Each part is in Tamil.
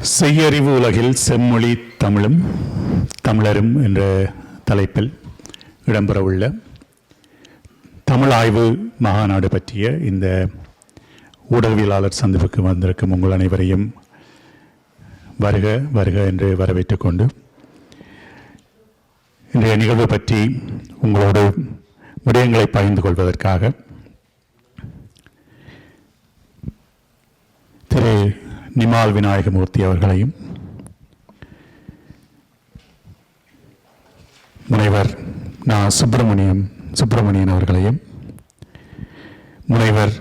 செய்யறிவு உலகில் செம்மொழி தமிழும் தமிழரும் என்ற தலைப்பில் இடம்பெறவுள்ள தமிழ் ஆய்வு மகாநாடு பற்றிய இந்த ஊடகவியலாளர் சந்திப்புக்கு வந்திருக்கும் உங்கள் அனைவரையும் வருக வருக என்று வரவேற்றுக் கொண்டு இன்றைய நிகழ்வு பற்றி உங்களோடு விடயங்களை பகிர்ந்து கொள்வதற்காக திரு நிமால் விநாயகமூர்த்தி அவர்களையும் முனைவர் சுப்பிரமணியன் அவர்களையும் முனைவர்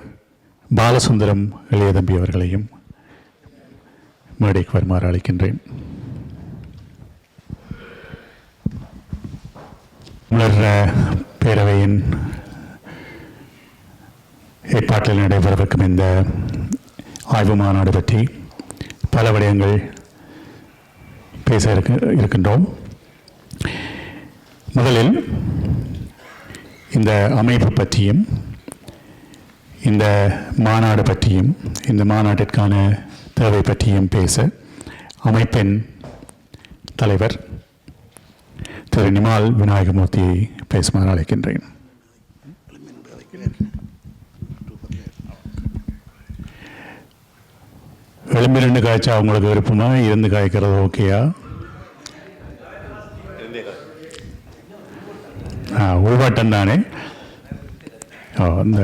பாலசுந்தரம் இளையதம்பி அவர்களையும் மேடைக்கு வருமாறு அழைக்கின்றேன். தமிழர் பேரவையின் ஏற்பாட்டில் நடைபெறவிருக்கும் இந்த ஆய்வு மாநாடு பற்றி பல விடயங்கள் பேச இருக்கின்றோம். முதலில் இந்த அமைப்பு பற்றியும் இந்த மாநாடு பற்றியும் இந்த மாநாட்டிற்கான தேவை பற்றியும் பேச அமைப்பின் தலைவர் திரு நிமால் விநாயகமூர்த்தியை பேசுமாறு அழைக்கின்றேன். எலும்பி ரெண்டு காய்ச்சா அவங்களுக்கு விருப்பமா? இருந்து காய்க்கிறது ஓகேயா? உள்வாட்டம் தானே. அந்த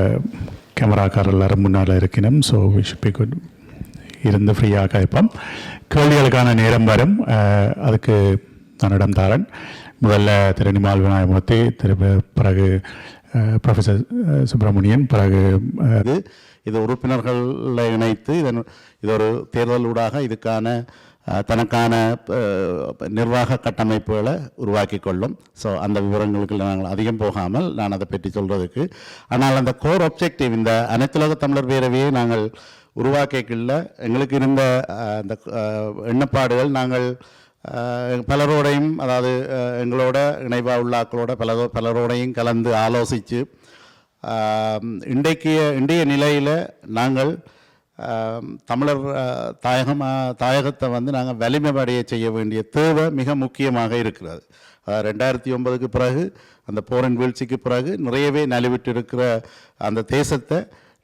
கேமராக்காரர் எல்லாரும் முன்னால் இருக்கணும். ஸோ வி குட் இருந்து ஃப்ரீயாக காய்ப்போம். கேள்விகளுக்கான நேரம் வரும். அதுக்கு நான் இடம் தாரன். முதல்ல திரு நிமால் விநாயகமூர்த்தி, பிறகு ப்ரொஃபஸர் சுப்பிரமணியன், பிறகு இது உறுப்பினர்களை இணைத்து இது ஒரு தேர்தலூடாக இதுக்கான தனக்கான நிர்வாக கட்டமைப்புகளை உருவாக்கி கொள்ளும். ஸோ அந்த விவரங்களுக்கு நாங்கள் அதிகம் போகாமல் நான் அதை பற்றி சொல்கிறதுக்கு, ஆனால் அந்த கோர் ஆப்ஜெக்டிவ் இந்த அனைத்துலக தமிழர் பேரவையை நாங்கள் உருவாக்கிக்கல எங்களுக்கு இருந்த அந்த எண்ணப்பாடுகள் நாங்கள் பலரோடையும், அதாவது எங்களோட இணைவாக உள்ள ஆக்களோட பலரோடையும் கலந்து ஆலோசித்து இன்றைய நிலையில் நாங்கள் தமிழர் தாயகத்தை நாங்கள் வலிமையடைய செய்ய வேண்டிய தேவை மிக முக்கியமாக இருக்கிறது. 2009க்கு பிறகு அந்த போரின் வீழ்ச்சிக்கு பிறகு நிறையவே நலிவிட்டு இருக்கிற அந்த தேசத்தை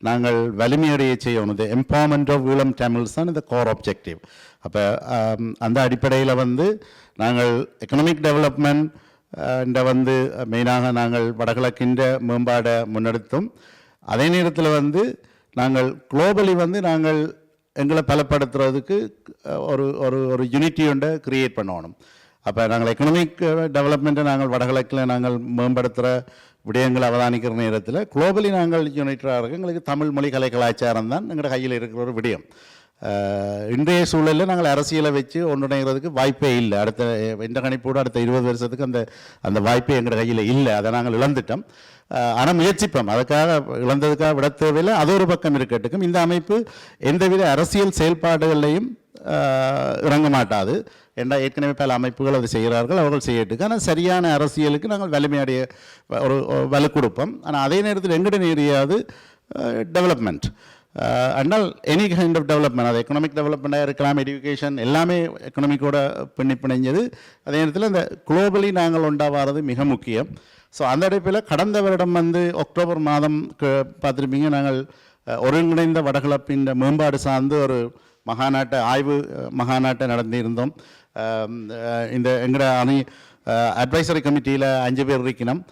நாங்கள் வலிமையடைய செய்யணும். இந்த எம்பவர்மெண்ட் ஆஃப் ஈழம் தமிழ்ஸ் தான் இந்த கோர் ஆப்ஜெக்டிவ். அப்போ அந்த அடிப்படையில் நாங்கள் எக்கனாமிக் டெவலப்மெண்ட் மெயினாக நாங்கள் வடகிழக்கின்ற மேம்பாடை முன்னெடுத்தோம். அதே நேரத்தில் நாங்கள் குளோபலி நாங்கள் எங்களை பலப்படுத்துறதுக்கு ஒரு ஒரு ஒரு யூனிட்டி ஒன்றை கிரியேட் பண்ணணும். அப்போ நாங்கள் எக்கனாமிக் டெவலப்மெண்ட்டை நாங்கள் வடகிழக்கில் நாங்கள் மேம்படுத்துகிற விடயங்களை அவதானிக்கிற நேரத்தில் குளோபலி நாங்கள் யூனிட்டாக இருக்க எங்களுக்கு தமிழ் மொழி கலை கலாச்சாரம் தான் எங்களோட கையில் இருக்கிற ஒரு விடயம். இன்றைய சூழலில் நாங்கள் அரசியலை வச்சு ஒன்றிணைகிறதுக்கு வாய்ப்பே இல்லை. இந்த கணிப்போடு அடுத்த 20 வருஷத்துக்கு அந்த வாய்ப்பே எங்கள் கையில் இல்லை. அதை நாங்கள் இழந்துட்டோம். ஆனால் முயற்சிப்போம். அதுக்காக இழந்ததுக்காக விட தேவையில்லை. அது ஒரு பக்கம் இருக்கட்டுக்கும். இந்த அமைப்பு எந்தவித அரசியல் செயல்பாடுகளையும் இறங்க மாட்டாது. ஏற்கனவே பல அமைப்புகள் அதை செய்கிறார்கள், அவர்கள் செய்யட்டுக்கு. ஆனால் சரியான அரசியலுக்கு நாங்கள் வலிமையடைய ஒரு வலு கொடுப்போம். ஆனால் அதே நேரத்தில் எங்கிட்ட நேரியாது development and all any kind of development, அது எக்கனாமிக் டெவலப்மெண்ட்டாக இருக்கலாம், எஜுகேஷன் எல்லாமே எக்கனாமிக்கோட பிணைஞ்சது. அதே நேரத்தில் இந்த குளோபலி நாங்கள் உண்டாவது மிக முக்கியம். ஸோ அந்த அடிப்பில் கடந்த வருடம் அக்டோபர் மாதம் பார்த்துருப்பீங்க, நாங்கள் ஒருங்கிணைந்த வடகிழப்பின் மேம்பாடு சார்ந்து ஒரு ஆய்வு மகாநாட்டை நடந்திருந்தோம். இந்த எங்களோட அட்வைசரி கமிட்டியில் 5 பேர் இருக்கணும்.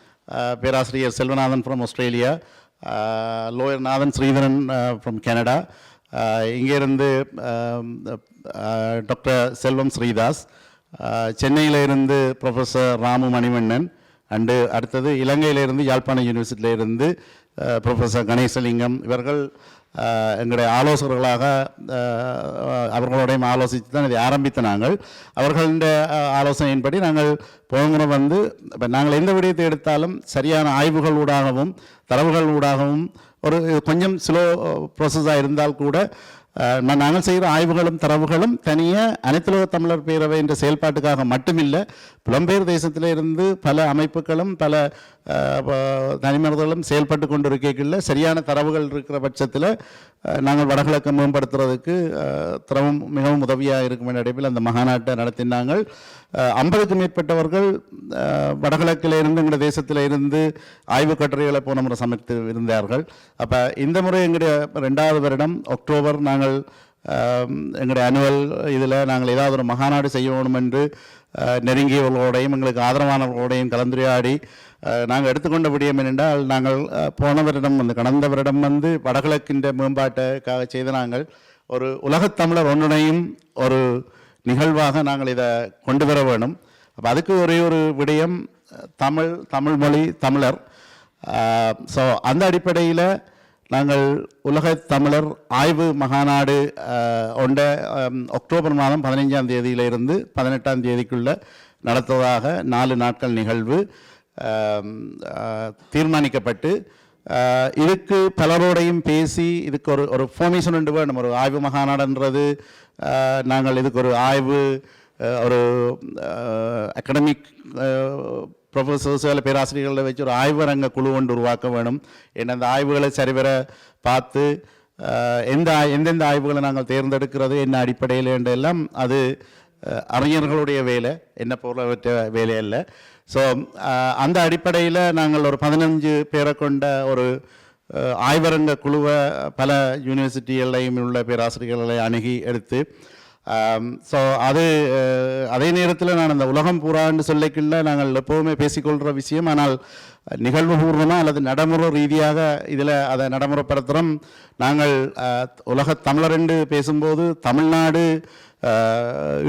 பேராசிரியர் Selvanathan from Australia, lawyer Nathan Sridharan from Canada, இங்கேருந்து டாக்டர் செல்வம் ஸ்ரீதாஸ், சென்னையிலிருந்து ப்ரொஃபஸர் ராமு மணிவண்ணன், அடுத்தது இலங்கையிலிருந்து யாழ்ப்பாண யூனிவர்சிட்டியிலிருந்து ப்ரொஃபஸர் கணேசலிங்கம். இவர்கள் எங்களுடைய ஆலோசகர்களாக அவர்களோடையும் ஆலோசித்து தான் இதை ஆரம்பித்த நாங்கள். அவர்களுடைய ஆலோசனையின்படி நாங்கள் போகிற இப்போ நாங்கள் எந்த விடயத்தை எடுத்தாலும் சரியான ஆய்வுகள் ஊடாகவும் தரவுகள் ஊடாகவும் ஒரு கொஞ்சம் ஸ்லோ ப்ராசஸாக இருந்தால் கூட நாங்கள் செய்கிற ஆய்வுகளும் தரவுகளும் தனியாக அனைத்துலக தமிழர் பேரவை என்ற செயல்பாட்டுக்காக மட்டுமில்லை, புலம்பெயர் தேசத்தில் இருந்து பல அமைப்புகளும் பல தனிமனிதர்களும் செயல்பட்டு கொண்டு இருக்கைகளில் சரியான தரவுகள் இருக்கிற பட்சத்தில் நாங்கள் வடகிழக்கை மேம்படுத்துறதுக்கு திறமும் மிகவும் உதவியாக இருக்கும் என்ற அடிப்பில் அந்த மகாநாட்டை நடத்தினாங்கள். 50க்கும் மேற்பட்டவர்கள் வடகிழக்கில் இருந்து எங்களுடைய தேசத்தில் இருந்து ஆய்வு கட்டுரைகளை போன முறை சமைத்து இருந்தார்கள். அப்போ இந்த முறை எங்களுடைய 2வது வருடம் அக்டோபர் நாங்கள் எங்களுடைய அனுவல் இதில் நாங்கள் ஏதாவது ஒரு மகாநாடு செய்ய வேணும் என்று நெருங்கியவர்களோடையும் எங்களுக்கு ஆதரவானவர்களோடையும் கலந்துரையாடி நாங்கள் எடுத்துக்கொண்ட விடயம் என்னென்றால், நாங்கள் போன வருடம் கடந்த வருடம் வடகிழக்கின்ற மேம்பாட்டுக்காக செய்த நாங்கள் ஒரு உலகத்தமிழர் ஒன்றிணையும் ஒரு நிகழ்வாக நாங்கள் இதை கொண்டு வர வேணும். அப்போ அதுக்கு ஒரே ஒரு விடயம் தமிழ் மொழி தமிழர். ஸோ அந்த அடிப்படையில் நாங்கள் உலகத் தமிழர் ஆய்வு மகாநாடு ஒன்றை அக்டோபர் மாதம் 15ஆம் தேதியிலிருந்து 18ஆம் தேதிக்குள்ளே நடத்துவதாக 4 நாட்கள் நிகழ்வு தீர்மானிக்கப்பட்டு, இதுக்கு பலரோடையும் பேசி இதுக்கு ஒரு ஃபார்மேஷன் உண்டு வேணும். ஒரு ஆய்வு மகாநாடுன்றது நாங்கள் இதுக்கு ஒரு ஆய்வு ஒரு அகடமிக் ப்ரொஃபஸர்ஸ் அல்ல பேராசிரியர்களை வச்சு ஒரு ஆய்வரங்க குழு ஒன்று உருவாக்க வேணும். ஏன்னா அந்த ஆய்வுகளை சரிவர பார்த்து எந்தெந்த ஆய்வுகளை நாங்கள் தேர்ந்தெடுக்கிறது என்ன அடிப்படையில் என்றெல்லாம் அது அறிஞர்களுடைய வேலை, என்ன பொருளவற்ற வேலை அல்ல. ஸோ அந்த அடிப்படையில் நாங்கள் ஒரு 15 பேரை கொண்ட ஒரு ஆய்வரங்க குழுவை பல யூனிவர்சிட்டிகளையும் உள்ள பேராசிரியர்களை அணுகி எடுத்து, ஸோ அதே நேரத்தில் நான் அந்த உலகம் பூரான்னு சொல்லிக்கல நாங்கள் எப்போவுமே பேசிக்கொள்கிற விஷயம். ஆனால் நிகழ்வுபூர்வமாக அல்லது நடைமுறை ரீதியாக இதில் அதை நடைமுறைப்படுத்துகிறோம். நாங்கள் உலகத் தமிழர் என்று பேசும்போது தமிழ்நாடு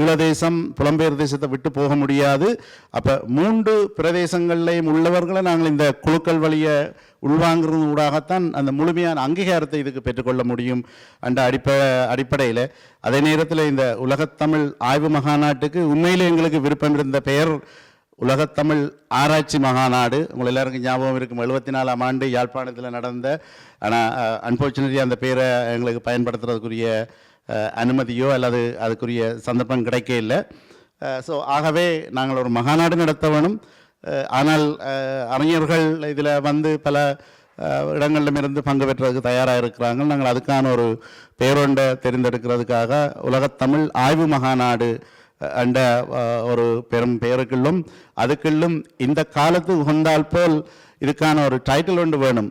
ஈழதேசம் புலம்பெயர் தேசத்தை விட்டு போக முடியாது. அப்போ 3 பிரதேசங்கள்லையும் உள்ளவர்களை நாங்கள் இந்த குழுக்கள் வழியை உள்வாங்கிறது ஊடாகத்தான் அந்த முழுமையான அங்கீகாரத்தை இதுக்கு பெற்றுக்கொள்ள முடியும் என்ற அடிப்படையில் அதே நேரத்தில் இந்த உலகத்தமிழ் ஆய்வு மகாநாட்டுக்கு உண்மையிலே எங்களுக்கு விருப்பம் இருந்த பெயர் உலகத்தமிழ் ஆராய்ச்சி மகாநாடு. உங்கள் எல்லாருக்கும் ஞாபகம் இருக்கும், 74ஆம் ஆண்டு யாழ்ப்பாணத்தில் நடந்த. ஆனால் அன்ஃபார்ச்சுனேட்லி அந்த பேரை எங்களுக்கு பயன்படுத்துறதுக்குரிய அனுமதியோ அல்லது அதுக்குரிய சந்தர்ப்பம் கிடைக்க இல்லை. ஸோ ஆகவே நாங்கள் ஒரு மகாநாடு நடத்த வேணும். ஆனால் அறிஞர்கள் இதில் பல இடங்களிலிருந்து பங்கு பெற்றதுக்கு தயாராக இருக்கிறாங்க. நாங்கள் அதுக்கான ஒரு பேரொண்டை தெரிந்தெடுக்கிறதுக்காக உலகத்தமிழ் ஆய்வு மகாநாடு என்ற ஒரு பெரும் பெயருக்குள்ளும் அதுக்குள்ளும் இந்த காலத்து உகந்தால் போல் இதுக்கான ஒரு டைட்டில் ஒன்று வேணும்.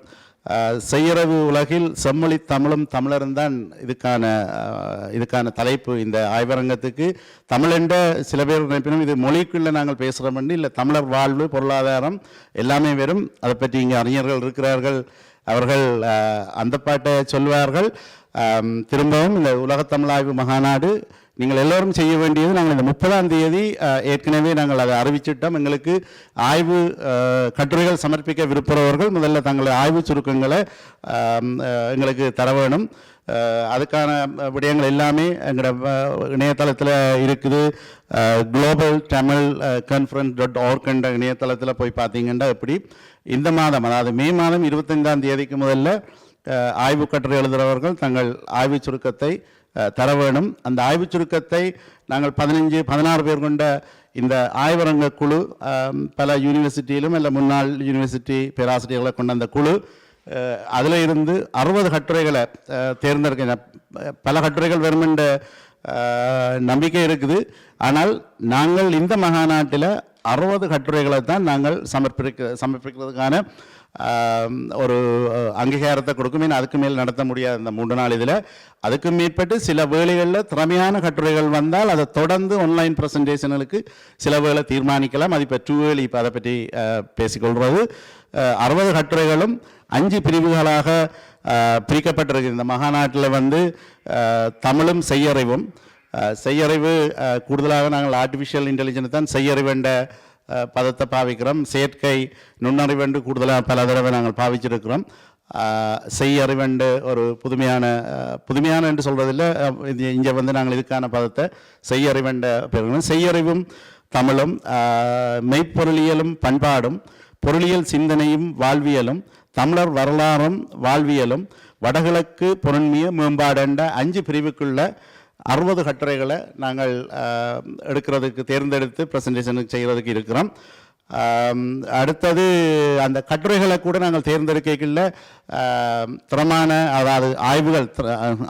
செய்யறவு உலகில் செம்மொழி தமிழும் தமிழரும் தான் இதுக்கான தலைப்பு. இந்த ஆய்வரங்கத்துக்கு தமிழ் என்ற சில பேர் நினைப்பினும் இது மொழிக்குள்ளே நாங்கள் பேசுகிறோம் என்று இல்லை, தமிழர் வாழ்வு பொருளாதாரம் எல்லாமே வரும். அதை பற்றி இங்கே அறிஞர்கள் இருக்கிறார்கள், அவர்கள் அந்த பாட்டை சொல்வார்கள். திரும்பவும் இந்த உலகத்தமிழ் ஆய்வு மகாநாடு நீங்கள் எல்லோரும் செய்ய வேண்டியது, நாங்கள் இந்த 30ஆம் தேதி ஏற்கனவே நாங்கள் அதை அறிவிச்சிட்டோம். எங்களுக்கு ஆய்வு கட்டுரைகள் சமர்ப்பிக்க விருப்புகிறவர்கள் முதல்ல தங்களை ஆய்வு சுருக்கங்களை எங்களுக்கு தர வேணும். அதுக்கான விடயங்கள் எல்லாமே எங்களோட இணையதளத்தில் இருக்குது. குளோபல் தமிழ் conference.org என்ற இணையதளத்தில் போய் பார்த்தீங்கன்னா எப்படி இந்த மாதம், அதாவது மே மாதம் 25ஆம் தேதிக்கு முதல்ல ஆய்வு கட்டுரை எழுதுகிறவர்கள் தங்கள் ஆய்வு சுருக்கத்தை தர வேணும். அந்த ஆய்வு சுருக்கத்தை நாங்கள் 15-16 பேர் கொண்ட இந்த ஆய்வரங்க குழு பல யூனிவர்சிட்டியிலும் இல்லை முன்னாள் யூனிவர்சிட்டி பேராசிரியர்களை கொண்ட அந்த குழு அதில் இருந்து 60 கட்டுரைகளை தேர்ந்தெடுக்க, பல கட்டுரைகள் வரும் என்ற நம்பிக்கை இருக்குது. ஆனால் நாங்கள் இந்த மகாநாட்டில் 60 கட்டுரைகளை தான் நாங்கள் சமர்ப்பிக்கிறதுக்கான ஒரு அங்கீகாரத்தை கொடுக்கும். ஏன்னா அதுக்கு மேல் நடத்த முடியாது இந்த 3 நாள் இதில். அதுக்கு மேற்பட்டு சில வேளைகளில் திறமையான கட்டுரைகள் வந்தால் அதை தொடர்ந்து ஆன்லைன் ப்ரெசன்டேஷனுக்கு சில வேளை தீர்மானிக்கலாம். அது இப்போ டூவேலி இப்போ அதை பற்றி பேசிக்கொள்வது. 60 கட்டுரைகளும் 5 பிரிவுகளாக பிரிக்கப்பட்டிருக்கு. இந்த மகாநாட்டில் தமிழும் செய்யறிவு கூடுதலாக நாங்கள் ஆர்டிஃபிஷியல் இன்டெலிஜென்ஸ் தான் செய்யறிவு என்ற பதத்தை பாவிக்கிறோம். செயற்கை நுண்ணறிவென்று கூடுதலாக பல தடவை நாங்கள் பாவிச்சிருக்கிறோம். செய்யறிவென்று ஒரு புதுமையான என்று சொல்வதில்லை, இங்கே நாங்கள் இதுக்கான பதத்தை செய்யறிவென்ற பெறுகிறோம். செய்யறிவும் தமிழும் மெய்ப்பொருளியலும் பண்பாடும் பொருளியல் சிந்தனையும் வாழ்வியலும் தமிழர் வரலாறும் வாழ்வியலும் வடகிழக்கு பொருண்மைய மேம்பாடு என்ற 5 பிரிவுக்குள்ள 60 கட்டுரைகளை நாங்கள் தேர்ந்தெடுத்து ப்ரெசன்டேஷனுக்கு செய்கிறதுக்கு இருக்கிறோம். அடுத்தது அந்த கட்டுரைகளை கூட நாங்கள் தேர்ந்தெடுக்கல திறமான, அதாவது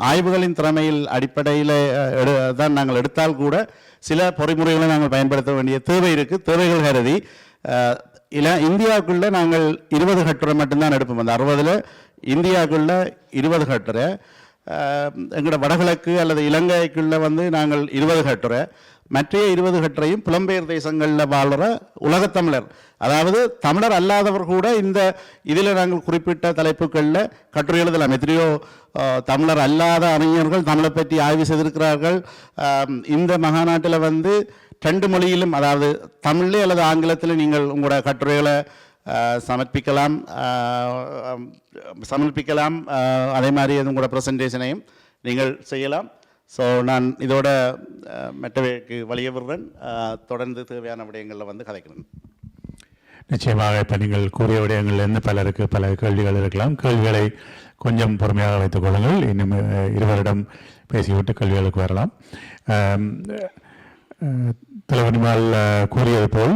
ஆய்வுகளின் திறமையில் அடிப்படையில் தான் நாங்கள் எடுத்தால் கூட சில பொறிமுறைகளை நாங்கள் பயன்படுத்த வேண்டிய தேவை இருக்குது. தேவைகள் கருதி இந்தியாவுக்குள்ளே நாங்கள் 20 கட்டுரை மட்டும்தான் எடுப்போம். அந்த 60 இந்தியாவுக்குள்ளே 20 கட்டுரை, எங்களோட வடகிழக்கு அல்லது இலங்கைக்குள்ளே வந்து நாங்கள் 20 கட்டுரை, மற்ற 20 கட்டுரையும் புலம்பெயர் தேசங்களில் வாழ்கிற உலகத்தமிழர், அதாவது தமிழர் அல்லாதவர் கூட இந்த இதில் நாங்கள் குறிப்பிட்ட தலைப்புகளில் கட்டுரை எழுதலாம். எத்தனையோ தமிழர் அல்லாத அறிஞர்கள் தமிழை பற்றி ஆய்வு செய்திருக்கிறார்கள். இந்த மகாநாட்டில் வந்து 2 மொழியிலும், அதாவது தமிழ்லே அல்லது ஆங்கிலத்தில் நீங்கள் உங்களோட கட்டுரைகளை சமர்ப்பிக்கலாம். அதே மாதிரி உங்களோட ப்ரெசன்டேஷனையும் நீங்கள் செய்யலாம். ஸோ நான் இதோட மற்றவைக்கு வழிய விடுறேன். தொடர்ந்து தேவையான விடயங்களில் வந்து கதைக்கிறேன். நிச்சயமாக இப்போ நீங்கள் கூறிய விடயங்கள்லேருந்து பலருக்கு பல கேள்விகள் இருக்கலாம். கேள்விகளை கொஞ்சம் பொறுமையாக வைத்துக் கொள்ளுங்கள். இன்னும் இருவரிடம் பேசிவிட்டு கேள்விகளுக்கு வரலாம். தலைவனிமால் கூறியது போல்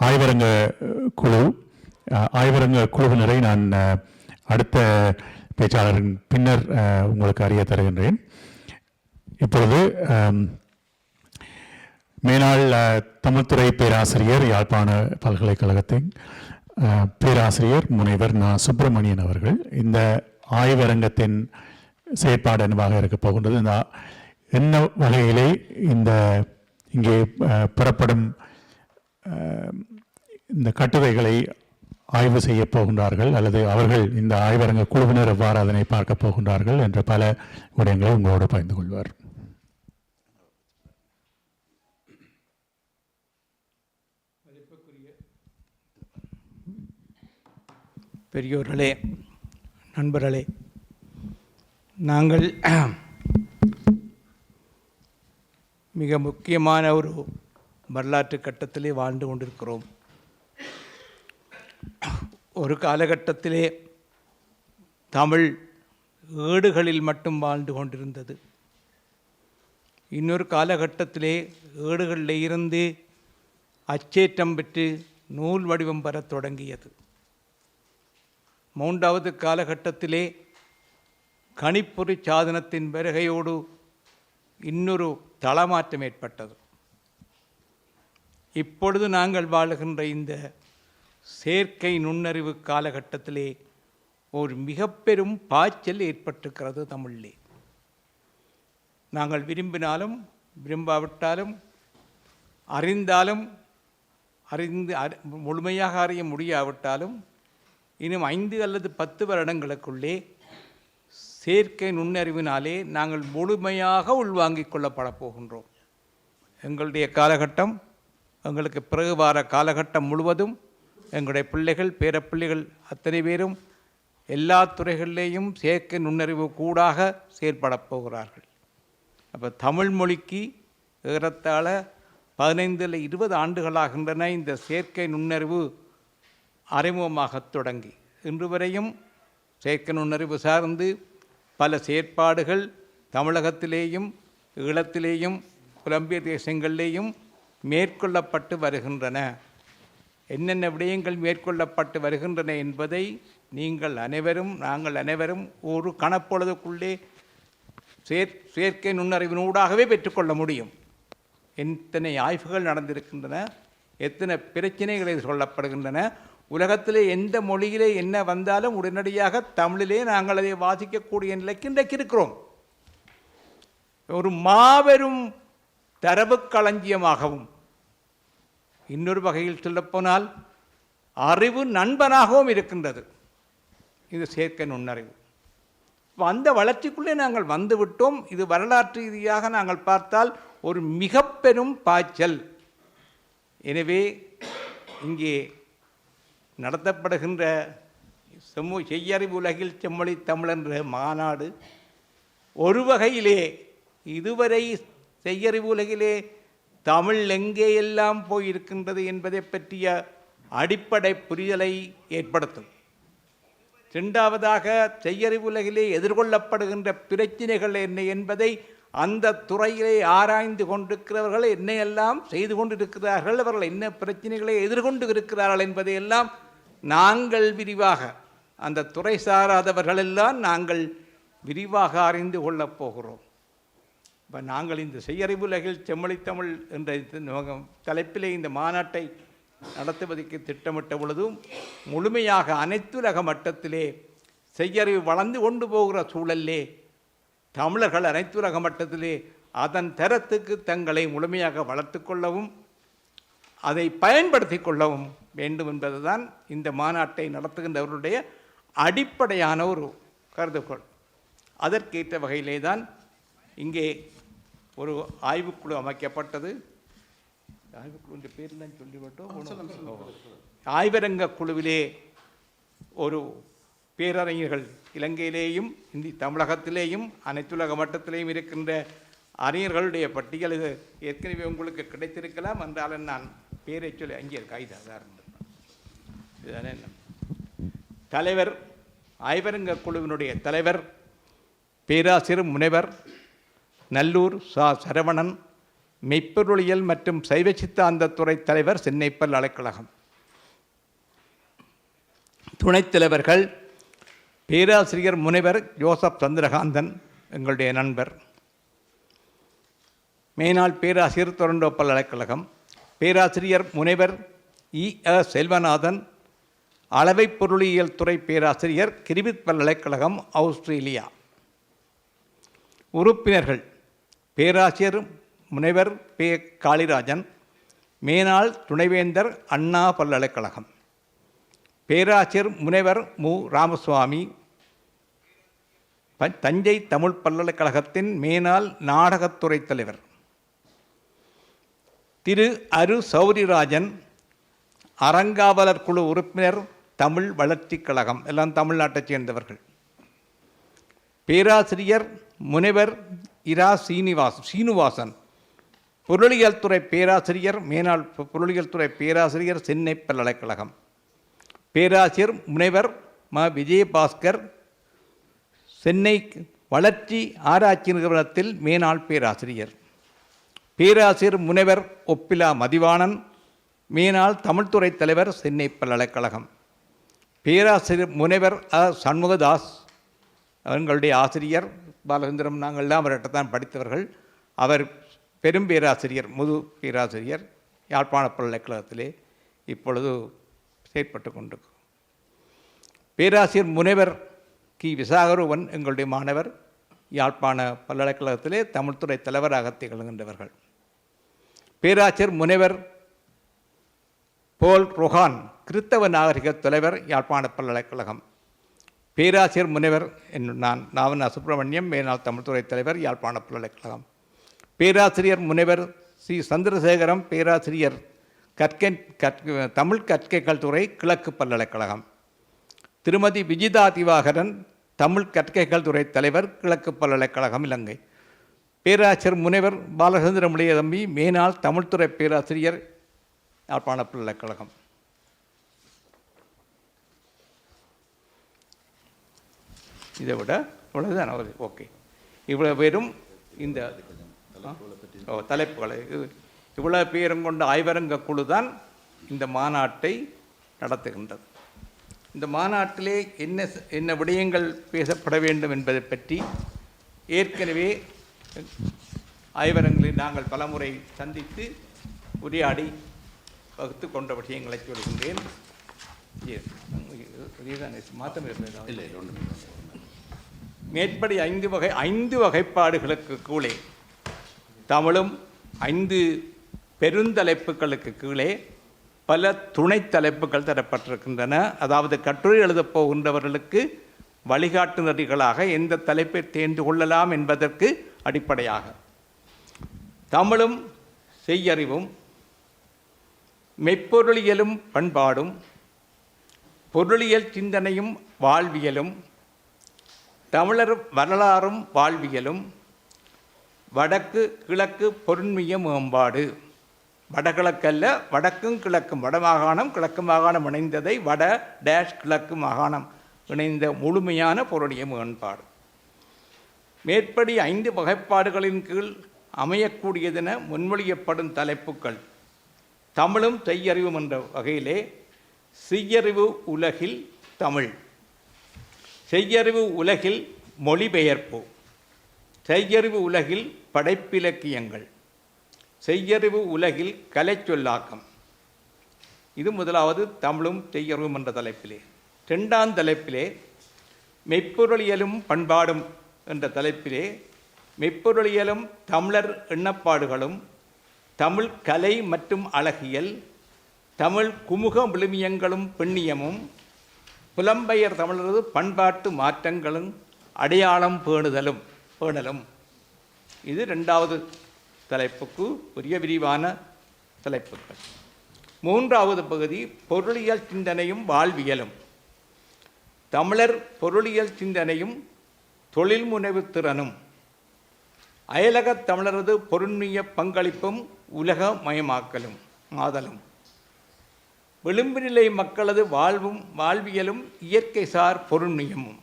ஆய்வரங்க குழுவினரை நான் அடுத்த பேச்சாளரின் பின்னர் உங்களுக்கு அறிய தருகின்றேன். இப்பொழுது மேனாள் தமிழ்துறை பேராசிரியர், யாழ்ப்பாண பல்கலைக்கழகத்தின் பேராசிரியர் முனைவர் நா. சுப்பிரமணியன் அவர்கள் இந்த ஆய்வரங்கத்தின் செயற்பாடு என்னவாக இருக்கப் போகின்றது, என்ன வகையிலே இங்கே பெறப்படும் இந்த கட்டுரைகளை ஆய்வு செய்ய போகின்றார்கள், அல்லது அவர்கள் இந்த ஆய்வரங்க குழுவினர் எவ்வாறு அதனை பார்க்க போகின்றார்கள் என்ற பல விடயங்களை உங்களோடு பகிர்ந்து கொள்வார். பெரியோர்களே, நண்பர்களே, நாங்கள் மிக முக்கியமான ஒரு வரலாற்று கட்டத்திலே வாழ்ந்து கொண்டிருக்கிறோம். ஒரு காலகட்டத்திலே தமிழ் ஏடுகளில் மட்டும் வாழ்ந்து கொண்டிருந்தது. இன்னொரு காலகட்டத்திலே ஏடுகளில் இருந்து அச்சேற்றம் பெற்று நூல் வடிவம் பெறத் தொடங்கியது. 3வது காலகட்டத்திலே கணிப்பொறி சாதனத்தின் வருகையோடு இன்னொரு தளமாற்றம் ஏற்பட்டது. இப்பொழுது நாங்கள் வாழுகின்ற இந்த செயற்கை நுண்ணறிவு காலகட்டத்திலே ஒரு மிக பெரும் பாய்ச்சல் ஏற்பட்டிருக்கிறது தமிழிலே. நாங்கள் விரும்பினாலும் விரும்பாவிட்டாலும் அறிந்தாலும் முழுமையாக அறிய முடியாவிட்டாலும் இன்னும் 5 அல்லது 10 வருடங்களுக்குள்ளே செயற்கை நுண்ணறிவினாலே நாங்கள் முழுமையாக உள்வாங்கிக் கொள்ளப்பட போகின்றோம். எங்களுடைய காலகட்டம், எங்களுக்கு பிறகு வார காலகட்டம் முழுவதும் எங்களுடைய பிள்ளைகள், பேரப்பிள்ளைகள் அத்தனை பேரும் எல்லா துறைகளிலேயும் செயற்கை நுண்ணறிவு கூடாக செயற்படப் போகிறார்கள். அப்போ தமிழ் மொழிக்கு ஏறத்தாழ 15-20 ஆண்டுகளாகின்றன இந்த செயற்கை நுண்ணறிவு அறிமுகமாகத் தொடங்கி. இன்று வரையும் செயற்கை நுண்ணறிவு சார்ந்து பல செயற்பாடுகள் தமிழகத்திலேயும் ஈழத்திலேயும் புலம்பெயர் தேசங்களிலேயும் மேற்கொள்ளப்பட்டு வருகின்றன. என்னென்ன விடயங்கள் மேற்கொள்ளப்பட்டு வருகின்றன என்பதை நீங்கள் அனைவரும், நாங்கள் அனைவரும் ஒரு கணப்பொழுதுக்குள்ளே செயற்கை நுண்ணறிவினூடாகவே பெற்றுக்கொள்ள முடியும். எத்தனை ஆய்வுகள் நடந்திருக்கின்றன, எத்தனை பிரச்சனைகள் சொல்லப்படுகின்றன. உலகத்திலே எந்த மொழியிலே என்ன வந்தாலும் உடனடியாக தமிழிலே நாங்கள் அதை வாசிக்கக்கூடிய நிலைக்கு இன்றைக்கு இருக்கிறோம். ஒரு மாபெரும் தரவு களஞ்சியமாகவும், இன்னொரு வகையில் சொல்லப்போனால் அறிவு நண்பனாகவும் இருக்கின்றது இது செயற்கை நுண்ணறிவு. அந்த வளர்ச்சிக்குள்ளே நாங்கள் வந்துவிட்டோம். இது வரலாற்று ரீதியாக நாங்கள் பார்த்தால் ஒரு மிக பெரும் பாய்ச்சல். எனவே இங்கே நடத்தப்படுகின்ற செய்யறிவு உலகில் செம்மொழி தமிழ் என்ற மாநாடு ஒரு வகையிலே இதுவரை செய்யறிவு உலகிலே தமிழ் எங்கே எல்லாம் போயிருக்கின்றது என்பதை பற்றிய அடிப்படை புரிதலை ஏற்படுத்தும். 2வதாக செய்யறிவு உலகிலே எதிர்கொள்ளப்படுகின்ற பிரச்சினைகள் என்ன என்பதை அந்த துறையிலே ஆராய்ந்து கொண்டிருக்கிறவர்கள் என்னையெல்லாம் செய்து கொண்டிருக்கிறார்கள், அவர்கள் என்ன பிரச்சனைகளை எதிர்கொண்டு இருக்கிறார்கள் என்பதையெல்லாம் நாங்கள் விரிவாக, அந்த துறை சாராதவர்களெல்லாம் நாங்கள் விரிவாக அறிந்து கொள்ளப் போகிறோம். இப்போ நாங்கள் இந்த செய்யறிவு உலகில் செம்மொழித்தமிழ் என்ற தலைப்பிலே இந்த மாநாட்டை நடத்துவதற்கு திட்டமிட்ட பொழுதும் முழுமையாக அனைத்துலக மட்டத்திலே செய்யறிவு வளர்ந்து கொண்டு போகிற சூழலிலே தமிழர்கள் அனைத்துலக மட்டத்திலே அதன் தரத்துக்கு தங்களை முழுமையாக வளர்த்து கொள்ளவும் அதை பயன்படுத்தி கொள்ளவும் வேண்டும் என்பதுதான் இந்த மாநாட்டை நடத்துகின்றவர்களுடைய அடிப்படையான ஒரு கருதுகோள். அதற்கேற்ற வகையிலே தான் இங்கே ஒரு ஆய்வுக்குழு அமைக்கப்பட்டது. ஆய்வுக்குழு பேர்லாம் சொல்லிவிட்டோம். ஆய்வரங்க குழுவிலே ஒரு பேரறிஞர்கள் இலங்கையிலேயும் தமிழகத்திலேயும் அனைத்துலக மட்டத்திலேயும் இருக்கின்ற அறிஞர்களுடைய பட்டியல் இது ஏற்கனவே உங்களுக்கு கிடைத்திருக்கலாம். என்றாலும் நான் பேரை சொல்லி அங்கே கைதாக இதுதானே தலைவர். ஆய்வரங்க குழுவினுடைய தலைவர் பேராசிரியர் முனைவர் நல்லூர் சரவணன், மெய்ப்பொருளியல் மற்றும் சைவ சித்தாந்த துறை தலைவர், சென்னை பல்கலைக்கழகம். துணைத் தலைவர்கள் பேராசிரியர் முனைவர் ஜோசப் சந்திரகாந்தன், எங்களுடைய நண்பர். மேனாள் பேராசிரியர் டொரண்டோ பல்கலைக்கழகம். பேராசிரியர் முனைவர் செல்வநாதன், அளவை பொருளியல் துறை பேராசிரியர், கிரிபித் பல்கலைக்கழகம், ஆஸ்திரேலியா. உறுப்பினர்கள் பேராசிரியர் முனைவர் காளிராஜன், மேனாள் துணைவேந்தர், அண்ணா பல்கலைக்கழகம். பேராசிரியர் முனைவர் ராமசுவாமி, தஞ்சை தமிழ் பல்கலைக்கழகத்தின் மேனாள் நாடகத்துறை தலைவர். திரு சௌரிராஜன், அறங்காவலர் குழு உறுப்பினர், தமிழ் வளர்ச்சிக் கழகம், எல்லாம் தமிழ்நாட்டைச் சேர்ந்தவர்கள். பேராசிரியர் முனைவர் சீனிவாசன், பொருளியல் துறை பேராசிரியர், மேனாள் பொருளியல் துறை பேராசிரியர், சென்னை பல்கலைக்கழகம். பேராசிரியர் முனைவர் விஜயபாஸ்கர், சென்னை வளர்ச்சி ஆராய்ச்சி நிறுவனத்தில் மேனாள் பேராசிரியர். பேராசிரியர் முனைவர் ஒப்பிலா மதிவாணன், மேனாள் தமிழ்துறை தலைவர், சென்னை பல்கலைக்கழகம். பேராசிரியர் முனைவர் சண்முகதாஸ், அவர்களுடைய ஆசிரியர் பாலசுந்தரம், நாங்கள்லாம் அவர்கிட்ட தான் படித்தவர்கள். அவர் பெரும் பேராசிரியர், முது பேராசிரியர், யாழ்ப்பாண பல்கலைக்கழகத்திலே இப்பொழுது செயற்பட்டு கொண்டிருக்கும். பேராசிரியர் முனைவர் விசாகருவன், எங்களுடைய மாணவர், யாழ்ப்பாண பல்கலைக்கழகத்திலே தமிழ்துறை தலைவராக திகழ்கின்றவர்கள். பேராசிரியர் முனைவர் போல் ரொஹான், கிறித்தவ நாகரிக தலைவர், யாழ்ப்பாண பல்கலைக்கழகம். பேராசிரியர் முனைவர் நாவண்ணா சுப்பிரமணியம், மேனாள் தமிழ்துறை தலைவர், யாழ்ப்பாண பல்கலைக்கழகம். பேராசிரியர் முனைவர் சந்திரசேகரம், பேராசிரியர் தமிழ் கற்கைகள் துறை, கிழக்கு பல்கலைக்கழகம். திருமதி விஜிதா திவாகரன், தமிழ் கற்கைகள் துறை தலைவர், கிழக்கு பல்கலைக்கழகம், இலங்கை. பேராசிரியர் முனைவர் பாலச்சந்திரமுடைய தம்பி, மேனாள் தமிழ்துறை பேராசிரியர், யாழ்ப்பாண பல்கலைக்கழகம். இதை விட இவ்வளவுதான். ஓகே, இவ்வளோ பேரும் இந்த தலைப்புகளை இவ்வளோ பேரும் கொண்ட ஆய்வரங்க குழு தான் இந்த மாநாட்டை நடத்துகின்றது. இந்த மாநாட்டிலே என்ன விடயங்கள் பேசப்பட வேண்டும் என்பதை பற்றி ஏற்கனவே ஆய்வரங்களில் நாங்கள் பலமுறை சந்தித்து உரையாடி வகுத்து கொண்ட விஷயங்களை சொல்கின்றேன். மேற்படி 5 வகைப்பாடுகளுக்கு கீழே, தமிழும் 5 பெருந்தலைப்புகளுக்கு கீழே பல துணை தலைப்புகள் தரப்பட்டிருக்கின்றன. அதாவது கட்டுரை எழுதப் போகின்றவர்களுக்கு வழிகாட்டு நெறிகளாக எந்த தலைப்பை தேர்ந்து கொள்ளலாம் என்பதற்கு அடிப்படையாக தமிழும் செய்யறிவும், மெய்ப்பொருளியலும் பண்பாடும், பொருளியல் சிந்தனையும் வாழ்வியலும், தமிழர் வரலாறும் வாழ்வியலும், வடக்கு கிழக்கு பொருண்மைய மேம்பாடு. வடகிழக்கல்ல, வடக்கும் கிழக்கும், வடமாகாணம் கிழக்கு மாகாணம் இணைந்ததை வட டேஷ் கிழக்கு மாகாணம் இணைந்த முழுமையான பொருளிய மேம்பாடு. மேற்படி 5 வகைப்பாடுகளின் கீழ் அமையக்கூடியதென முன்மொழியப்படும் தலைப்புக்கள் தமிழும் செய்யறிவும் என்ற வகையிலே செய்யறிவு உலகில் தமிழ், செய்யறிவு உலகில் மொழிபெயர்ப்பு, செய்யறிவு உலகில் படைப்பிலக்கியங்கள், செய்யறிவு உலகில் கலைச்சொல்லாக்கம். இது முதலாவது தமிழும் செய்யறிவும் என்ற தலைப்பிலே. 2ஆம் தலைப்பிலே மெய்ப்பொருளியலும் பண்பாடும் என்ற தலைப்பிலே மெய்ப்பொருளியலும் தமிழர் எண்ணப்பாடுகளும், தமிழ் கலை மற்றும் அழகியல், தமிழ் குமுக விழுமியங்களும் பெண்ணியமும், புலம்பெயர் தமிழரது பண்பாட்டு மாற்றங்களும் அடையாளம் பேணலும். இது 2வது தலைப்புக்கு உரிய விரிவான தலைப்புகள். 3வது பகுதி பொருளியல் சிந்தனையும் வாழ்வியலும். தமிழர் பொருளியல் சிந்தனையும் தொழில் முனைவு திறனும், அயலகத் தமிழரது பொருண்மைய பங்களிப்பும் உலகமயமாக்கலும் ஆதலும், விளிம்பு நிலை மக்களது வாழ்வியலும் இயற்கைசார் பொருண்மையமும்,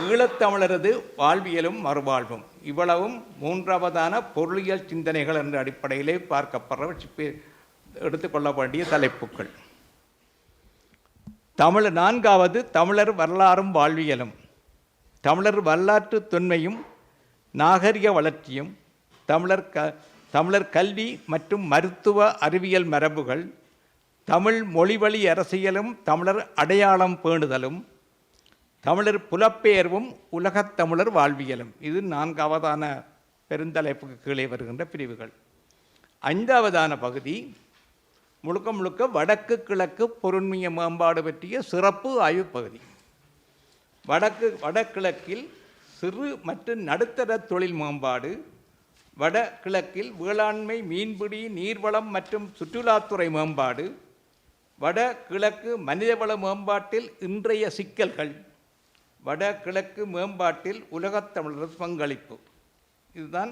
ஈழத்தமிழரது வாழ்வியலும் மறுவாழ்வும். இவ்வளவும் 3வதான பொருளியல் சிந்தனைகள் என்ற அடிப்படையிலே பார்க்கப்படுற எடுத்துக்கொள்ள வேண்டிய தலைப்புக்கள். 4வது தமிழர் வரலாறும் வாழ்வியலும். தமிழர் வரலாற்று தொன்மையும் நாகரிக வளர்ச்சியும், தமிழர் கல்வி மற்றும் மருத்துவ அறிவியல் மரபுகள், தமிழ் மொழிவழி அரசியலும் தமிழர் அடையாளம் பேணுதலும், தமிழர் புலப்பெயர்வும் உலகத் தமிழர் வாழ்வியலும். இது 4வதான பெருந்தலைப்புக்கு கீழே வருகின்ற பிரிவுகள். 5வதான பகுதி முழுக்க வடக்கு கிழக்கு பொருண்மைய மேம்பாடு பற்றிய சிறப்பு ஆய்வு பகுதி. வடகிழக்கில் சிறு மற்றும் நடுத்தர தொழில் மேம்பாடு, வடகிழக்கில் வேளாண்மை, மீன்பிடி, நீர்வளம் மற்றும் சுற்றுலாத்துறை மேம்பாடு, வடகிழக்கு மனிதவள மேம்பாட்டில் இன்றைய சிக்கல்கள், வடகிழக்கு மேம்பாட்டில் உலகத் தமிழர் பங்களிப்பு. இதுதான்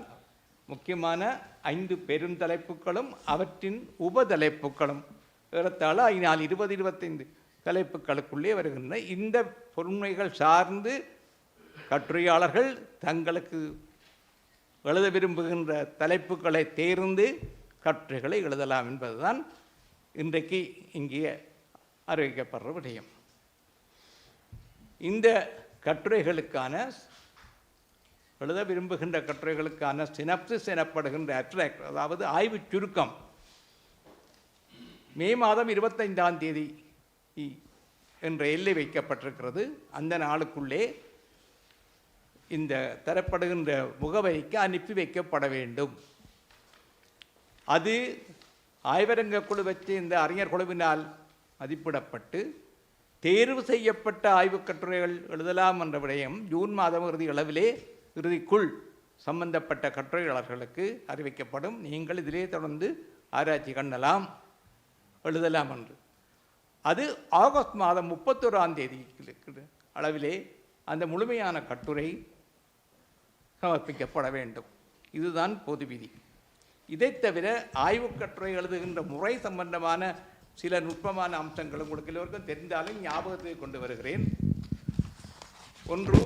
முக்கியமான 5 பெருந்தலைப்புகளும் அவற்றின் உபதலைப்புகளும். ஏறத்தாழ 20-25 தலைப்புகளுக்குள்ளே வருகின்றன. இந்த பொருண்மைகள் சார்ந்து கட்டுரையாளர்கள் தங்களுக்கு எழுத விரும்புகின்ற தலைப்புகளை தேர்ந்து கட்டுரைகளை எழுதலாம் என்பதுதான் இன்றைக்கு இங்கே அறிவிக்கப்படுற விடயம். இந்த கட்டுரைகளுக்கான எழுத விரும்புகின்ற கட்டுரைகளுக்கான சினப்சிஸ் எனப்படுகின்ற அப்ஸ்ட்ராக்ட், அதாவது ஆய்வு சுருக்கம், மே மாதம் 25ஆம் தேதி என்ற எல்லை வைக்கப்பட்டிருக்கிறது. அந்த நாளுக்குள்ளே இந்த தரப்படுகின்ற முகவரிக்கு அனுப்பி வைக்கப்பட வேண்டும். அது ஆய்வரங்க குழு வச்சு இந்த அறிஞர் குழுவினால் மதிப்பிடப்பட்டு தேர்வு செய்யப்பட்ட ஆய்வுக் கட்டுரைகள் எழுதலாம் என்ற விடயம் ஜூன் மாதம் இறுதிக்குள் சம்பந்தப்பட்ட கட்டுரையாளர்களுக்கு அறிவிக்கப்படும். நீங்கள் இதிலே தொடர்ந்து ஆராய்ச்சி பண்ணலாம், எழுதலாம் என்று. அது ஆகஸ்ட் மாதம் 31ஆம் தேதி அளவிலே அந்த முழுமையான கட்டுரை சமர்ப்பிக்கப்பட வேண்டும். இதுதான் பொது விதி. இதைத் தவிர ஆய்வுக் கட்டுரை எழுதுகின்ற முறை சம்பந்தமான சில நுட்பமான அம்சங்கள் உங்களுக்கு எல்லோருக்கும் தெரிந்தாலும் ஞாபகத்தை கொண்டு வருகிறேன். ஒன்று,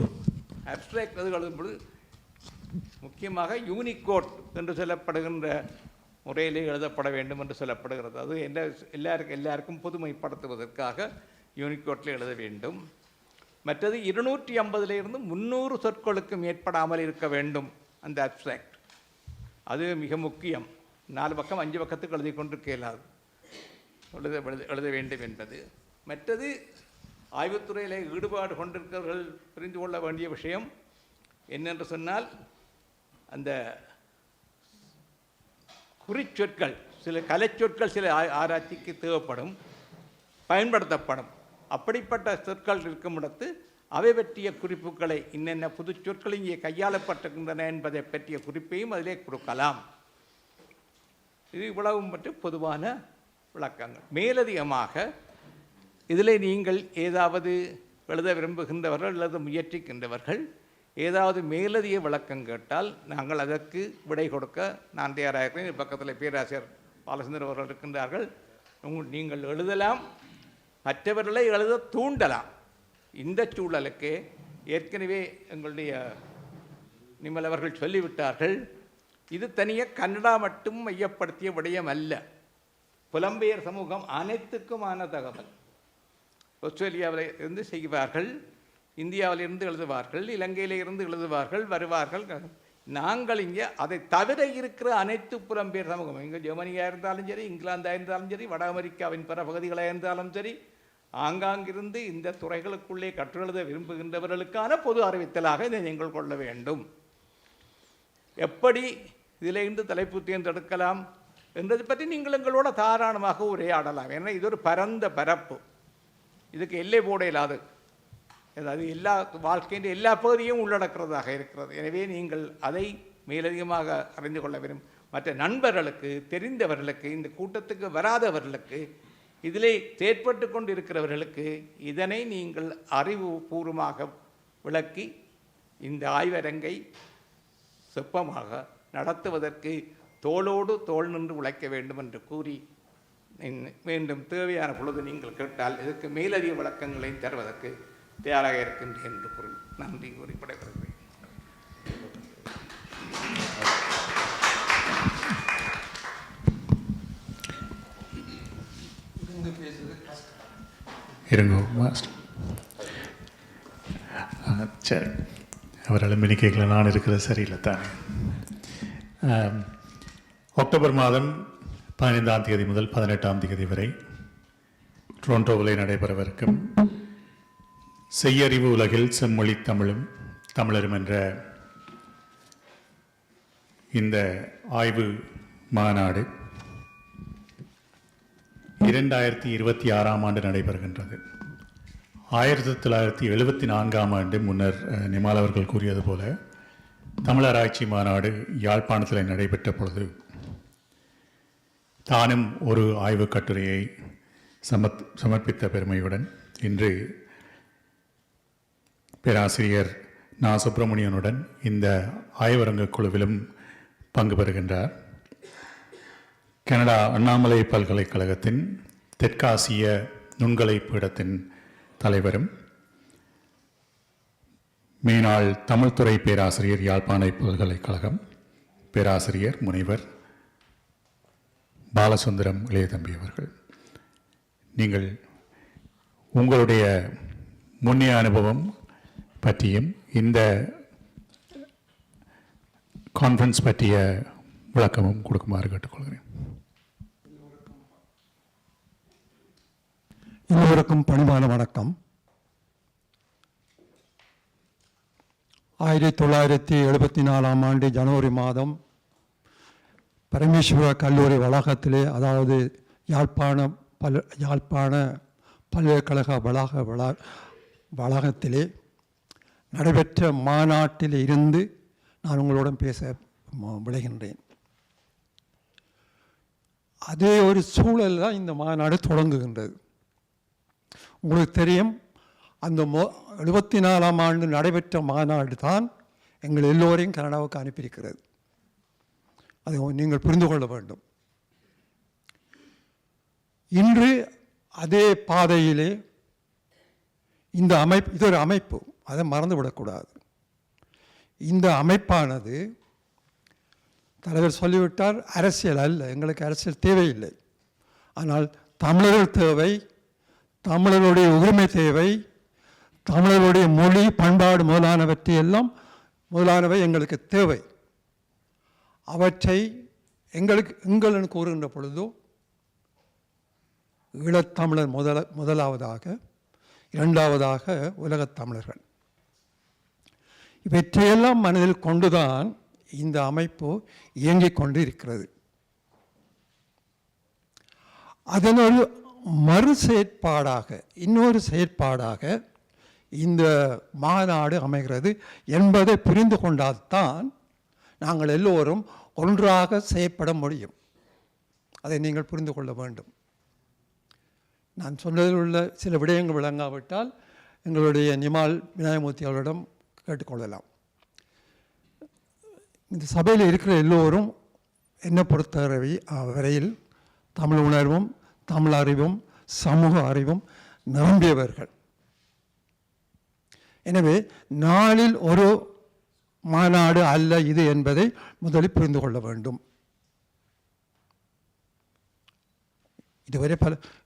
அப்ஸ்ட்ராக்ட் எழுதும்பொழுது முக்கியமாக யூனிகோட் என்று சொல்லப்படுகின்ற முறையிலே எழுதப்பட வேண்டும் என்று சொல்லப்படுகிறது. அது எல்லாருக்கும் பொதுமைப்படுத்துவதற்காக யூனிகோட்டில் எழுத வேண்டும். மற்றது 250 300 சொற்களுக்கு மேற்படாமல் இருக்க வேண்டும் அந்த அப்ஸ்ட்ராக்ட். அது மிக முக்கியம். 4 பக்கம் 5 பக்கத்துக்கு எழுதி கொண்டிருக்க இயலாது, எழுத வேண்டும் என்பது. மற்றது ஆய்வுத்துறையில் ஈடுபாடு கொண்டிருக்கிறவர்கள் புரிந்து கொள்ள வேண்டிய விஷயம் என்னென்று சொன்னால், அந்த குறிச்சொற்கள், சில கலைச்சொற்கள் சில ஆராய்ச்சிக்கு தேவைப்படும், பயன்படுத்தப்படும். அப்படிப்பட்ட சொற்கள் இருக்கும் இடத்து அவை பற்றிய குறிப்புகளை, இன்னென்ன புது சொற்கள் இங்கே கையாளப்பட்டிருக்கின்றன என்பதை பற்றிய குறிப்பையும் அதிலே கொடுக்கலாம். இது இவ்வளவும் பற்றி பொதுவான விளக்கங்கள். மேலதிகமாக இதில் நீங்கள் ஏதாவது எழுத விரும்புகின்றவர்கள், எழுத முயற்சிக்கின்றவர்கள் ஏதாவது மேலதிக விளக்கம் கேட்டால் நாங்கள் அதற்கு விடை கொடுக்க நான் தயாராக இருக்கிறேன். பக்கத்தில் பேராசிரியர் பாலச்சந்திரன் அவர்கள் இருக்கின்றார்கள். நீங்கள் எழுதலாம், மற்றவர்களை எழுத தூண்டலாம். இந்த சூழலுக்கு ஏற்கனவே எங்களுடைய நிமல் அவர்கள் சொல்லிவிட்டார்கள். இது தனியாக கன்னடா மட்டும் மையப்படுத்திய விடயம் அல்ல. புலம்பெயர் சமூகம் அனைத்துக்குமான தகவல். ஆஸ்திரேலியாவில் இருந்து செய்வார்கள், இந்தியாவிலிருந்து எழுதுவார்கள், இலங்கையில் இருந்து எழுதுவார்கள், வருவார்கள். நாங்கள் இங்கே அதை தவிர இருக்கிற அனைத்து புலம்பெயர் சமூகம், இங்கே ஜெர்மனியாக இருந்தாலும் சரி, இங்கிலாந்தாக இருந்தாலும் சரி, வட அமெரிக்காவின் பிற பகுதிகளாக இருந்தாலும் சரி, ஆங்காங்கிருந்து இந்த துறைகளுக்குள்ளே கற்றெழுத விரும்புகின்றவர்களுக்கான பொது அறிவித்தலாக இதை நீங்கள் கொள்ள வேண்டும். எப்படி இதிலிருந்து தலைப்பு தேர்ந்தெடுக்கலாம் என்றதை பற்றி நீங்கள் எங்களோட தாராளமாக உரையாடலாம். ஏன்னா இது ஒரு பரந்த பரப்பு, இதுக்கு எல்லை போட இல்லாது, அதாவது எல்லா வாழ்க்கையின் எல்லா பகுதியும் உள்ளடக்கிறதாக இருக்கிறது. எனவே நீங்கள் அதை மேலதிகமாக அறிந்து கொள்ள விரும்பும் மற்ற நண்பர்களுக்கு, தெரிந்தவர்களுக்கு, இந்த கூட்டத்துக்கு வராதவர்களுக்கு, இதிலே செயற்பட்டு கொண்டு இருக்கிறவர்களுக்கு இதனை நீங்கள் அறிவுபூர்வமாக விளக்கி இந்த ஆய்வரங்கை செப்பமாக நடத்துவதற்கு தோளோடு தோள் நின்று உழைக்க வேண்டும் என்று கூறி, மீண்டும் தேவையான பொழுது நீங்கள் கேட்டால் இதற்கு மேலதிக விளக்கங்களையும் தருவதற்கு தயாராக இருக்கின்றேன் என்று கூறி நன்றி கூறி விடைபெறுகிறேன். இருங்கோ மாஸ்டர். சரி, அவரால் மினி கேட்கல, நான் இருக்கிறது சரியில்லை தானே. அக்டோபர் மாதம் 15ஆம் தேதி முதல் 18ஆம் தேதி வரை டொரண்டோவில் நடைபெறவிருக்கும் செய்யறிவு உலகில் செம்மொழி தமிழும் தமிழரும் என்ற இந்த ஆய்வு மாநாடு 2026ஆம் ஆண்டு நடைபெறுகின்றது. 1974ஆம் ஆண்டு முன்னர் நிமால் அவர்கள் கூறியது போல தமிழராய்ச்சி மாநாடு யாழ்ப்பாணத்தில் நடைபெற்ற பொழுது தானும் ஒரு ஆய்வுக் கட்டுரையை சமர்ப்பித்த பெருமையுடன் இன்று பேராசிரியர் நா. சுப்பிரமணியனுடன் இந்த ஆய்வரங்க குழுவிலும் பங்கு பெறுகின்றார். கனடா அண்ணாமலை பல்கலைக்கழகத்தின் தெற்காசிய நுண்கலை பீடத்தின் தலைவரும் மேனாள் தமிழ்துறை பேராசிரியர் யாழ்ப்பாண பல்கலைக்கழகம் பேராசிரியர் முனைவர் பாலசுந்தரம் இளையதம்பி அவர்கள். நீங்கள் உங்களுடைய முன்னைய அனுபவம் பற்றியும் இந்த கான்ஃபரன்ஸ் பற்றிய விளக்கமும் கொடுக்குமாறு கேட்டுக்கொள்கிறேன். எல்லோருக்கும் பணிவான வணக்கம். 1974ஆம் ஆண்டு ஜனவரி மாதம் பரமேஸ்வர கல்லூரி வளாகத்திலே, அதாவது யாழ்ப்பாண பல்கலைக்கழக வளாகத்திலே நடைபெற்ற மாநாட்டில் இருந்து நான் உங்களுடன் பேச விளைகின்றேன். அதே ஒரு சூழல் தான் இந்த மாநாடு தொடங்குகின்றது. உங்களுக்கு தெரியும், அந்த 74ஆம் ஆண்டு நடைபெற்ற மாநாடு தான் எங்கள் எல்லோரையும் கனடாவுக்கு அனுப்பியிருக்கிறது. அதை நீங்கள் புரிந்து கொள்ள வேண்டும். இன்று அதே பாதையிலே இந்த இது ஒரு அமைப்பு, அதை மறந்துவிடக்கூடாது. இந்த அமைப்பானது தலைவர் சொல்லிவிட்டார், அரசியல் அல்ல, எங்களுக்கு அரசியல் தேவையில்லை. ஆனால் தமிழர்கள் தேவை, தமிழர்களுடைய உரிமை தேவை, தமிழர்களுடைய மொழி பண்பாடு முதலானவை எங்களுக்கு தேவை. அவற்றை எங்களுக்கு கூறுகின்ற பொழுதோ ஈழத்தமிழர் முதலாவதாக, இரண்டாவதாக உலகத் தமிழர்கள், இவற்றையெல்லாம் மனதில் கொண்டுதான் இந்த அமைப்பு இயங்கிக் கொண்டு இருக்கிறது. அதனொரு மறு செயற்பாடாக, இன்னொரு செயற்பாடாக இந்த மாநாடு அமைகிறது என்பதை புரிந்து கொண்டால்தான் நாங்கள் எல்லோரும் ஒன்றாக செயற்பட முடியும். அதை நீங்கள் புரிந்து கொள்ள வேண்டும். நான் சொன்னதில் உள்ள சில விடயங்கள் விளங்காவிட்டால் எங்களுடைய நிமால் விநாயகமூர்த்தி அவர்களிடம் கேட்டுக்கொள்ளலாம். இந்த சபையில் இருக்கிற எல்லோரும் என்னை பொறுத்தவரை வரையில் தமிழ் உணர்வும் தமிழ் அறிவும் சமூக அறிவும் நிரம்பியவர்கள். எனவே நாளில் ஒரு மாநாடு அல்ல இது என்பதை முதலில் புரிந்து கொள்ள வேண்டும். இதுவரை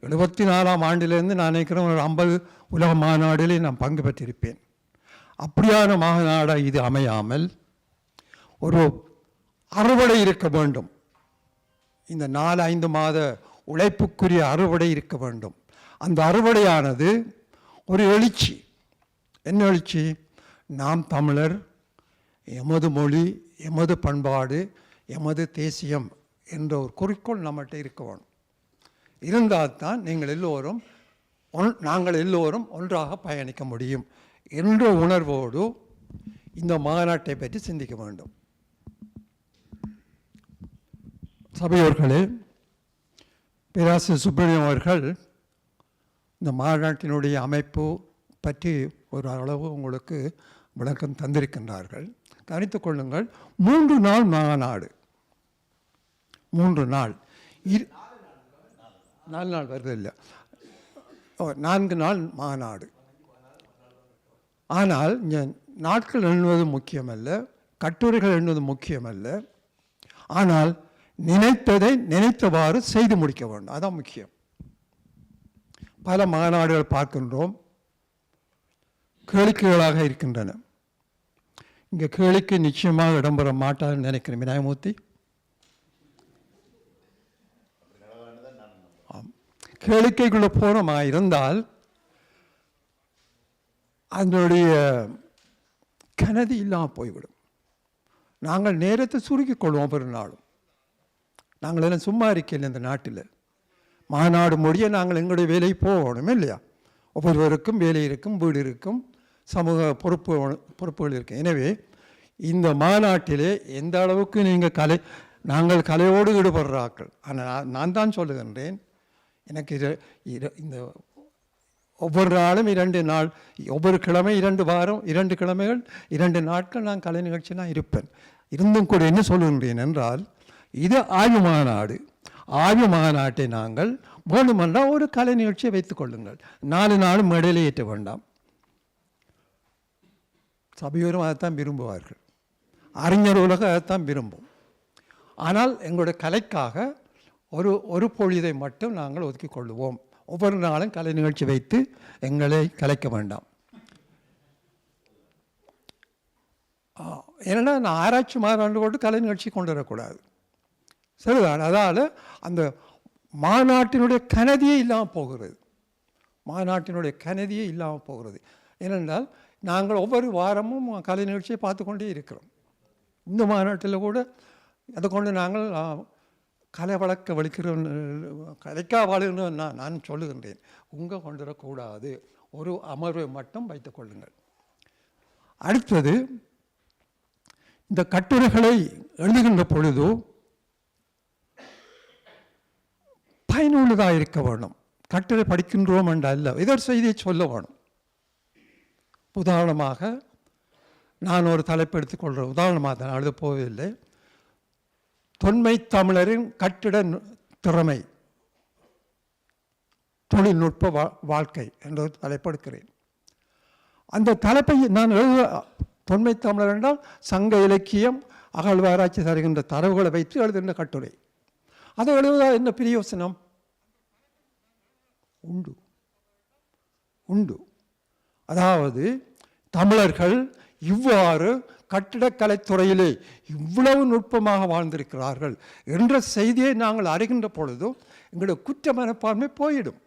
74ஆம் ஆண்டிலிருந்து நான் நினைக்கிறேன் ஒரு 50 உலக மாநாடுகளை நான் பங்கு பெற்றிருப்பேன். அப்படியான மாநாடாக இது அமையாமல் ஒரு அறுவடை இருக்க வேண்டும். இந்த 4-5 மாத உழைப்புக்குரிய அறுவடை இருக்க வேண்டும். அந்த அறுவடையானது ஒரு எழுச்சி. என்ன எழுச்சி? நாம் தமிழர், எமது மொழி, எமது பண்பாடு, எமது தேசியம் என்ற ஒரு குறிக்கோள் நம்மகிட்ட இருக்க வேணும். இருந்தால்தான் நாங்கள் எல்லோரும் ஒன்றாக பயணிக்க முடியும் என்ற உணர்வோடு இந்த மாநாட்டை பற்றி சிந்திக்க வேண்டும். சபையோர்களே, பேராசிரியர் சுப்பிரமணியம் அவர்கள் இந்த மாநாட்டினுடைய அமைப்பு பற்றி ஒரு அளவு உங்களுக்கு விளக்கம் தந்திருக்கின்றார்கள். கவனித்துக் கொள்ளுங்கள். 3 நாள் மாநாடு. 3 நாள் 4 நாள் வருது இல்லை, 4 நாள் மாநாடு. ஆனால் இங்கே நாட்கள் எண்ணுவது முக்கியமல்ல, கட்டுரைகள் எண்ணுவது முக்கியமல்ல. ஆனால் நினைத்ததை நினைத்தவாறு செய்து முடிக்க வேண்டும், அதான் முக்கியம். பல மாநாடுகள் பார்க்கின்றோம், கேளிக்கைகளாக இருக்கின்றன. இங்கே கேளிக்கை நிச்சயமாக இடம்பெற மாட்டாதுன்னு நினைக்கிறேன். விநாயகமூர்த்தி, கேளிக்கைக்குள்ளே போனோமா இருந்தால் அதனுடைய கனதி இல்லாமல் போய்விடும். நாங்கள் நேரத்தை சுருக்கிக் கொள்வோம். ஒவ்வொரு நாளும் நாங்கள் எல்லாம் சும்மா இருக்கையில் இந்த நாட்டில் மாநாடு முடிய நாங்கள் எங்களுடைய வேலைக்கு போகணும் இல்லையா? ஒவ்வொருவருக்கும் வேலை இருக்கும், வீடு இருக்கும், சமூக பொறுப்புகள் இருக்கும். எனவே இந்த மாநாட்டிலே எந்த அளவுக்கு நாங்கள் கலையோடு ஈடுபடுறாக்கள். ஆனால் நான் தான் சொல்லுகின்றேன், எனக்கு இந்த ஒவ்வொரு நாளும் 2 நாள், ஒவ்வொரு கிழமை 2 வாரம், 2 கிழமைகள் 2 நாட்கள் நான் கலை நிகழ்ச்சி நான் இருப்பேன். இருந்தும் கூட என்ன சொல்லுகின்றேன் என்றால், இது ஆய்வு மாநாடு. ஆய்வு மாநாட்டை நாங்கள் வேண்டுமென்றால் ஒரு கலை நிகழ்ச்சியை வைத்துக் கொள்ளுங்கள். 4 நாளும் மேடையில் ஏற்ற வேண்டாம். சபையோரும் அதைத்தான் விரும்புவார்கள், அறிஞர் உலகம் அதைத்தான் விரும்பும். ஆனால் எங்களுடைய கலைக்காக ஒரு பொழுதை மட்டும் நாங்கள் ஒதுக்கிக் கொள்ளுவோம். ஒவ்வொரு நாளும் கலை நிகழ்ச்சி வைத்து எங்களை கலைக்க வேண்டாம். ஏன்னா நான் ஆராய்ச்சி மாநாடு கொண்டு கலை நிகழ்ச்சி கொண்டு வரக்கூடாது, சரிதான். அதால் அந்த மாநாட்டினுடைய கனதியே இல்லாமல் போகிறது. மாநாட்டினுடைய கனதியே இல்லாமல் போகிறது. ஏனென்றால் நாங்கள் ஒவ்வொரு வாரமும் கலை நிகழ்ச்சியை பார்த்து கொண்டே இருக்கிறோம். இந்த மாநாட்டில் கூட அதை கொண்டு நாங்கள் கலை வழக்க வலிக்கிறோம், கலைக்கா வாழ்கிற நான் சொல்லுகின்றேன். உங்கள் கொண்டு வரக்கூடாது, ஒரு அமர்வை மட்டும் வைத்துக் கொள்ளுங்கள். அடுத்தது, இந்த கட்டுரைகளை எழுதுகின்ற பொழுது பயனுள்ளதாக இருக்க வேணும். கட்டுரை படிக்கின்றோம் என்ற அல்ல, இதர் செய்தியை சொல்ல வேணும். உதாரணமாக நான் ஒரு தலைப்பு எடுத்துக்கொள்கிறேன். உதாரணமாக தான் எழுத போவதில்லை. தொன்மை தமிழரின் கட்டிட திறமை, தொழில்நுட்ப வாழ்க்கை என்ற ஒரு தலைப்படுக்கிறேன். அந்த தலைப்பை நான் தொன்மை தமிழர் என்றால் சங்க இலக்கியம், அகழ்வாராய்ச்சி தருகின்ற தரவுகளை வைத்து எழுதுகின்ற கட்டுரை. அதை எழுதுவதால் என்ன பிரயோசனம் உண்டு. அதாவது தமிழர்கள் இவ்வாறு கட்டிடக்கலைத்துறையிலே இவ்வளவு நுட்பமாக வாழ்ந்திருக்கிறார்கள் என்ற செய்தியை நாங்கள் அறிகின்ற பொழுதும் எங்களுடைய குற்ற மனப்பான்மை போய்விடும்,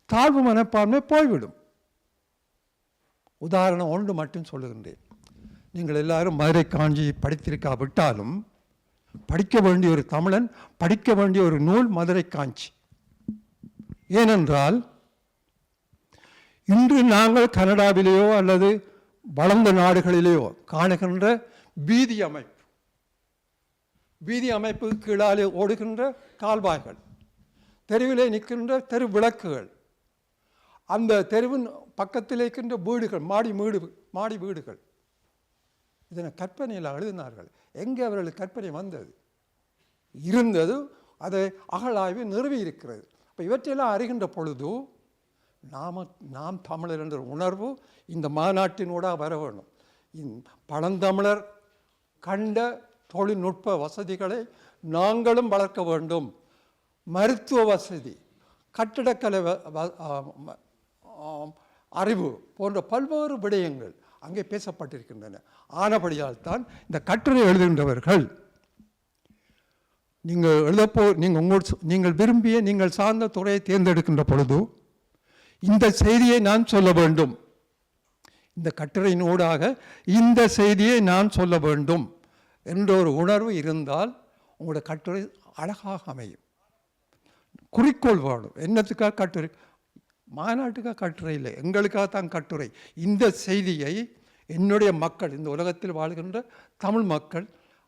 தாழ்வு மனப்பான்மை போய்விடும். உதாரணம் ஒன்று மட்டும் சொல்லுகின்றேன். நீங்கள் எல்லாரும் மதுரை காஞ்சி படித்திருக்காவிட்டாலும் படிக்க வேண்டிய ஒரு தமிழன் படிக்க வேண்டிய ஒரு நூல் மதுரை காஞ்சி. ஏனென்றால் இன்று நாங்கள் கனடாவிலேயோ அல்லது வளர்ந்த நாடுகளிலேயோ காணுகின்ற வீதி அமைப்பு கீழாலே ஓடுகின்ற கால்வாய்கள், தெருவிலே நிற்கின்ற தெரு விளக்குகள், அந்த தெருவின் பக்கத்தில் இருக்கின்ற வீடுகள், மாடி வீடுகள், இதனை கற்பனையில் எழுதினார்கள். எங்கே அவர்களுக்கு கற்பனை வந்தது? இருந்தது, அதை அகழாய்வு நிறுவி இருக்கிறது. அப்போ இவற்றையெல்லாம் அறிகின்ற பொழுது நாம் தமிழர் என்ற உணர்வு இந்த மாநாட்டினூடாக வர வேண்டும். பழந்தமிழர் கண்ட தொழில்நுட்ப வசதிகளை நாங்களும் வளர்க்க வேண்டும். மருத்துவ வசதி, கட்டிடக்கலை அறிவு போன்ற பல்வேறு விடயங்கள் அங்கே பேசப்பட்டிருக்கின்றன. ஆனபடியால் தான் இந்த கட்டுரை எழுதுகின்றவர்கள் நீங்கள் விரும்பிய நீங்கள் சார்ந்த துறையை தேர்ந்தெடுக்கின்ற பொழுது இந்த செய்தியை நான் சொல்ல வேண்டும், இந்த கட்டுரையின் ஊடாக இந்த செய்தியை நான் சொல்ல வேண்டும் என்ற ஒரு உணர்வு இருந்தால் உங்களோட கட்டுரை அழகாக அமையும். குறிக்கோள் வேணும். என்னத்துக்காக கட்டுரை? மாநாட்டுக்காக கட்டுரை இல்லை, எங்களுக்காகத்தான் கட்டுரை. இந்த செய்தியை என்னுடைய மக்கள், இந்த உலகத்தில் வாழ்கின்ற தமிழ் மக்கள்,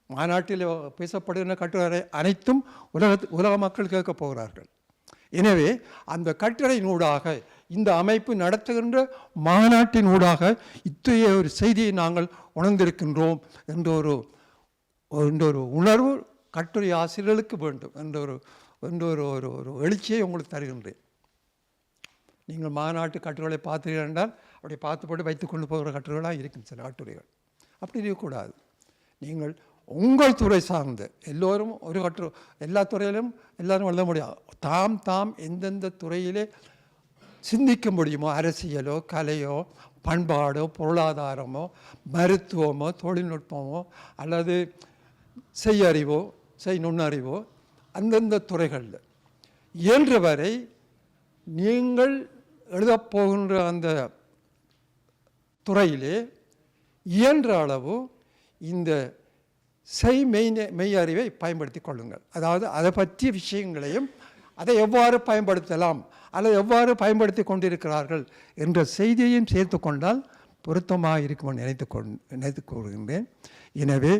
மாநாட்டில் பேசப்படுகின்ற கட்டுரை அனைத்தும் உலக மக்கள் கேட்க போகிறார்கள். எனவே அந்த கட்டுரையினூடாக இந்த அமைப்பு நடத்துகின்ற மாநாட்டினூடாக இத்தகைய ஒரு செய்தியை நாங்கள் உணர்ந்திருக்கின்றோம் என்ற ஒரு உணர்வு கட்டுரை ஆசிரியர்களுக்கு வேண்டும் என்ற ஒரு எழுச்சியை உங்களுக்கு தருகின்றேன். நீங்கள் மாநாட்டு கட்டுரைகளை பார்த்தீர்கள் என்றால் அப்படி பார்த்துப்பட்டு வைத்து கொண்டு போகிற கட்டுரைகளாக இருக்கும் சில கட்டுரைகள். அப்படி இருக்கக்கூடாது. நீங்கள் உங்கள் துறை சார்ந்த எல்லோரும் ஒரு கட்டுரை, எல்லா துறையிலும் எல்லாரும் எழுத முடியாது. தாம் எந்தெந்த துறையிலே சிந்திக்க முடியுமோ, அரசியலோ கலையோ பண்பாடோ பொருளாதாரமோ மருத்துவமோ தொழில்நுட்பமோ அல்லது செய்யறிவோ நுண்ணறிவோ அந்தந்த துறைகளில் இயன்றவரை நீங்கள் எழுதப்போகின்ற அந்த துறையிலே இயன்ற அளவு இந்த மெய் அறிவை பயன்படுத்தி கொள்ளுங்கள். அதாவது அதை பற்றிய விஷயங்களையும் அதை எவ்வாறு பயன்படுத்தலாம் அல்லது எவ்வாறு பயன்படுத்தி கொண்டிருக்கிறார்கள் என்ற செய்தியையும் சேர்த்து கொண்டால் பொருத்தமாக இருக்கும் நினைத்து கொள்கின்றேன். எனவே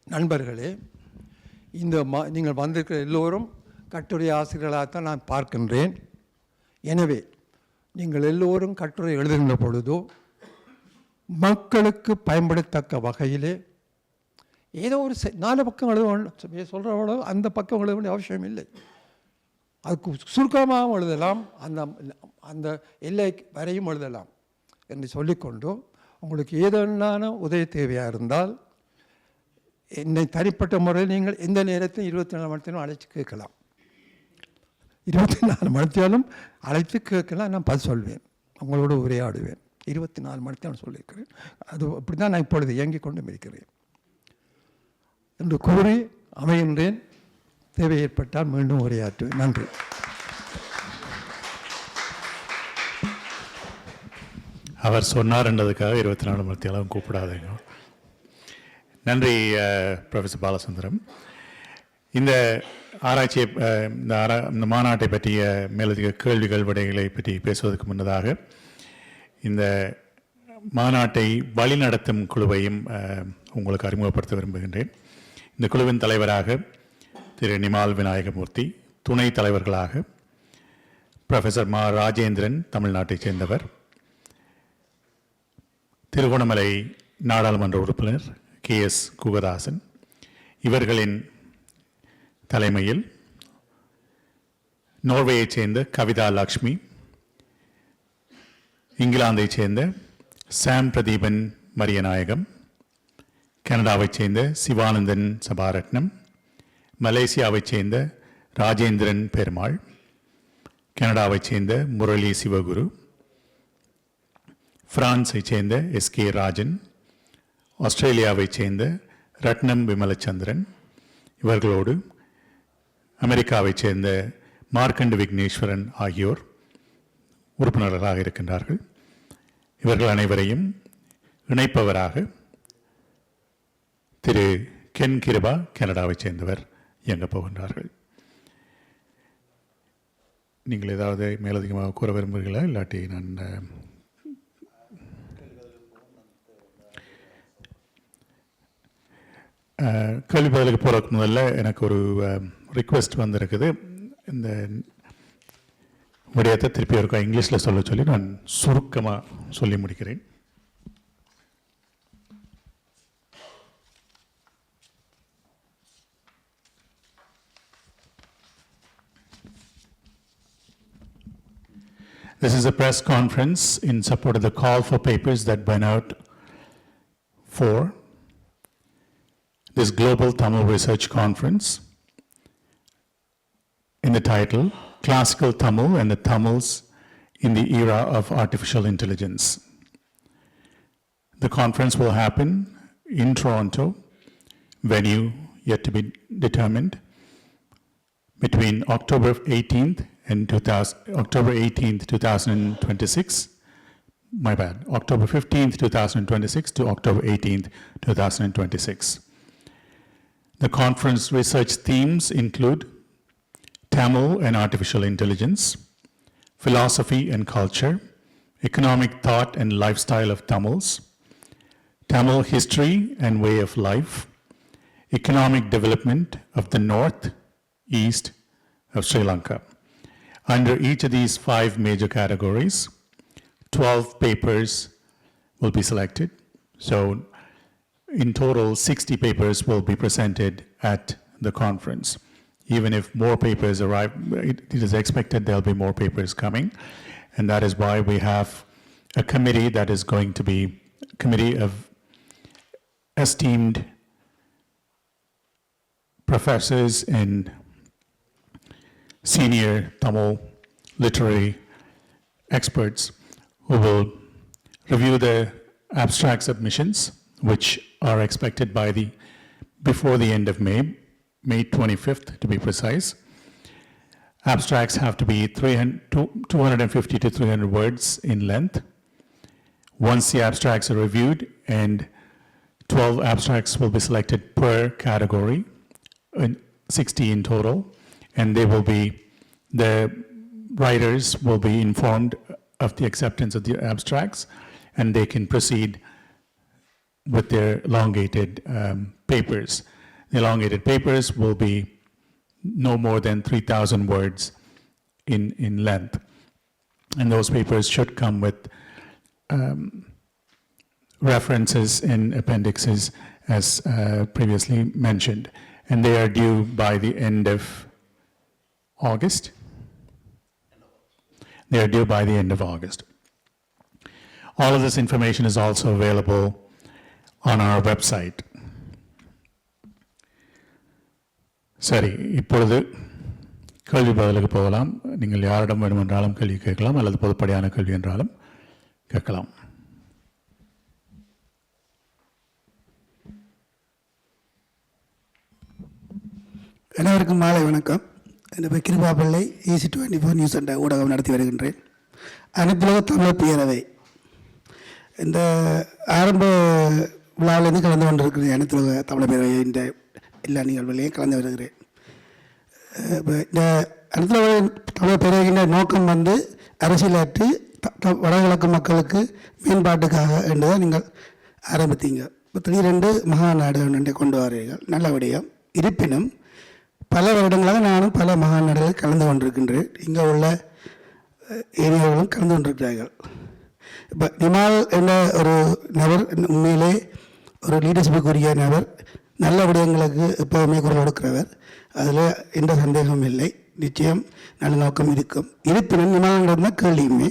நண்பர்களே, நீங்கள் வந்திருக்கிற எல்லோரும் கட்டுரை ஆசிரியர்களாகத்தான் நான் பார்க்கின்றேன். எனவே நீங்கள் எல்லோரும் கட்டுரை எழுதுகின்ற பொழுதோ மக்களுக்கு பயன்படத்தக்க வகையிலே ஏதோ ஒரு 4 பக்கம் எழுத சொல்கிறவளோ அந்த பக்கம் எழுத வேண்டிய அவசியம் இல்லை. அதுக்கு சுருக்கமாகவும் எழுதலாம், அந்த எல்லை வரையும் எழுதலாம் என்று சொல்லிக்கொண்டு உங்களுக்கு ஏதென்னான உதவி தேவையாக இருந்தால் என்னை தனிப்பட்ட முறையில் நீங்கள் எந்த நேரத்தையும் 24 மணி நேரம் அழைச்சி கேட்கலாம். 24 மணி நேரம் அழைத்து கேட்கலாம், நான் பதில் சொல்வேன், உங்களோட உரையாடுவேன். 24 மணி நேரம் சொல்லியிருக்கிறேன். அது அப்படி தான் நான் இப்பொழுது இயங்கிக் கொண்டும் இருக்கிறேன் என்று கூறி அமைகின்றேன். தேவை ஏற்பட்டால் மீண்டும் உரையாற்றுவேன். நன்றி. அவர் சொன்னார் என்றதுக்காக 24 மணி நேரம் கூப்பிடாதீங்க. நன்றி ப்ரொஃபஸர் பாலசுந்தரம். இந்த ஆராய்ச்சியை இந்த மாநாட்டை பற்றிய மேலதிக கேள்விகள் விடைகளை பற்றி பேசுவதற்கு முன்னதாக இந்த மாநாட்டை வழிநடத்தும் குழுவையும் உங்களுக்கு அறிமுகப்படுத்த விரும்புகின்றேன். இந்த குழுவின் தலைவராக திரு நிமால் விநாயகமூர்த்தி, துணைத் தலைவர்களாக ப்ரொஃபஸர் மா ராஜேந்திரன், தமிழ்நாட்டைச் சேர்ந்தவர், திருகோணமலை நாடாளுமன்ற உறுப்பினர் KS குகதாசன், இவர்களின் தலைமையில் நோர்வேயைச் சேர்ந்த கவிதா லக்ஷ்மி, இங்கிலாந்தைச் சேர்ந்த சாம் பிரதீபன் மரியநாயகம், கனடாவைச் சேர்ந்த சிவானந்தன் சபாரட்னம், மலேசியாவைச் சேர்ந்த ராஜேந்திரன் பெருமாள், கனடாவைச் சேர்ந்த முரளி சிவகுரு, பிரான்ஸைச் சேர்ந்த SK ராஜன், ஆஸ்திரேலியாவைச் சேர்ந்த ரட்னம் விமலச்சந்திரன், இவர்களோடு அமெரிக்காவைச் சேர்ந்த மார்க்கண்டு விக்னேஸ்வரன் ஆகியோர் உறுப்பினர்களாக இருக்கின்றார்கள். இவர்கள் அனைவரையும் இணைப்பவராக திரு கென் கிருபா, கனடாவைச் சேர்ந்தவர், இயங்கப் போகின்றார்கள். நீங்கள் ஏதாவது மேலதிகமாக கூற விரும்புகிறீர்களா? இல்லாட்டி நான் கேள்வி பதிலுக்கு போகிறதுக்கு முதல்ல எனக்கு ஒரு ரிக்வெஸ்ட் வந்திருக்குது. இந்த விடயத்தை திருப்பி ஒருக்கா இங்கிலீஷில் சொல்ல சொல்லி நான் சுருக்கமாக சொல்லி முடிக்கிறேன். This is a press conference in support of the call for papers that went out for this Global Tamil Research Conference in the title, Classical Tamil and the Tamils in the Era of Artificial Intelligence. The conference will happen in Toronto, venue yet to be determined, between October 18th and October 18th, 2026. My bad, October 15th, 2026 to October 18th, 2026. The conference research themes include Tamil and artificial intelligence, philosophy and culture, economic thought and lifestyle of Tamils, Tamil history and way of life, economic development of the north, east of Sri Lanka. Under each of these 5 major categories, 12 papers will be selected. So in total, 60 papers will be presented at the conference. Even if more papers arrive, it is expected there'll be more papers coming. And that is why we have a committee that is going to be a committee of esteemed professors and senior Tamil literary experts who will review the abstract submissions, which are expected before the end of May 25th to be precise. Abstracts have to be 250 to 300 words in length. Once the abstracts are reviewed, and 12 abstracts will be selected per category, 60 in total, and the writers will be informed of the acceptance of the abstracts, and they can proceed with their elongated papers. The elongated papers will be no more than 3,000 words in length. And those papers should come with references and appendixes as previously mentioned. And they are due by the end of August. They are due by the end of August. All of this information is also available on our website. சரி, இப்பொழுது கேள்வி பதிலுக்கு போகலாம். நீங்கள் யாரிடம் வேண்டுமென்றாலும் கேள்வி கேட்கலாம், அல்லது பொதுப்படையான கேள்வி என்றாலும் கேட்கலாம். அனைவருக்கும் மாலை வணக்கம். இந்த கிருபாபிள்ளை EC24 நியூஸ் என்ற ஊடகம் நடத்தி வருகின்றேன். அனைத்துலக தமிழர் பேரவை இந்த ஆரம்ப விழாவிலிருந்து கலந்து கொண்டிருக்கிறேன். அனைத்துலக தமிழர் பேரவை இந்த எல்லா நிகழ்வுகளையும் கலந்து வருகிறேன். இந்த அனைத்துலக தமிழர் பேரவையின் நோக்கம் அரசியலாற்றி வடகிழக்கு மக்களுக்கு மேம்பாட்டுக்காக என்றுதான் நீங்கள் ஆரம்பித்தீங்க. இப்போ திடீரென்று மகாநாடு ஒன்றை கொண்டு வரீர்கள், நல்ல விடயம். இருப்பினும் பல வருடங்களாக நானும் பல மகாநாடுகளில் கலந்து கொண்டிருக்கின்றேன். இங்கே உள்ள ஏரியாக்களும் கலந்து கொண்டிருக்கிறார்கள். இப்போ நிமால் என்ற ஒரு நபர் உண்மையிலே ஒரு லீடர்ஷிப்புக்குரிய நபர், நல்ல விடயங்களுக்கு எப்போதுமே குரல் கொடுக்கிறவர், அதில் எந்த சந்தேகமும் இல்லை. நிச்சயம் நல்ல நோக்கம் இருக்கும். இருப்பினும் நிமால் நடந்த கேள்வியுமே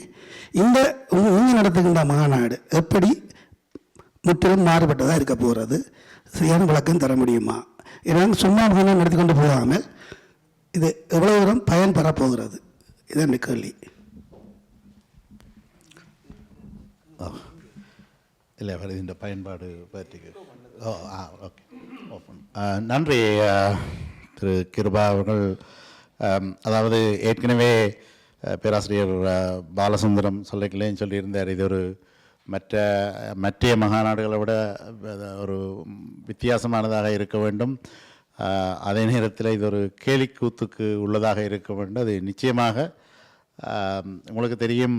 இந்த நீங்கள் நடத்துகின்ற மாநாடு எப்படி முற்றிலும் மாறுபட்டதாக இருக்க போகிறது, சரியான விளக்கம் தர முடியுமா? ஏன்னா சும்மா மாநாடு நடத்தி கொண்டு போகாமல் இது எவ்வளோ தூரம் பயன் பெறப்போகிறது, இதுதான் இந்த கேள்வி. இல்லை இந்த பயன்பாடு பற்றி ஓகே. நன்றி திரு கிருபா அவர்கள். அதாவது ஏற்கனவே பேராசிரியர் பாலசுந்தரம் சொல்லியிருந்தார், இது ஒரு மற்ற மகாநாடுகளை விட ஒரு வித்தியாசமானதாக இருக்க வேண்டும், அதே நேரத்தில் இது ஒரு கேலிக்கூத்துக்கு உள்ளதாக இருக்க வேண்டும். அது நிச்சயமாக உங்களுக்கு தெரியும்,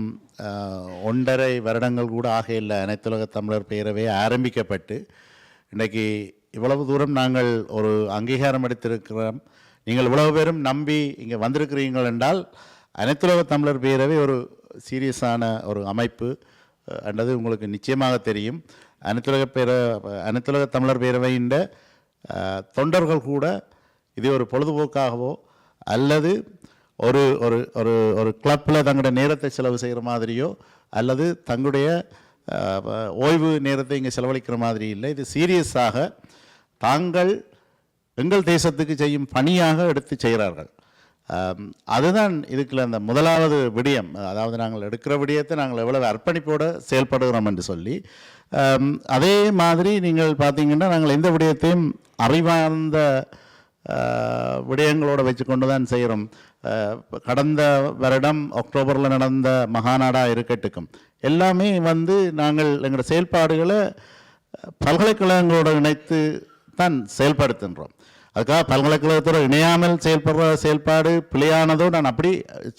1.5 வருடங்கள் கூட ஆகையில்லை அனைத்துலக தமிழர் பேரவை ஆரம்பிக்கப்பட்டு இன்றைக்கு இவ்வளவு தூரம் நாங்கள் ஒரு அங்கீகாரம் எடுத்திருக்கிறோம். நீங்கள் இவ்வளவு பேரும் நம்பி இங்கே வந்திருக்கிறீர்கள் என்றால் அனைத்துலக தமிழர் பேரவை ஒரு சீரியஸான ஒரு அமைப்பு என்றது உங்களுக்கு நிச்சயமாக தெரியும். அனைத்துலக தமிழர் பேரவையின் தொண்டர்கள் கூட இது ஒரு பொழுதுபோக்காகவோ அல்லது ஒரு ஒரு ஒரு ஒரு கிளப்பில் தங்களுடைய நேரத்தை செலவு செய்கிற மாதிரியோ அல்லது தங்களுடைய ஓய்வு நேரத்தை இங்கே செலவழிக்கிற மாதிரி இல்லை. இது சீரியஸாக தாங்கள் எங்கள் தேசத்துக்கு செய்யும் பணியாக எடுத்து செய்கிறார்கள். அதுதான் இதுக்குள்ள அந்த முதலாவது விடயம். அதாவது நாங்கள் எடுக்கிற விடயத்தை நாங்கள் எவ்வளவு அர்ப்பணிப்போடு செயல்படுகிறோம் என்று சொல்லி, அதே மாதிரி நீங்கள் பார்த்தீங்கன்னா நாங்கள் எந்த விடயத்தையும் அறிவார்ந்த விடயங்களோடு வச்சு கொண்டு தான் செய்கிறோம். கடந்த வருடம் அக்டோபரில் நடந்த மகாநாடாக இருக்கட்டுக்கும் எல்லாமே நாங்கள் எங்களோட செயல்பாடுகளை பல்கலைக்கழகங்களோடு இணைத்து தான் செயல்படுத்துகின்றோம். அதுக்காக பல்கலைக்கழகத்தோடு இணையாமல் செயல்படுற செயல்பாடு பிழையானதோ நான் அப்படி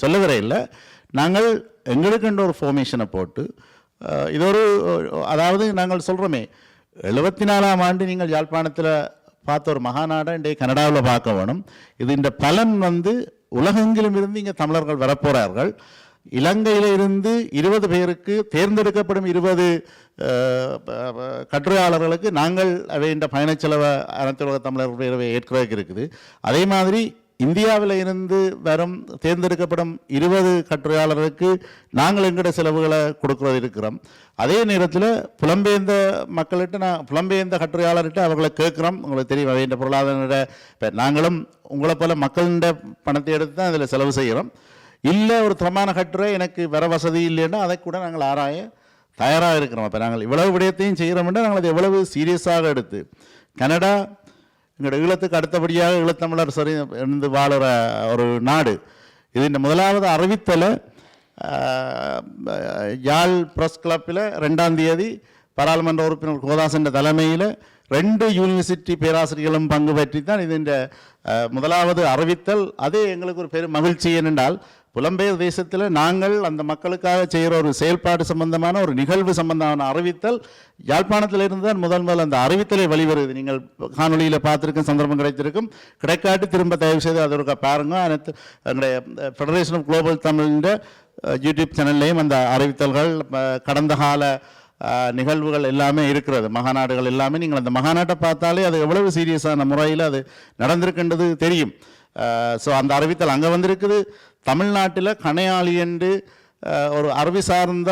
சொல்லவே இல்லை. நாங்கள் எங்களுக்குன்ற ஒரு ஃபார்மேஷனை போட்டு இது ஒரு, அதாவது நாங்கள் சொல்கிறோமே 74ஆம் ஆண்டு நீங்கள் யாழ்ப்பாணத்தில் பார்த்த ஒரு மகாநாடை இன்றைய கனடாவில் பார்க்க வேணும். இது இந்த பலன் உலகெங்கிலும் இருந்து இங்கே தமிழர்கள் வரப்போகிறார்கள். இலங்கையில் இருந்து 20 பேருக்கு தேர்ந்தெடுக்கப்படும் 20 கட்டுரையாளர்களுக்கு நாங்கள் இந்த பயணச்செலவை அனைத்துலக தமிழர் பேரவை ஏற்கிறதுக்கு இருக்குது. அதே மாதிரி இந்தியாவில் இருந்து வரும் தேர்ந்தெடுக்கப்படும் 20 கட்டுரையாளர்களுக்கு நாங்கள் எங்களோட செலவுகளை கொடுக்குறது இருக்கிறோம். அதே நேரத்தில் புலம்பெயர்ந்த மக்கள்கிட்ட புலம்பெயர்ந்த கட்டுரையாளர்கிட்ட அவர்களை கேட்குறோம். உங்களுக்கு தெரியும் அவை இந்த பொருளாதார இப்போ நாங்களும் உங்களை போல மக்களிட பணத்தை எடுத்து தான் அதில் செலவு செய்கிறோம். இல்லை ஒரு தரமான கட்டுரை எனக்கு வர வசதி இல்லைன்னா அதை கூட நாங்கள் ஆராய தயாராக இருக்கிறோம். அப்போ நாங்கள் இவ்வளவு விடயத்தையும் செய்கிறோம்னா நாங்கள் அதை எவ்வளவு சீரியஸாக எடுத்து கனடா எங்களோட ஈழத்துக்கு அடுத்தபடியாக ஈழத்தமிழர் சரி இருந்து வாழுற ஒரு நாடு. இது இந்த முதலாவது அறிவித்தலை யாழ் ப்ரெஸ் கிளப்பில் 2ஆம் தேதி பாராளுமன்ற உறுப்பினர் கோதாசன் தலைமையில் 2 யூனிவர்சிட்டி பேராசிரியர்களும் பங்கு பற்றி தான் இது இந்த முதலாவது அறிவித்தல். அதே எங்களுக்கு ஒரு பெரும் மகிழ்ச்சி. ஏனென்றால் புலம்பெயர் தேசத்தில் நாங்கள் அந்த மக்களுக்காக செய்கிற ஒரு செயல்பாடு சம்பந்தமான ஒரு நிகழ்வு சம்பந்தமான அறிவித்தல் யாழ்ப்பாணத்தில் இருந்து தான் முதல் அந்த அறிவித்தலை வெளிவருது. நீங்கள் காணொலியில் பார்த்துருக்கும் சந்தர்ப்பம் கிடைத்திருக்கும். கிடைக்காட்டி திரும்ப தயவு செய்து அது ஒரு பாருங்க. அனைத்து எங்களுடைய ஃபெடரேஷன் ஆஃப் குளோபல் தமிழ்ன்ற யூடியூப் சேனல்லையும் அந்த அறிவித்தல்கள் கடந்த கால நிகழ்வுகள் எல்லாமே இருக்கிறது. மகாநாடுகள் எல்லாமே நீங்கள் அந்த மகாநாட்டை பார்த்தாலே அது எவ்வளவு சீரியஸான முறையில் அது நடந்திருக்கின்றது தெரியும். ஸோ அந்த அறிவித்தல் அங்கே வந்திருக்குது. தமிழ்நாட்டில் கணையாளி என்று ஒரு அறிவி சார்ந்த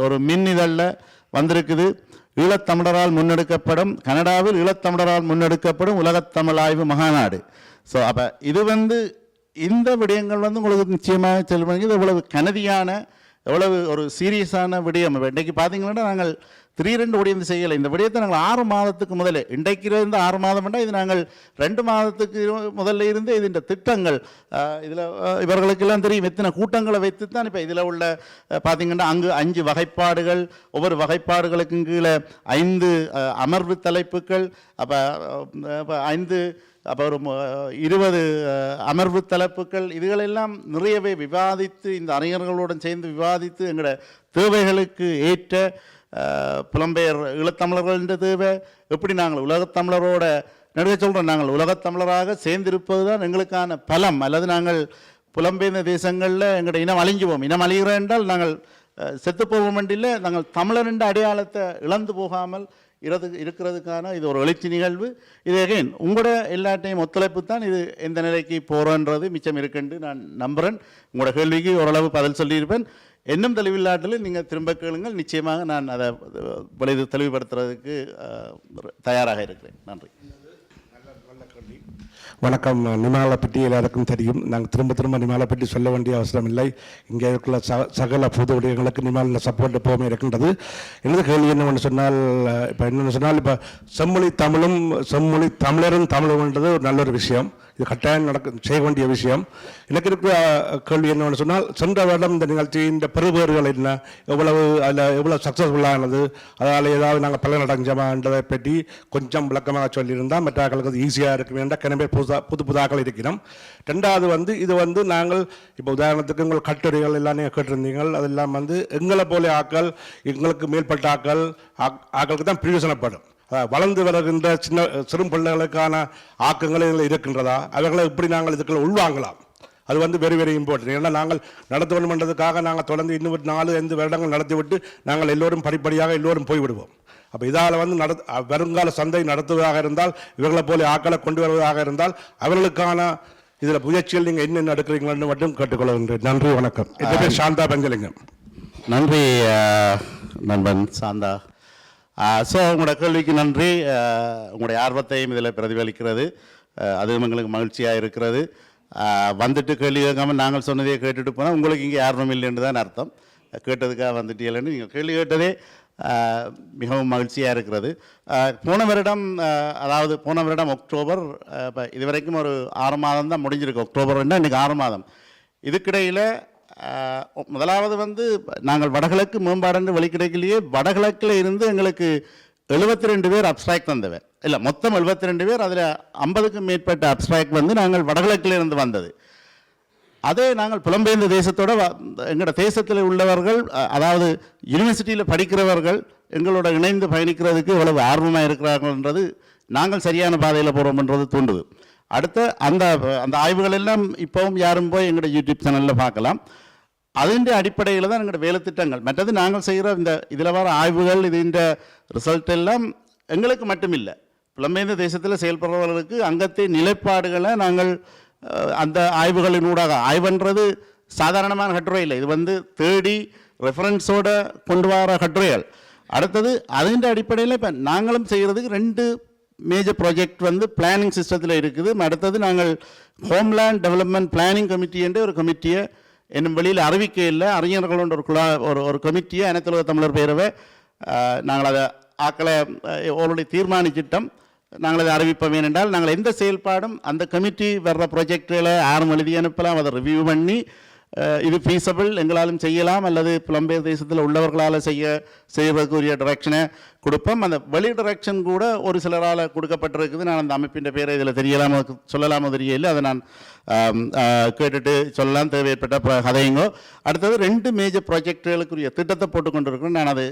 ஒரு மின் இதழில் வந்திருக்குது. ஈழத்தமிழரால் முன்னெடுக்கப்படும் கனடாவில் ஈழத்தமிழரால் முன்னெடுக்கப்படும் உலகத்தமிழ் ஆய்வு மகாநாடு. ஸோ அப்போ இது இந்த விடயங்கள் உங்களுக்கு நிச்சயமாக செல்வங்க. இது எவ்வளவு கனதியான எவ்வளவு ஒரு சீரியஸான விடயம். இன்றைக்கு பார்த்தீங்கன்னா நாங்கள் 3-2 விடயம் செய்யலை. இந்த விடயத்தை நாங்கள் 6 மாதத்துக்கு முதலே இன்றைக்கிலிருந்து 6 மாதம் இது நாங்கள் 2 மாதத்துக்கு முதல்ல இருந்து இது இந்த திட்டங்கள் இதில் இவர்களுக்கெல்லாம் தெரியும் எத்தனை கூட்டங்களை வைத்து தான் இப்போ இதில் உள்ள பார்த்தீங்கன்னா அங்கு 5 வகைப்பாடுகள், ஒவ்வொரு வகைப்பாடுகளுக்கும் கீழே 5 அமர்வு தலைப்புகள், அப்போ 5 அப்போ ஒரு 20 அமர்வு தலைப்புகள், இதுகளெல்லாம் நிறையவே விவாதித்து இந்த அறிஞர்களுடன் சேர்ந்து விவாதித்து எங்களோட தேவைகளுக்கு ஏற்ற புலம்பெயர் ஈழத்தமிழர்களின் தேவை எப்படி நாங்கள் உலகத்தமிழரோட நடுவே சொல்கிறோம். நாங்கள் உலகத்தமிழராக சேர்ந்திருப்பது தான் எங்களுக்கான பலம். அல்லது நாங்கள் புலம்பெயர்ந்த தேசங்களில் எங்களோட இனம் அழிஞ்சுவோம். இனம் அழிகிறோம் என்றால் நாங்கள் செத்துப்போவோம் என்றில்லை, நாங்கள் தமிழர் என்ற அடையாளத்தை இழந்து போகாமல் இருக்கிறதுக்கான இது ஒரு எழுச்சி நிகழ்வு. இது அகைன் உங்களோட எல்லாட்டையும் ஒத்துழைப்பு தான் இது எந்த நிலைக்கு போகிறோன்றது மிச்சம் இருக்குன்னு நான் நம்புகிறேன். உங்களோட கேள்விக்கு ஓரளவு பதில் சொல்லியிருப்பேன். இன்னும் தெளிவில்லாட்டில் நீங்கள் திரும்ப கேளுங்கள். நிச்சயமாக நான் அதை தெளிவுபடுத்துறதுக்கு தயாராக இருக்கிறேன். நன்றி. வணக்கம். நிமாலை பற்றி எல்லாருக்கும் தெரியும். நாங்கள் திரும்ப நிமாலை பற்றி சொல்ல வேண்டிய அவசரம் இல்லை. இங்கே இருக்கிற சகல பொது விடயங்களுக்கு நிமாலில் சப்போர்ட் எப்போவுமே இருக்கின்றது. எனது கேள்வி என்னவென்று சொன்னால், இப்போ செம்மொழி தமிழும் செம்மொழி தமிழரும் தமிழும்ன்றது ஒரு நல்ல ஒரு விஷயம். இது கட்டாயம் செய்ய வேண்டிய விஷயம். எனக்கு இருக்கிற கேள்வி என்னவென்று சொன்னால், சென்ற வருடம் இந்த நிகழ்ச்சியின் பெறுபேறுகள் என்ன, எவ்வளவு சக்ஸஸ்ஃபுல்லானது, அதால் ஏதாவது நாங்கள் பலன் அடைஞ்சோமான்றதை பற்றி கொஞ்சம் விளக்கமாக சொல்லியிருந்தால் மற்றவர்களுக்கு அது ஈஸியாக இருக்கும் என்ற கிணமே புதாக்கள் இருக்கிறோம். ரெண்டாவது இது நாங்கள் இப்போ உதாரணத்துக்கு உங்கள் கட்டுரைகள் எல்லாம் நீங்கள் கேட்டிருந்தீங்கள். அதெல்லாம் எங்களை போல ஆக்கள், எங்களுக்கு மேற்பட்ட ஆக்களுக்கு தான் பிரயோஜனப்படும். வளர்ந்து வருகின்ற சிறு பிள்ளைகளுக்கான ஆக்கங்கள் இதில் இருக்கின்றதா, அவர்களை எப்படி நாங்கள் இதுக்குள்ள உள்வாங்கலாம், அது வெரி வெரி இம்பார்ட்டன்ட். ஏன்னா நாங்கள் நடத்த வேண்டும் என்றதுக்காக நாங்கள் தொடர்ந்து இன்னும் 4-5 வருடங்கள் நடத்திவிட்டு நாங்கள் எல்லோரும் படிப்படியாக எல்லோரும் போய்விடுவோம். அப்போ இதால் வருங்கால சந்தை நடத்துவதாக இருந்தால், இவர்களை போல ஆக்களை கொண்டு வருவதாக இருந்தால், அவர்களுக்கான இதில் முயற்சிகள் நீங்கள் என்னென்ன எடுக்கிறீங்கன்னு மட்டும் கேட்டுக்கொள்கின்றேன். நன்றி, வணக்கம். என் பேர் சாந்தா பஞ்சலிங்கம். நன்றி நண்பன் சாந்தா. ஸோ உங்களோட கேள்விக்கு நன்றி. உங்களுடைய ஆர்வத்தையும் இதில் பிரதிபலிக்கிறது, அதுவும் எங்களுக்கு மகிழ்ச்சியாக இருக்கிறது. வந்துட்டு கேள்வி கேட்காமல் நாங்கள் சொன்னதே கேட்டுட்டு போனால் உங்களுக்கு இங்கே ஆர்வம் இல்லைன்னு தான் அர்த்தம். கேட்டதுக்காக வந்துட்டீங்களேன்னு நீங்கள் கேள்வி கேட்டதே மிகவும் மகிழ்ச்சியாக இருக்கிறது. போன வருடம் அக்டோபர், இப்போ இதுவரைக்கும் ஒரு 6 மாதம் தான் முடிஞ்சிருக்கு. அக்டோபர்னா இன்றைக்கி 6 மாதம். இதுக்கிடையில் முதலாவது நாங்கள் வடகிழக்கு மேம்பாடு வெளிக்கிடைக்கிலேயே வடகிழக்கில் இருந்து எங்களுக்கு 72 பேர் அப்ஸ்ட்ராக்ட் வந்தவர், இல்லை மொத்தம் 72 பேர், அதில் 50க்கும் மேற்பட்ட அப்ஸ்ட்ராக்ட் நாங்கள் வடகிழக்கில் இருந்து வந்தது. அதே நாங்கள் புலம்பெயர்ந்த தேசத்தோட எங்களோட தேசத்தில் உள்ளவர்கள், அதாவது யூனிவர்சிட்டியில் படிக்கிறவர்கள் எங்களோட இணைந்து பயணிக்கிறதுக்கு எவ்வளவு ஆர்வமாக இருக்கிறார்கள்ன்றது, நாங்கள் சரியான பாதையில் போகிறோம்ன்றது தோன்றுது. அடுத்த அந்த ஆய்வுகள் எல்லாம் இப்போவும் யாரும் போய் எங்களோட யூடியூப் சேனலில் பார்க்கலாம். அதன் அடிப்படையில் தான் எங்களோட வேலை திட்டங்கள். மற்றது நாங்கள் செய்கிற இதில் வர ஆய்வுகள், இந்த ரிசல்ட் எல்லாம் எங்களுக்கு மட்டுமில்லை, புலம்பெயர்ந்த தேசத்தில் செயல்படுறவர்களுக்கு அங்கத்தை நிலைப்பாடுகளை நாங்கள் அந்த ஆய்வுகளினூடாக, ஆய்வுன்றது சாதாரணமான கட்டுரை இல்லை, இது தேடி ரெஃபரன்ஸோடு கொண்டு வர கட்டுரைகள். அடுத்தது அதன் அடிப்படையில் இப்போ நாங்களும் செய்கிறதுக்கு 2 மேஜர் ப்ராஜெக்ட் பிளானிங் சிஸ்டத்தில் இருக்குது. அடுத்தது நாங்கள் ஹோம்லேண்ட் டெவலப்மெண்ட் பிளானிங் கமிட்டி என்ற ஒரு கமிட்டியை என்னும் வெளியில் அறிவிக்கையில் அறிஞர்களோட ஒரு கமிட்டியை அனைத்துலக தமிழர் பேரவை நாங்கள் அதை ஆக்களை ஆல்ரெடி தீர்மானிச்சிட்டோம். நாங்கள் அதை அறிவிப்போம். ஏனென்றால் நாங்கள் எந்த செயல்பாடும் அந்த கமிட்டி வர்ற ப்ராஜெக்டுகளை யாரும் எழுதி அனுப்பலாம், அதை ரிவ்யூ பண்ணி இது ஃபீஸபிள், எங்களாலும் செய்யலாம், அல்லது புலம்பெயர் தேசத்தில் உள்ளவர்களால் செய்வதற்குரிய டிரெக்ஷனை கொடுப்போம். அந்த வெளி டிரெக்ஷன் கூட ஒரு சிலரால் கொடுக்கப்பட்டிருக்குது. நான் அந்த அமைப்பின் பேரை இதில் சொல்லலாமோ தெரியல, அதை நான் கேட்டுட்டு சொல்லலாம், தேவைப்பட்ட கதையுங்கோ. அடுத்தது 2 மேஜர் ப்ராஜெக்டுகளுக்குரிய திட்டத்தை போட்டுக்கொண்டிருக்கிறேன். நான் அது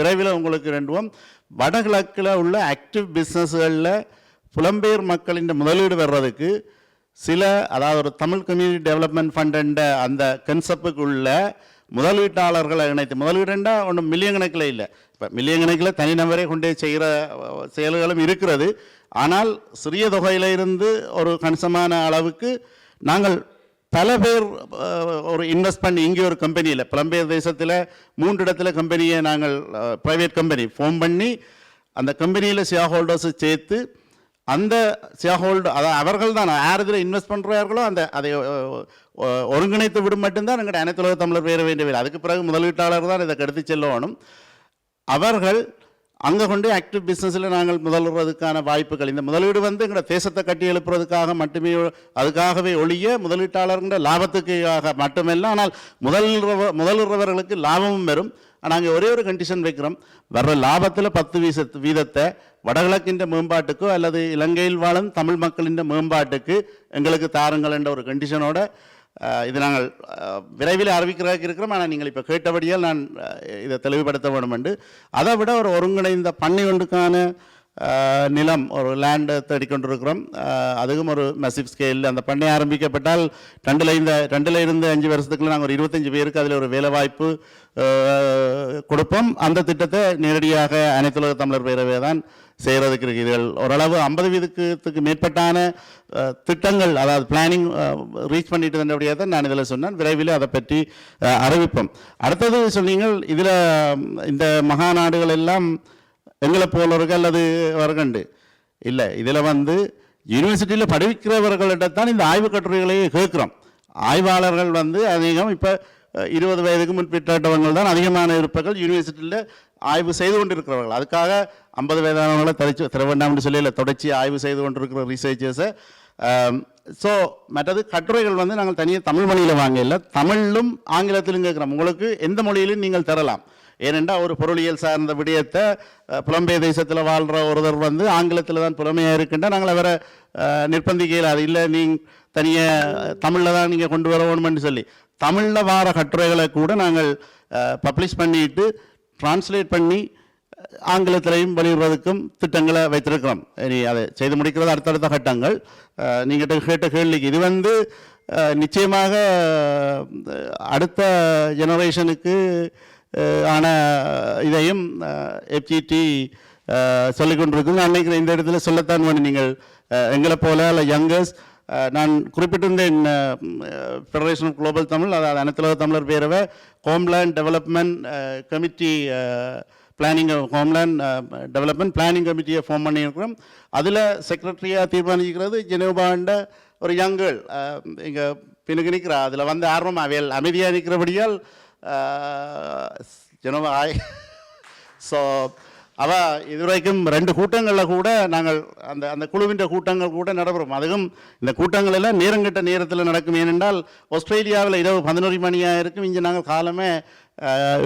விரைவில் உங்களுக்கு 2 வடகிழக்கில் உள்ள ஆக்டிவ் பிஸ்னஸ்களில் புலம்பெயர் மக்களின் முதலீடு வர்றதுக்கு அதாவது ஒரு தமிழ் கம்யூனிட்டி டெவலப்மெண்ட் ஃபண்ட் என்ற அந்த கன்செப்டுக்குள்ள முதலீட்டாளர்களை இணைத்து, முதலீடுண்டா ஒன்றும் மில்லியன் கணக்கில் இல்லை, இப்போ மில்லியன் கணக்கில் தனிநபரை கொண்டே செய்கிற செயல்களும் இருக்கிறது. ஆனால் சிறிய தொகையிலிருந்து ஒரு கணிசமான அளவுக்கு நாங்கள் பல பேர் ஒரு இன்வெஸ்ட் பண்ணி, இங்கே ஒரு கம்பெனியில் புலம்பெயர் தேசத்தில் 3 இடத்துல கம்பெனியை நாங்கள் ப்ரைவேட் கம்பெனி ஃபார்ம் பண்ணி அந்த கம்பெனியில் ஷேர் ஹோல்டர்ஸை சேர்த்து அந்த ஷேர் ஹோல்டர், அதாவது அவர்கள் தான் யார் இதில் இன்வெஸ்ட் பண்ணுறார்களோ அதை ஒருங்கிணைத்து விடும் மட்டும்தான் எங்களுடைய அனைத்துலக தமிழர் பேர வேண்டியவை. அதுக்கு பிறகு முதலீட்டாளர் தான் இதை கருத்து செல்லணும். அவர்கள் அங்கே கொண்டு ஆக்டிவ் பிஸ்னஸில் நாங்கள் முதல்வதற்கான வாய்ப்புகள், இந்த முதலீடு எங்களோட தேசத்தை கட்டி எழுப்புறதுக்காக மட்டுமே, அதுக்காகவே ஒழிய முதலீட்டாளர்கிற லாபத்துக்காக மட்டுமல்ல. ஆனால் முதலிடுறவர்களுக்கு லாபமும் வரும். நாங்கள் ஒரே ஒரு கண்டிஷன் வைக்கிறோம், வர்ற லாபத்தில் 10% வடகிழக்கின் மேம்பாட்டுக்கோ அல்லது இலங்கையில் வாழும் தமிழ் மக்களின் மேம்பாட்டுக்கு எங்களுக்கு தாருங்கள் என்ற ஒரு கண்டிஷனோட இது நாங்கள் விரைவில் அறிவிக்கிறதுக்கு இருக்கிறோம். ஆனால் நீங்கள் இப்போ கேட்டபடியால் நான் இதை தெளிவுபடுத்த வேண்டும் என்று. அதை விட ஒரு ஒருங்கிணைந்த பண்ணை ஒன்றுக்கான நிலம், ஒரு லேண்டை தேடிக்கொண்டிருக்கிறோம். அதுவும் ஒரு மெசிவ் ஸ்கேலில் அந்த பண்ணை ஆரம்பிக்கப்பட்டால் 2 5 வருஷத்துக்குள்ள நாங்கள் ஒரு 25 பேருக்கு அதில் ஒரு வேலைவாய்ப்பு கொடுப்போம். அந்த திட்டத்தை நேரடியாக அனைத்துலக தமிழர் பேரவை தான் செய்கிறதுக்கு இருக்குது. இதுகள் ஓரளவு 50% மேற்பட்டான திட்டங்கள், அதாவது பிளானிங் ரீச் பண்ணிட்டு இருந்தபடியாக தான் நான் இதில் சொன்னேன். விரைவில் அதை பற்றி அறிவிப்போம். அடுத்தது சொன்னீங்கள், இதில் இந்த மகாநாடுகள் எல்லாம் எங்களை போலவர்கள் அல்லது வருகண்டு இல்லை, இதில் யூனிவர்சிட்டியில் படிக்கிறவர்களிடத்தான் இந்த ஆய்வு கட்டுரைகளையே கேட்குறோம். ஆய்வாளர்கள் அதிகம் இப்போ 20 வயதுக்கு முன்பிட்டவர்கள் தான் அதிகமான இருப்பவர்கள் யூனிவர்சிட்டியில் ஆய்வு செய்து கொண்டிருக்கிறவர்கள். அதுக்காக 50 வயதானவர்களை தர வேண்டாம்னு சொல்லி இல்லை, தொடர்ச்சி ஆய்வு செய்து கொண்டிருக்கிற ரீசர்ச்சர்ஸை. ஸோ மற்றது கட்டுரைகள் நாங்கள் தனியாக தமிழ் மொழியில் வாங்கல, தமிழிலும் ஆங்கிலத்திலும் கேட்குறோம். உங்களுக்கு எந்த மொழியிலும் நீங்கள் தரலாம். ஏனென்றால் ஒரு பொருளியல் சார்ந்த விடயத்தை புலம்பெயர் தேசத்தில் வாழ்கிற ஒருவர் ஆங்கிலத்தில் தான் புலமையாக இருக்கின்ற நாங்கள் அவரை நிர்பந்திக்கையில் அது இல்லை, நீங்கள் தனியாக தமிழில் தான் நீங்கள் கொண்டு வரணும்னு சொல்லி தமிழில் வார கட்டுரைகளை கூட நாங்கள் பப்ளிஷ் பண்ணிட்டு டிரான்ஸ்லேட் பண்ணி ஆங்கிலத்திலையும் வெளியிடுவதற்கும் திட்டங்களை வைத்திருக்கிறோம். இனி அதை செய்து முடிக்கிறது அடுத்தடுத்த கட்டங்கள். நீங்கள் கேட்ட கேள்விக்கு இது நிச்சயமாக அடுத்த ஜெனரேஷனுக்கு ஆன இதையும் FGT சொல்லிக் கொண்டிருக்கு. நான் நினைக்கிறேன் இந்த இடத்துல சொல்லத்தான் வேணும், நீங்கள் எங்களை போல இல்லை யங்கர்ஸ் நான் குறிப்பிட்டிருந்தேன் ஃபெடரேஷன் ஆஃப் குளோபல் தமிழ், அதாவது அனைத்துலக தமிழர் பேரவை homeland development committee planning homeland development planning கமிட்டியை ஃபார்ம் பண்ணியிருக்கிறோம். அதில் செக்ரட்டரியாக தீர்மானிக்கிறது ஜெனோபாண்ட ஒரு யங்கேள் இங்கே பின்னுக்கு நிற்கிறா. அதில் வந்து ஆர்வம் அவையல் அமைதியாக நிற்கிறபடியால் ஜெனோபா ஸோ அவள் இதுவரைக்கும் 2 கூட்டங்களில் கூட நாங்கள் அந்த குழுவின் கூட்டங்கள் கூட நடைபெறும். அதுவும் இந்த கூட்டங்கள் எல்லாம் நேரங்கட்ட நேரத்தில் நடக்கும். ஏனென்றால் ஆஸ்திரேலியாவில் இரவு 11 மணியாக இருக்கும். இங்கே நாங்கள் காலமே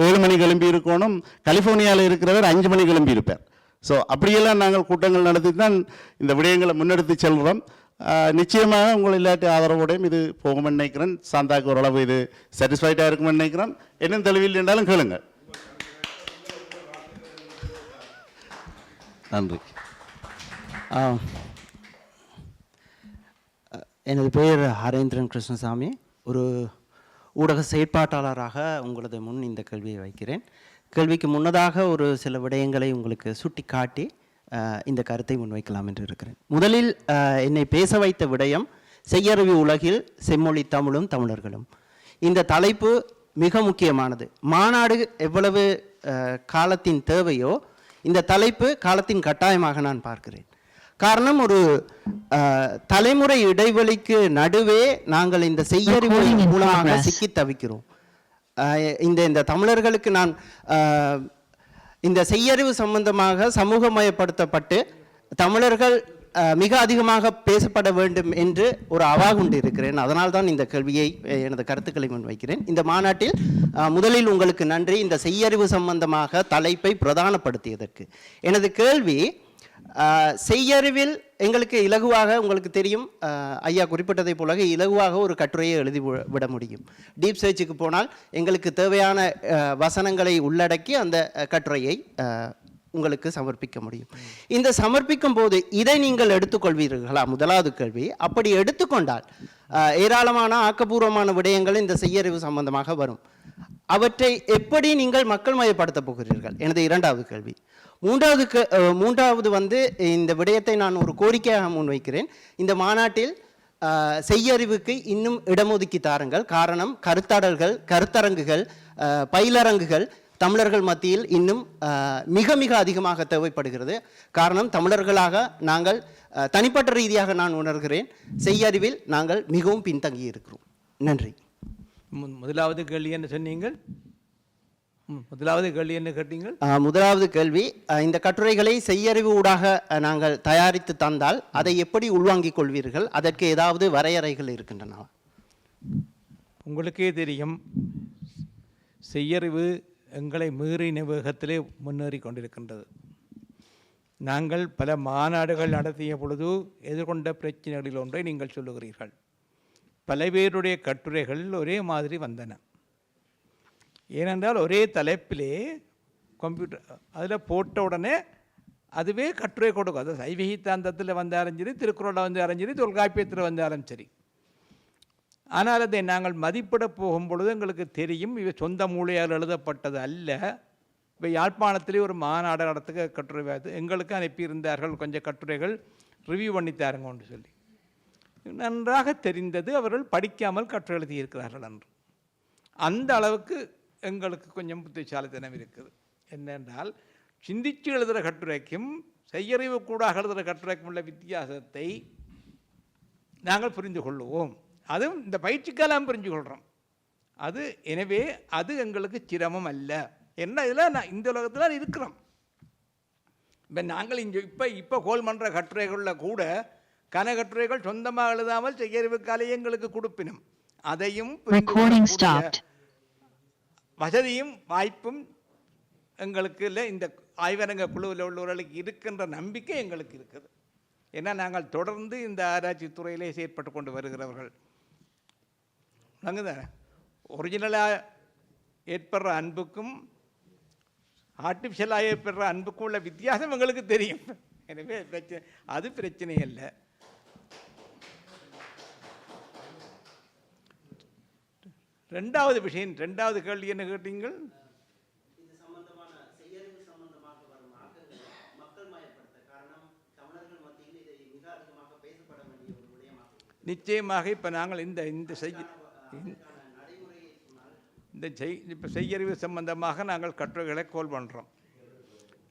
7 மணி கிளம்பி இருக்கணும். கலிஃபோர்னியாவில் இருக்கிறவர் 5 மணி கிளம்பி இருப்பார். ஸோ அப்படியெல்லாம் நாங்கள் கூட்டங்கள் நடத்தி தான் இந்த விடயங்களை முன்னெடுத்து செல்கிறோம். நிச்சயமாக உங்கள் இல்லாட்டி ஆதரவோடையும் இது போகும்னு நினைக்கிறேன். சாந்தாக்கு ஓரளவு இது சாட்டிஸ்ஃபைடாக இருக்குமென்னு நினைக்கிறேன். இன்னும் தெளிவில் என்றாலும் கேளுங்க. நன்றி. எனது பெயர் ஹரேந்திரன் கிருஷ்ணசாமி. ஒரு ஊடக செயற்பாட்டாளராக உங்களது முன் இந்த கேள்வியை வைக்கிறேன். கேள்விக்கு முன்னதாக ஒரு சில விடயங்களை உங்களுக்கு சுட்டி காட்டி இந்த கருத்தை முன்வைக்கலாம் என்று இருக்கிறேன். முதலில் என்னை பேச வைத்த விடயம் செய்யறிவு உலகில் செம்மொழி தமிழும் தமிழர்களும். இந்த தலைப்பு மிக முக்கியமானது. மாநாடு எவ்வளவு காலத்தின் தேவையோ இந்த தலைப்பு காலத்தின் கட்டாயமாக நான் பார்க்கிறேன். காரணம், ஒரு தலைமுறை இடைவெளிக்கு நடுவே நாங்கள் இந்த செய்யறிவு மூலமாக சிக்கி தவிக்கிறோம். இந்த தமிழர்களுக்கு நான் இந்த செய்யறிவு சம்பந்தமாக சமூகமயப்படுத்தப்பட்டு தமிழர்கள் மிக அதிகமாக பேசப்பட வேண்டும் என்று ஒரு அவா கொண்டு இருக்கிறேன். அதனால் தான் இந்த கேள்வியை எனது கருத்துக்களை முன்வைக்கிறேன். இந்த மாநாட்டில் முதலில் உங்களுக்கு நன்றி, இந்த செய்யறிவு சம்பந்தமாக தலைப்பை பிரதானப்படுத்தியதற்கு. எனது கேள்வி, செய்யறிவில் எங்களுக்கு இலகுவாக, உங்களுக்கு தெரியும் ஐயா குறிப்பிட்டதை போல இலகுவாக ஒரு கட்டுரையை எழுதி விட முடியும். டீப் சர்ச்சுக்கு போனால் எங்களுக்கு தேவையான வசனங்களை உள்ளடக்கி அந்த கட்டுரையை உங்களுக்கு சமர்ப்பிக்க முடியும். இந்த சமர்ப்பிக்கும் போது இதை நீங்கள் எடுத்துக்கொள்வீர்களா? முதலாவது கேள்வி. அப்படி எடுத்துக்கொண்டால் ஏராளமான ஆக்கப்பூர்வமான விடயங்கள் இந்த செய்யறிவு சம்பந்தமாக வரும். அவற்றை எப்படி நீங்கள் மக்கள் மயப்படுத்த போகிறீர்கள்? எனது இரண்டாவது கேள்வி. மூன்றாவது வந்து இந்த விடயத்தை நான் ஒரு கோரிக்கையாக முன்வைக்கிறேன். இந்த மாநாட்டில் செய்யறிவுக்கு இன்னும் இடமொதுக்கி தாருங்கள். காரணம், கருத்தாடல்கள், கருத்தரங்குகள், பயிலரங்குகள் தமிழர்கள் மத்தியில் இன்னும் மிக மிக அதிகமாக தேவைப்படுகிறது. காரணம், தமிழர்களாக நாங்கள் தனிப்பட்ட ரீதியாக நான் உணர்கிறேன், செய்யறிவில் நாங்கள் மிகவும் பின்தங்கி இருக்கிறோம். நன்றி. முதலாவது கேள்வி என்ன சொன்னீங்கள்? முதலாவது கேள்வி என்ன கேட்டீங்கள்? முதலாவது கேள்வி, இந்த கட்டுரைகளை செய்யறிவு ஊடாக நாங்கள் தயாரித்து தந்தால் அதை எப்படி உள்வாங்கிக் கொள்வீர்கள்? அதற்கு ஏதாவது வரையறைகள் இருக்கின்றன? உங்களுக்கே தெரியும், செய்யறிவு எங்களை மீறின வேகத்திலே முன்னேறி கொண்டிருக்கின்றது. நாங்கள் பல மாநாடுகள் நடத்திய பொழுது எதிர்கொண்ட பிரச்சனைகளில் ஒன்றை நீங்கள் சொல்லுகிறீர்கள். பல பேருடைய கட்டுரைகள் ஒரே மாதிரி வந்தன. ஏனென்றால் ஒரே தலைப்பிலே கம்ப்யூட்டர் அதில் போட்ட உடனே அதுவே கட்டுரை கொடுக்கும். அது சைவ சித்தாந்தத்தில் வந்தாலும் சரி, திருக்குறளில் வந்தாலும் சரி, தொல்காப்பியத்தில் வந்தாலும் சரி. ஆனால் அதை நாங்கள் மதிப்பிட போகும் பொழுது எங்களுக்கு தெரியும், இவை சொந்த மூளையால் எழுதப்பட்டது அல்ல. இப்போ யாழ்ப்பாணத்திலே ஒரு மாநாடு நடத்துக்க கட்டுரை எங்களுக்கு அனுப்பியிருந்தார்கள். கொஞ்சம் கட்டுரைகள் ரிவ்யூ பண்ணித்தாருங்கன்னு சொல்லி நன்றாக தெரிந்தது அவர்கள் படிக்காமல் கட்டுரை எழுதியிருக்கிறார்கள் என்று. அந்த அளவுக்கு எங்களுக்கு கொஞ்சம் புத்திசாலித்தனம் இருக்குது. என்னென்றால், சிந்திச்சு எழுதுகிற கட்டுரைக்கும் செய்யறிவு கூடாக எழுதுகிற கட்டுரைக்கும் உள்ள வித்தியாசத்தை நாங்கள் புரிந்து கொள்ளுவோம். அதுவும் இந்த பயிற்சிக்கெல்லாம் புரிஞ்சு கொள்கிறோம். எனவே அது எங்களுக்கு சிரமம் அல்ல. என்ன இதில் நான் இந்த உலகத்தில் இருக்கிறோம். இப்போ நாங்கள் இங்கே இப்போ கோல் பண்ணுற கட்டுரைகளில் கூட கனகட்டுரைகள் சொந்தமாக எழுதாமல் செய்யறிவுக்காலே எங்களுக்கு கொடுப்பினும் அதையும் வசதியும் வாய்ப்பும் எங்களுக்கு இல்லை. இந்த ஆய்வரங்க குழுவில் உள்ளவர்களுக்கு இருக்கின்ற நம்பிக்கை எங்களுக்கு இருக்குது. ஏன்னா நாங்கள் தொடர்ந்து இந்த ஆராய்ச்சி துறையிலே செயற்பட்டு கொண்டு வருகிறவர்கள். நாங்கள் தானே ஒரிஜினலாக ஏற்படுற அன்புக்கும் ஆர்டிஃபிஷியலாக ஏற்படுற அன்புக்கும் உள்ள வித்தியாசம் எங்களுக்கு தெரியும். எனவே அது பிரச்சனை இல்லை. ரெண்டாவது விஷயம், ரெண்டாவது கேள்வி என்ன கேட்டீங்கள்? நிச்சயமாக இப்போ நாங்கள் இப்போ செய்யறிவு சம்பந்தமாக நாங்கள் கட்டுரைகளை கோல் பண்ணுறோம்.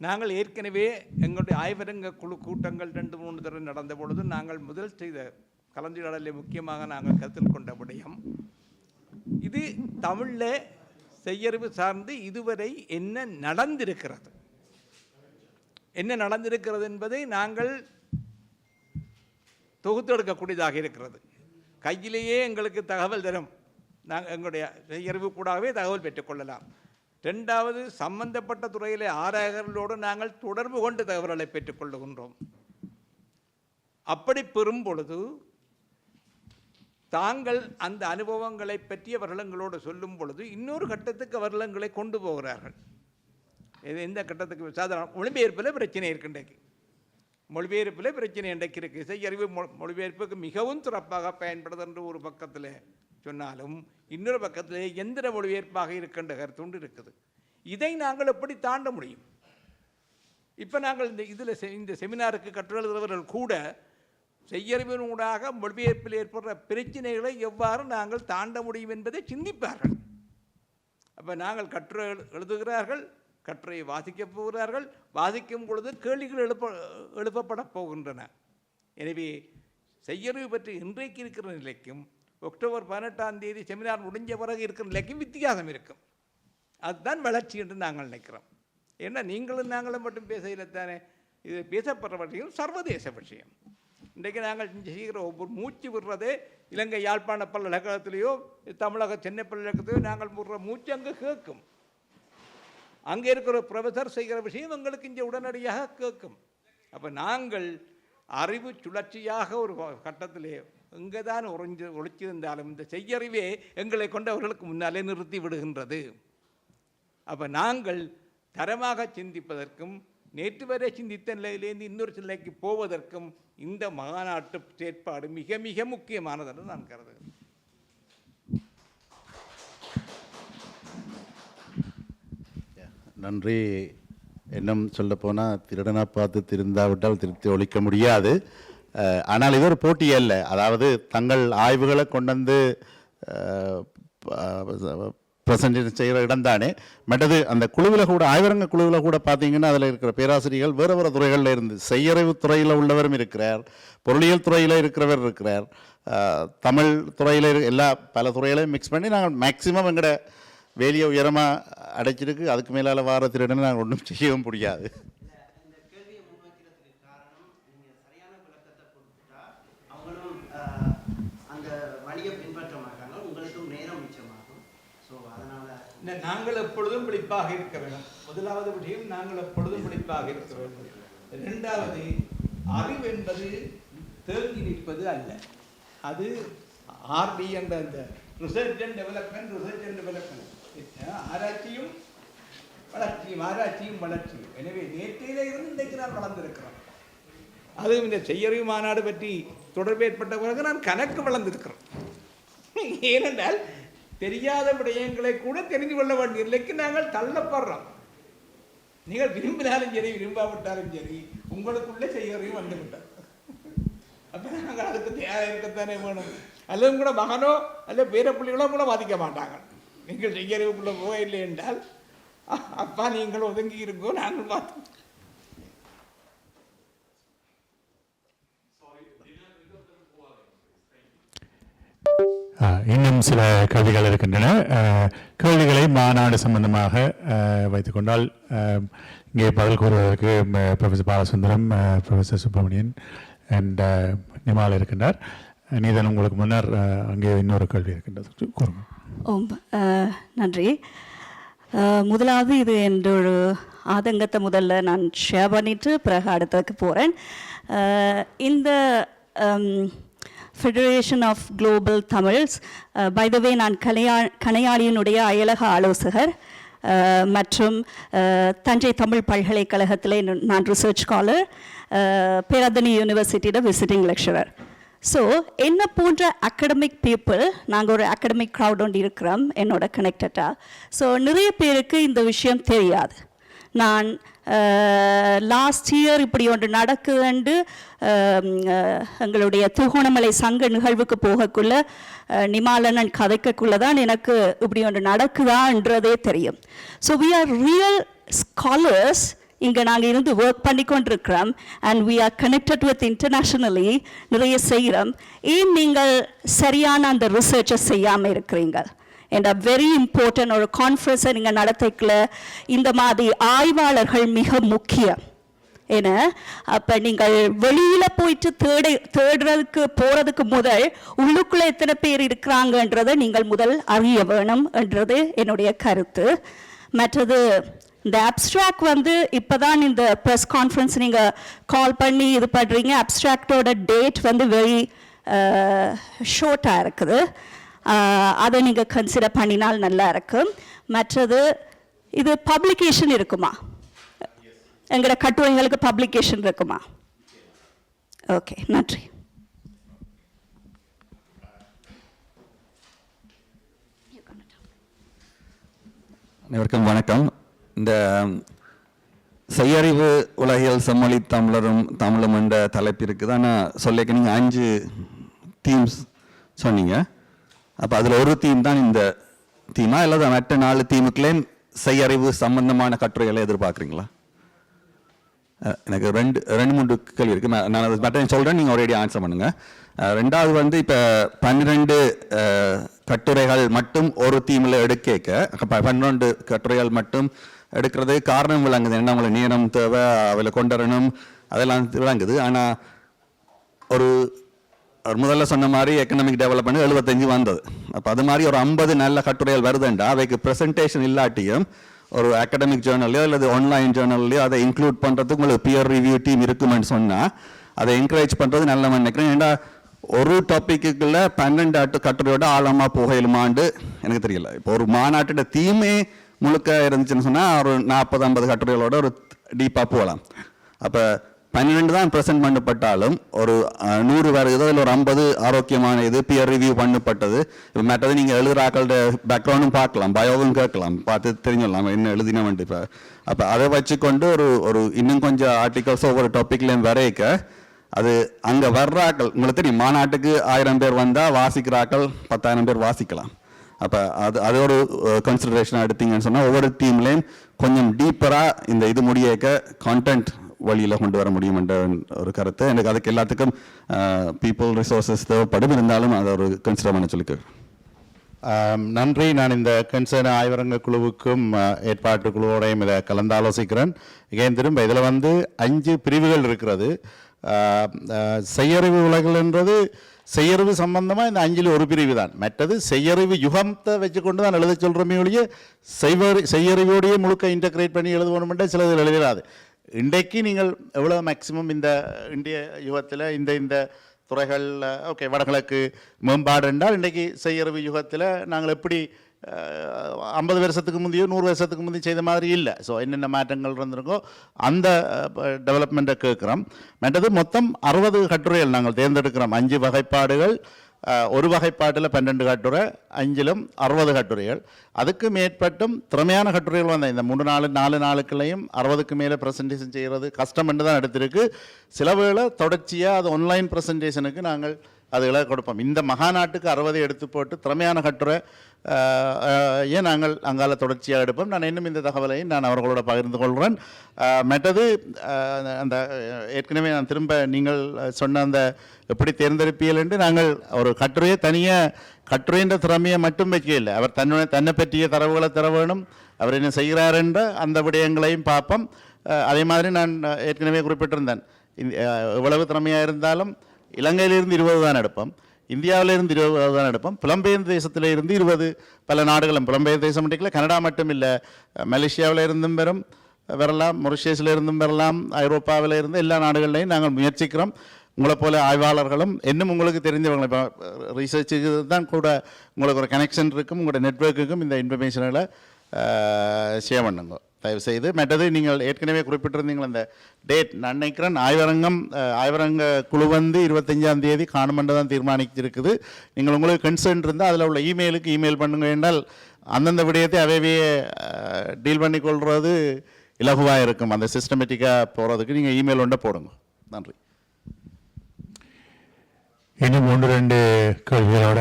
நாங்கள் ஏற்கனவே எங்களுடைய ஆய்வரங்க குழு கூட்டங்கள் 2-3 தடவை நடந்த பொழுது நாங்கள் முதல் செய்த கலந்துரையாடலில் முக்கியமாக நாங்கள் கருத்தில் கொண்ட விடயம் இது தமிழில் செய்யறிவு சார்ந்து இதுவரை என்ன நடந்திருக்கிறது என்பதை நாங்கள் தொகுத்தெடுக்கக்கூடியதாக இருக்கிறது. கையிலேயே எங்களுக்கு தகவல் தரும், நாங்கள் எங்களுடைய செய்யறிவு கூடவே தகவல் பெற்றுக்கொள்ளலாம். 2வது, சம்பந்தப்பட்ட துறையிலே ஆராயர்களோடு நாங்கள் தொடர்பு கொண்டு தகவல்களை பெற்றுக்கொள்ளுகின்றோம். அப்படி பெறும் பொழுது தாங்கள் அந்த அனுபவங்களை பற்றி அவர்கள் எங்களோடு சொல்லும் பொழுது இன்னொரு கட்டத்துக்கு அவர்கள் எங்களை கொண்டு போகிறார்கள். இது எந்த கட்டத்துக்கு? சாதாரண மொழிபெயர்ப்பில் பிரச்சனை இன்றைக்கு இருக்குது. செய்யறிவு மொழிபெயர்ப்புக்கு மிகவும் சிறப்பாக பயன்படுது என்று ஒரு பக்கத்தில் சொன்னாலும் இன்னொரு பக்கத்தில் எந்திர மொழிபெயர்ப்பாக இருக்கின்ற கருத்துண்டு இருக்குது. இதை நாங்கள் எப்படி தாண்ட முடியும்? இப்போ நாங்கள் இந்த செமினாருக்கு கற்றெழுதுகிறவர்கள் கூட செய்யறிவினூடாக மொழிபெயர்ப்பில் ஏற்படுற பிரச்சனைகளை எவ்வாறு நாங்கள் தாண்ட முடியும் என்பதை சிந்திப்பார்கள். அப்போ நாங்கள் கட்டுரை எழுதுகிறார்கள், கட்டுரையை வாசிக்கப் போகிறார்கள், வாசிக்கும் பொழுது கேள்விகள் எழுப்பப்பட போகின்றன. எனவே செய்யறிவு பற்றி இன்றைக்கு இருக்கிற நிலைக்கும் அக்டோபர் 18ஆம் தேதி செமினார் முடிஞ்ச பிறகு இருக்கிற நிலைக்கும் வித்தியாசம் இருக்கும். அதுதான் வளர்ச்சி என்று நாங்கள் நினைக்கிறோம். ஏன்னா நீங்களும் நாங்களும் மட்டும் பேசையில் தானே, இது பேசப்படுற விஷயம் சர்வதேச விஷயம். இன்றைக்கு நாங்கள் செய்கிற ஒவ்வொரு மூச்சு விடுறதே இலங்கை யாழ்ப்பாண பல்கலைக்கழகத்திலேயோ தமிழக சென்னை பல்கலைக்கழகத்திலேயோ நாங்கள் விடுற மூச்சு அங்கே கேட்கும். அங்கே இருக்கிற ப்ரொஃபஸர் செய்கிற விஷயம் எங்களுக்கு இங்கே உடனடியாக கேட்கும். அப்போ நாங்கள் அறிவு சுழற்சியாக ஒரு கட்டத்திலே எங்கே தான் ஒழிச்சிருந்தாலும் இந்த செய்யறிவே எங்களை கொண்டவர்களுக்கு முன்னாலே நிறுத்தி விடுகின்றது. அப்போ நாங்கள் தரமாக சிந்திப்பதற்கும் நேற்று வரை சிந்தித்த நிலையிலேருந்து இன்னொரு நிலைக்கு போவதற்கும் இந்த மாநாட்டு செயற்பாடு மிக மிக முக்கியமானது என்று நான் கருதுகிறேன். நன்றி. இன்னும் சொல்லப்போனால் திருடனா பார்த்து திருந்தாவிட்டால் திருத்தி ஒழிக்க முடியாது. ஆனால் இது ஒரு போட்டி அல்ல. அதாவது தங்கள் ஆய்வுகளை கொண்டு வந்து ப்ரெசன்டேஷன் செய்கிற இடம்தானே. மற்றது அந்த குழுவில் கூட, ஆய்வரங்க குழுவில் கூட பார்த்தீங்கன்னா அதில் இருக்கிற பேராசிரியர்கள் வேறு வேறு துறைகளில் இருந்து, செய்யறிவு துறையில் உள்ளவரும் இருக்கிறார், பொருளியல் துறையில் இருக்கிறவர் இருக்கிறார், தமிழ் துறையில் எல்லா பல துறைகளையும் மிக்ஸ் பண்ணி நாங்கள் மேக்சிமம் எங்களோட வேலையை உயரமாக அடைச்சிருக்கு. அதுக்கு மேலால் வார திருடனை நாங்கள் ஒன்றும் செய்யவும் முடியாது. நாங்கள் எப்பொழுதும் விழிப்பாக இருக்க வேண்டும். முதலாவது விஷயம், நாங்கள் எப்பொழுதும் விழிப்பாக இருக்க வேண்டும். 2வது, அறிவு என்பது தேங்கி நிற்பது அல்ல. அது ஆர்டி என்ற அந்த ரிசர்ச் அண்ட் டெவலப்மெண்ட் ஆராய்ச்சியும் வளர்ச்சியும். எனவே நேற்றையில இருந்து இன்றைக்கு நான் வளர்ந்திருக்கிறோம். அதுவும் இந்த செய்யறிவு மாநாடு பற்றி தொடர்பு ஏற்பட்ட பிறகு நான் கணக்கு வளர்ந்திருக்கிறோம். ஏனென்றால் தெரியாத விடயங்களை கூட தெரிந்து கொள்ள வேண்டிய நிலைக்கு நாங்கள் தள்ளப்படுறோம். நீங்கள் விரும்பினாலும் சரி விரும்பாவிட்டாலும் சரி உங்களுக்குள்ளே செய்யறிவு வந்துவிட்டார். அப்போ நாங்கள் அதுக்கு தயாராக இருக்கத்தானே வேணும். அல்லது கூட மகனோ அல்லது பேர பிள்ளைகளோ கூட பாதிக்க மாட்டாங்க. நீங்கள் செய்யறிவுக்குள்ளே போக இல்லை என்றால் அப்பா நீங்கள் ஒதுங்கி இருக்கோ, நாங்கள் பார்த்தோம். இன்னும் சில கேள்விகள் இருக்கின்றன. கேள்விகளை மாநாடு சம்பந்தமாக வைத்துக்கொண்டால் இங்கே பதில் கூறுவதற்கு professor Balasundaram, professor Subramanian and Nimal இருக்கின்றார். நீதன், உங்களுக்கு முன்னர் அங்கே இன்னொரு கேள்வி இருக்கின்றது, கூறுங்க. நன்றி. முதலாவது, இது என்ற ஒரு ஆதங்கத்தை முதல்ல நான் ஷேர் பண்ணிட்டு பிறகு அடுத்ததுக்கு போகிறேன். இந்த federation of global Tamils, by the way நான் கணையாளியினுடைய அயலக ஆலோசகர் மற்றும் தஞ்சை தமிழ் பல்கலைக்கழகத்தில் நான் ரிசர்ச் ஸ்காலர், பேராதனி யூனிவர்சிட்டியோட விசிட்டிங் லெக்சரர். ஸோ என்ன போன்ற அகடமிக் பீப்புள், நாங்கள் ஒரு அகடமிக் க்ரௌட் ஒன்று இருக்கிறோம் என்னோட கனெக்டடாக. ஸோ நிறைய பேருக்கு இந்த விஷயம் தெரியாது. நான் லாஸ்ட் இயர் இப்படி ஒன்று நடக்குதுண்டு எங்களுடைய திருகோணமலை சங்க நிகழ்வுக்கு போகக்குள்ள நிமாலனன் கதைக்கக்குள்ள தான் எனக்கு இப்படி ஒன்று நடக்குதான்றதே தெரியும். So we are real scholars. இங்கே நாங்கள் இருந்து ஒர்க் பண்ணி கொண்டிருக்கிறோம். And we are connected with internationally நிறைய செய்கிறோம். ஏன் நீங்கள் சரியான அந்த ரிசர்ச்சை செய்யாமல் இருக்கிறீங்க? என்ற வெரி இம்பார்ட்டன்ட் ஒரு கான்ஃபரன்ஸை நீங்கள் நடத்திக்கல. இந்த மாதிரி ஆய்வாளர்கள் மிக முக்கியம். ஏன்னா அப்போ நீங்கள் வெளியில் போயிட்டு தேடுறதுக்கு போகிறதுக்கு முதல் உள்ளுக்குள்ளே எத்தனை பேர் இருக்கிறாங்கன்றதை நீங்கள் முதல் அறிய வேணும் என்றது என்னுடைய கருத்து. மற்றது இந்த அப்ட்ராக்ட் வந்து இப்போ தான் இந்த ப்ரெஸ் கான்ஃபரன்ஸ் நீங்கள் கால் பண்ணி இது பண்ணுறீங்க. அப்ட்ராக்டோட டேட் வந்து வெரி ஷார்ட்டாக இருக்குது. அதை நீங்கள் கன்சிடர் பண்ணினால் நல்லா இருக்கும். மற்றது இது பப்ளிகேஷன் இருக்குமா? எங்களோட கட்டுரைகளுக்கு பப்ளிகேஷன் இருக்குமா? ஓகே, நன்றி. அனைவருக்கும் வணக்கம். இந்த செய்யறிவு உலகியல் செம்மொழி தமிழரும் தமிழும் என்ற தலைப்பிற்கு தான் நான் சொல்லிக்க நீங்கள் 5 தீம்ஸ் சொன்னீங்க. அப்போ அதில் ஒரு தீம் தான் இந்த தீமா, இல்லை மற்ற 4 தீமுக்குள்ளே செய்யறிவு சம்பந்தமான கட்டுரைகளை எதிர்பார்க்குறீங்களா? எனக்கு 2-3 கேள்வி இருக்குது. நான் அதை மற்ற சொல்கிறேன், நீங்கள் ஒரேடி ஆன்சர் பண்ணுங்கள். ரெண்டாவது வந்து இப்போ 12 கட்டுரைகள் மட்டும் ஒரு தீமில் எடுக்க 12 கட்டுரைகள் மட்டும் எடுக்கிறது காரணம் விளங்குது. என்ன அவங்களை நேரம் தேவை, அவளை கொண்டுவரணும், அதெல்லாம் விளங்குது. ஆனால் ஒரு முதல்ல சொன்ன மாதிரி எக்கனாமிக் டெவலப்மெண்ட் 75 வந்தது. அப்போ அது மாதிரி ஒரு 50 நல்ல கட்டுரைகள் வருதுண்டா அவைக்கு ப்ரெசன்டேஷன் இல்லாட்டியும் ஒரு அகடமிக் ஜேர்னல்லையோ அல்லது ஆன்லைன் ஜேர்னல்லையோ அதை இன்க்ளூட் பண்ணுறதுக்கு உங்களுக்கு பியர் ரிவ்யூ டீம் இருக்குமென்னு சொன்னால் அதை என்கரேஜ் பண்ணுறது நல்ல நினைக்கிறேன். ஏன்னா ஒரு டாப்பிக்குள்ள 12 கட்டுரையோட ஆழமாக போகலுமாண்டு எனக்கு தெரியல. இப்போ ஒரு மாநாட்டோட தீமே முழுக்க இருந்துச்சுன்னு சொன்னால் ஒரு 40-50 கட்டுரைகளோட ஒரு டீப்பாக போகலாம். அப்போ 12 தான் ப்ரெசென்ட் பண்ணப்பட்டாலும் ஒரு 100 வருதோ இல்லை ஒரு 50 ஆரோக்கியமான இது பியர் ரிவ்யூ பண்ணப்பட்டது. இப்போ மற்றது நீங்கள் எழுதுறாக்களோட பேக்ரவுண்டும் பார்க்கலாம், பயோவும் கேட்கலாம், பார்த்து தெரிஞ்சிடலாம் என்ன எழுதினவன்ட்டு. இப்போ அப்போ அதை வச்சுக்கொண்டு ஒரு இன்னும் கொஞ்சம் ஆர்டிகல்ஸோ ஒவ்வொரு டாப்பிக்லேயும் வரைக்க அது அங்கே வர்றாக்கள் உங்களுக்கு தெரியும். மாநாட்டுக்கு 1000 பேர் வந்தால் வாசிக்கிறாக்கள் 10,000 பேர் வாசிக்கலாம். அப்போ அது ஒரு கன்சிடரேஷனாக எடுத்தீங்கன்னு சொன்னால் ஒவ்வொரு டீம்லேயும் கொஞ்சம் டீப்பராக இந்த இது முடியக்க கான்டென்ட் வழியில் கொண்டு வர முடியும் என்ற ஒரு கருத்து எனக்கு. அதுக்கு எல்லாத்துக்கும் பீப்புள் ரிசோர்ஸஸ் தேவைப்படும். இருந்தாலும் அதை ஒரு கன்சிடர் பண்ண சொல்லிக்கிறேன். நன்றி. நான் இந்த கன்சர்ன் ஆய்வரங்க குழுவுக்கும் ஏற்பாட்டு குழுவோடையும் இதை கலந்தாலோசிக்கிறேன். ஏன் திரும்ப இதில் வந்து 5 பிரிவுகள் இருக்கிறது. செய்யறிவு உலகில் என்றது செய்யறிவு சம்பந்தமாக இந்த 5ல் ஒரு பிரிவு தான். மற்றது செய்யறிவு யுகத்தை வச்சுக்கொண்டு தான் எழுத சொல்கிறோமே ஒழிய செய்யறிவோடையே முழுக்க இன்டகிரேட் பண்ணி எழுதணுமென்ற சிலது எழுதிடாது. இன்றைக்கு நீங்கள் எவ்வளோ மேக்சிமம் இந்த இந்திய யுகத்தில் இந்த துறைகள் ஓகே வடகிழக்கு மேம்பாடு என்றால் இன்றைக்கு செய்யறிவு யுகத்தில் நாங்கள் எப்படி 50 வருஷத்துக்கு முந்தையோ 100 வருஷத்துக்கு முந்தைய செய்த மாதிரி இல்லை. ஸோ என்னென்ன மாற்றங்கள் இருந்திருக்கோ அந்த டெவலப்மெண்ட்டை கேட்குறோம். மற்றது மொத்தம் 60 கட்டுரைகள் நாங்கள் தேர்ந்தெடுக்கிறோம். 5 வகைப்பாடுகள், ஒரு வகைப்பாட்டில் 12 கட்டுரை, 5லும் 60 கட்டுரைகள். அதுக்கு மேற்பட்டும் திறமையான கட்டுரைகள் வந்த இந்த 4 நாளுக்குள்ளேயும் 60க்கு மேலே ப்ரெசன்டேஷன் செய்கிறது கஷ்டம் என்று தான் எடுத்திருக்கு. சில வேளை தொடர்ச்சியாக அது ஆன்லைன் ப்ரெசன்டேஷனுக்கு நாங்கள் அதுகளை கொடுப்போம். இந்த மகாநாட்டுக்கு 60 எடுத்து போட்டு திறமையான கட்டுரை ஏன் நாங்கள் அங்கால தொடர்ச்சியாக எடுப்போம். நான் இன்னும் இந்த தகவலையும் நான் அவர்களோட பகிர்ந்து கொள்கிறேன். மற்றது அந்த ஏற்கனவே நான் திரும்ப நீங்கள் சொன்ன அந்த எப்படி தேர்ந்தெடுப்பீர்கள் என்று நாங்கள் ஒரு கட்டுரையை தனியாக கட்டுரைன்ற திறமையை மட்டும் வைக்கல. அவர் தன்னை பற்றிய தரவுகளை தர வேணும், அவர் என்ன செய்கிறார் என்ற அந்த விடயங்களையும் பார்ப்போம். அதே மாதிரி நான் ஏற்கனவே குறிப்பிட்டிருந்தேன், எவ்வளவு திறமையாக இருந்தாலும் இலங்கையிலிருந்து 20 தான் எடுப்போம், இந்தியாவிலிருந்து 20 தான் எடுப்போம், புலம்பெயர்ந்த தேசத்தில் இருந்து 20 பல நாடுகளும் புலம்பெயர் தேசம் மட்டும் கனடா மட்டும் இல்லை, மலேசியாவில் இருந்தும் வரலாம், மொரிஷியஸில் இருந்தும் வரலாம், ஐரோப்பாவில் இருந்து எல்லா நாடுகள்லையும் நாங்கள் முயற்சிக்கிறோம். உங்களை போல ஆய்வாளர்களும் இன்னும் உங்களுக்கு தெரிஞ்சவங்களை இப்போ ரிசர்ச்சுக்கு தான் கூட உங்களுக்கு ஒரு கனெக்ஷன் இருக்கும், உங்களோட நெட்வொர்க்குக்கும் இந்த இன்ஃபர்மேஷன்களை ஷேர் பண்ணுங்க தயவுசெய்து. மற்றது நீங்கள் ஏற்கனவே குறிப்பிட்டிருந்தீங்களா அந்த டேட், நான் நினைக்கிறேன் ஆய்வரங்க குழு வந்து 25ஆம் தேதி காணுமென்று தான் தீர்மானிச்சிருக்குது. நீங்கள் உங்களுக்கு கன்சர்ன் இருந்தால் அதில் உள்ள இமெயிலுக்கு இமெயில் பண்ணுங்க. என்றால் அந்தந்த விடயத்தை அவையே டீல் பண்ணிக்கொள்வது இலகுவாக இருக்கும். அந்த சிஸ்டமேட்டிக்காக போகிறதுக்கு நீங்கள் இமெயில் ஒன்றை போடுங்க. நன்றி. இன்னும் 1-2 கேள்விகளோட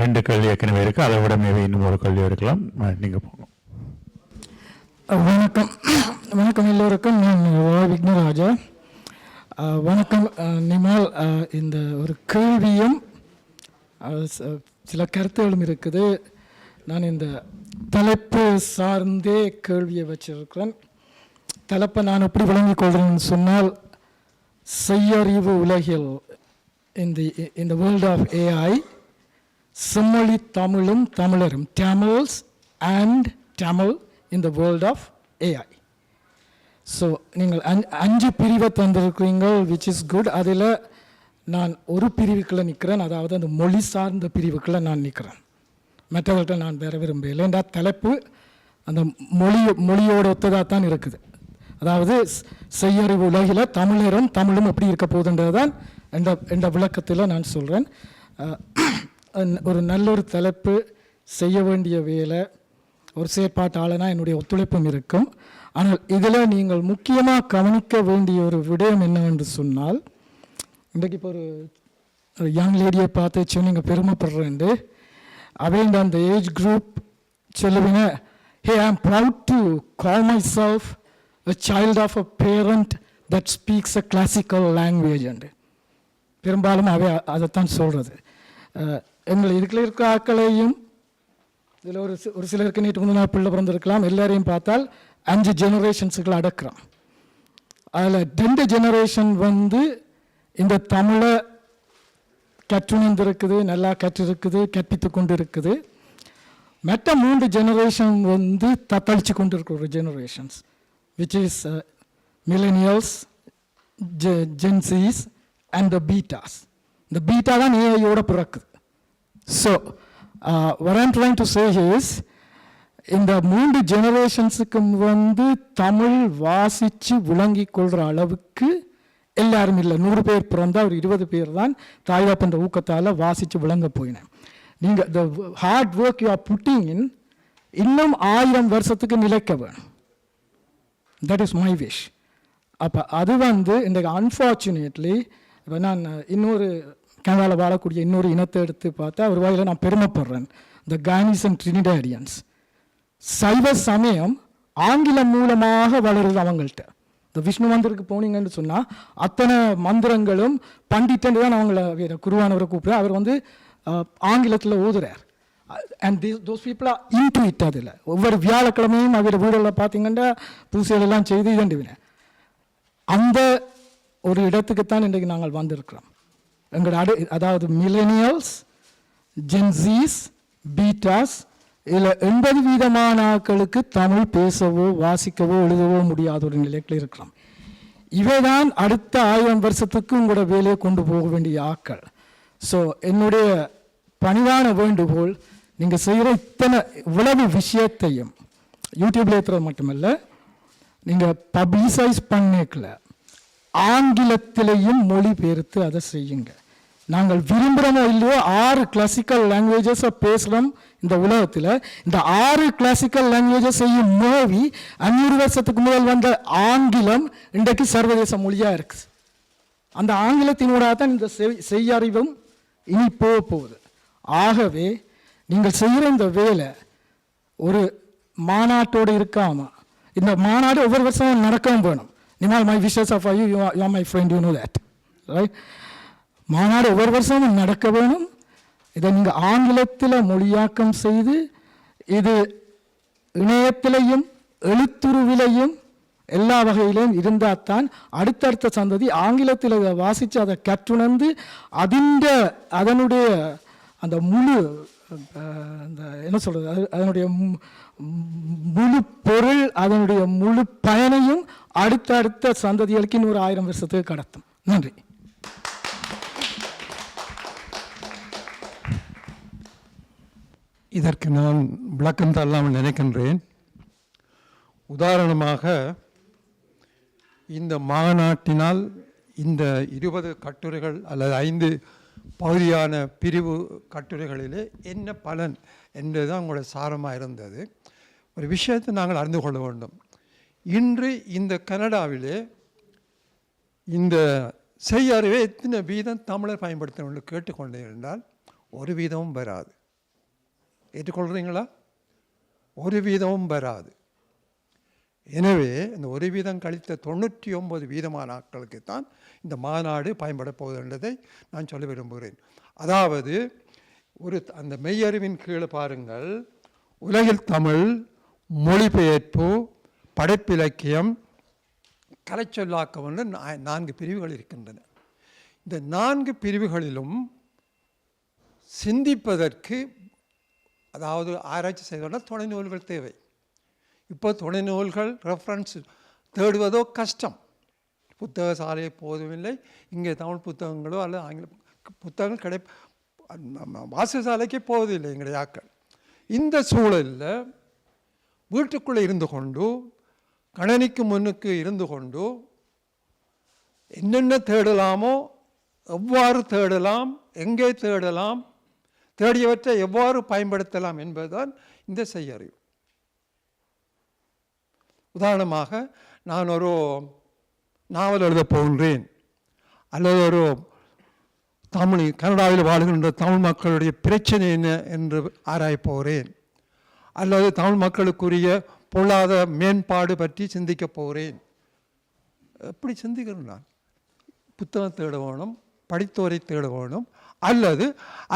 2 கேள்வி ஏற்கனவே இருக்குது, அதை விட மேபி இன்னும் ஒரு கேள்வி இருக்கலாம். நீங்கள் போங்க. வணக்கம். வணக்கம் எல்லோருக்கும். நான் விக்னராஜா. வணக்கம் நிமால். இந்த ஒரு கேள்வியும் சில கருத்துகளும் இருக்குது. நான் இந்த தலைப்பு சார்ந்தே கேள்வியை வச்சிருக்கிறேன். தலைப்பை நான் எப்படி விளங்கிக் கொள்கிறேன்னு சொன்னால், செய்யறிவு உலகில் in the world of AI, செம்மொழி தமிழும் தமிழரும், Tamils and Tamil in the world of AI. So நீங்கள் 5 பிரிவை தந்திருக்கிறீங்க, which is good. அதில் நான் ஒரு பிரிவுக்குள்ளே நிற்கிறேன், அதாவது அந்த மொழி சார்ந்த பிரிவுக்குள்ளே நான் நிற்கிறேன். மற்றவர்கிட்ட நான் வேற விரும்பல. ஏன்டா தலைப்பு அந்த மொழியோட ஒத்ததாக தான் இருக்குது. அதாவது செய்யறிவு உலகில் தமிழரும் தமிழும் எப்படி இருக்க போகுதுன்றது தான் என்ற விளக்கத்தில் நான் சொல்கிறேன். ஒரு நல்ல ஒரு தலைப்பு, செய்ய வேண்டிய வேலை, ஒரு செயற்பாட்டாளனாக என்னுடைய ஒத்துழைப்பும் இருக்கும். ஆனால் இதில் நீங்கள் முக்கியமாக கவனிக்க வேண்டிய ஒரு விடயம் என்னவென்று சொன்னால், இன்றைக்கு இப்போ ஒரு யங் லேடியை பார்த்து நீங்கள் பெருமைப்படுறேன்டு அவங்க அந்த ஏஜ் குரூப் சொல்லுவீங்க, hey, I am proud to call myself a child of a parent that speaks a classical language. And பெரும்பாலும் அதைத்தான் சொல்கிறது. எங்களை இதுக்குள்ள இருக்க ஆக்களையும் இதில் ஒரு சிலருக்கு நீட்டு முந்தின பிள்ளை பிறந்திருக்கலாம். எல்லாரையும் பார்த்தால் 5 ஜெனரேஷன்ஸுகளை அடக்கிறோம். அதில் 2 ஜெனரேஷன் இந்த தமிழை கற்றுணர்ந்திருக்குது, நல்லா கற்றிருக்குது, கற்பித்து கொண்டு இருக்குது. மற்ற 3 ஜெனரேஷன் தத்தளித்து கொண்டு இருக்கிற ஒரு generations, which is millennials, Gen Zs and the betas. இந்த பீட்டா தான் ஏஐயோட பிறக்குது. So what I'm trying to say is, இந்த 3 ஜெனரேஷன்ஸுக்கும் தமிழ் வாசித்து விளங்கி கொள்கிற அளவுக்கு எல்லாரும் இல்லை. 100 பேர் பிறந்தா ஒரு 20 பேர் தான் தாய்தாப்பன்ற ஊக்கத்தால் வாசித்து விளங்க போயினேன். நீங்கள் the hard work you are putting in இன்னும் 1000 வருஷத்துக்கு நிலைக்க வேணும். That is my wish. அப்போ அது இன்றைக்கு அன்ஃபார்ச்சுனேட்லி, இப்போ நான் இன்னொரு கனடாவில் வாழக்கூடிய இன்னொரு இனத்தை எடுத்து பார்த்தா ஒரு வகையில் நான் பெருமைப்படுறேன். த கானிஸ் அண்ட் ட்ரினிடேடியன்ஸ். சைவ சமயம் ஆங்கிலம் மூலமாக வளருது அவங்கள்ட்ட. இந்த விஷ்ணு மந்திருக்கு போனீங்கன்னு சொன்னால் அத்தனை மந்திரங்களும் பண்டிட்டு தான் அவங்கள குருவானவரை கூப்பிட்ற. அவர் ஆங்கிலத்தில் ஓதுறார். And those people are into it. அதில் ஒவ்வொரு வியாழக்கிழமையும் அவரோட வீடுகளில் பார்த்தீங்கன்னா பூசைகளெல்லாம் செய்து இதண்டுவினேன். அந்த ஒரு இடத்துக்குத்தான் இன்றைக்கு நாங்கள் வந்திருக்கிறோம். எங்களோட அதாவது மில்லேனியல்ஸ், ஜென்சீஸ், பீட்டாஸ், இதில் 80% ஆட்களுக்கு தமிழ் பேசவோ வாசிக்கவோ எழுதவோ முடியாத ஒரு நிலையில் இருக்கிறோம். இவை தான் அடுத்த 1000 வருஷத்துக்கு உங்களோட வேலையை கொண்டு போக வேண்டிய ஆட்கள். ஸோ என்னுடைய பணிவான வேண்டுகோள், நீங்கள் செய்கிற இவ்வளவு விஷயத்தையும் யூடியூப்பில் ஏற்றுறது மட்டுமல்ல, நீங்கள் பப்ளிசைஸ் பண்ணிக்கல, ஆங்கிலத்திலையும் மொழிபெயர்த்து அதை செய்யுங்க. நாங்கள் விரும்புகிறோமோ இல்லையோ 6 கிளாசிக்கல் லாங்குவேஜஸை பேசுகிறோம் இந்த உலகத்தில். இந்த 6 கிளாசிக்கல் லாங்குவேஜஸையும் மோவி 500 வருஷத்துக்கு முதல் வந்த ஆங்கிலம் இன்றைக்கு சர்வதேச மொழியாக இருக்குது. அந்த ஆங்கிலத்தினூடாக தான் இந்த செய்யறிவும் இனி போகுது. ஆகவே நீங்கள் செய்கிற இந்த வேலை ஒரு மாநாட்டோடு இருக்காமல், இந்த மாநாடு ஒவ்வொரு வருஷமும் நடக்கவும் வேணும். Nimal, my wishes of you are my friend, you know that, right? மாநாடு ஒவ்வொரு வருஷமும் நடக்க வேணும். இதை நீங்கள் ஆங்கிலத்தில் மொழியாக்கம் செய்து, இது இணையத்திலையும் எழுத்துருவிலையும் எல்லா வகையிலையும் இருந்தால் தான் அடுத்தடுத்த சந்ததி ஆங்கிலத்தில் இதை வாசித்து அதை கற்றுணர்ந்து அதனுடைய அந்த முழு அந்த என்ன சொல்கிறது, அதனுடைய முழு பொருள், அதனுடைய முழு பயனையும் அடுத்த சந்ததிகளுக்கு இன்னொரு 1000 வருஷத்துக்கு கடத்தும். நன்றி. இதற்கு நான் விளக்கம் தரலாமல் நினைக்கின்றேன். உதாரணமாக, இந்த மாநாட்டினால் இந்த 20 கட்டுரைகள் அல்லது 5 பகுதியான பிரிவு கட்டுரைகளிலே என்ன பலன் என்பதுதான் உங்களோட சாரமாக இருந்தது. ஒரு விஷயத்தை நாங்கள் அறிந்து கொள்ள வேண்டும். இன்று இந்த கனடாவிலே இந்த செய்யறிவை எத்தனை வீதம் தமிழர் பயன்படுத்த வேண்டும் கேட்டுக்கொண்டே இருந்தால் ஒரு வீதமும் வராது. ஏற்றுக்கொள்கிறீங்களா? ஒரு வீதமும் வராது. எனவே இந்த ஒரு வீதம் கழித்த 99 வீதமான ஆட்களுக்கு தான் இந்த மாநாடு பயன்பட போகுது என்பதை நான் சொல்ல விரும்புகிறேன். அதாவது அந்த மெய்யறிவின் கீழே பாருங்கள், உலகில் தமிழ், மொழிபெயர்ப்பு, படைப்பிலக்கியம், கலைச்சொல்லாக்கம் என்று 4 பிரிவுகள் இருக்கின்றன. இந்த 4 பிரிவுகளிலும் சிந்திப்பதற்கு, அதாவது ஆராய்ச்சி செய்வதற்கு துணை நூல்கள் தேவை. இப்போ துணை நூல்கள் ரெஃபரன்ஸ் தேடுவதோ கஷ்டம். புத்தக சாலை போதுமில்லை. இங்கே தமிழ் புத்தகங்களோ அல்லது ஆங்கில புத்தகங்கள் வாசசாலைக்கே போவதில்லை எங்களுடைய ஆக்கள். இந்த சூழலில் வீட்டுக்குள்ளே இருந்து கொண்டு, கணனிக்கு முன்னுக்கு இருந்து கொண்டு என்னென்ன தேடலாமோ, எவ்வாறு தேடலாம், எங்கே தேடலாம், தேடியவற்றை எவ்வாறு பயன்படுத்தலாம் என்பதுதான் இந்த செய்யறிவு. உதாரணமாக, நான் ஒரு நாவல் எழுத போகின்றேன், அல்லது ஒரு கனடாவில் வாழ்கின்ற தமிழ் மக்களுடைய பிரச்சனை என்ன என்று ஆராயப் போகிறேன், அல்லது தமிழ் மக்களுக்குரிய பொருளாதார மேம்பாடு பற்றி சிந்திக்கப் போகிறேன். எப்படி சிந்திக்கிறேன்? நான் புத்தகம் தேட வேணும், படித்தோரை தேட வேணும், அல்லது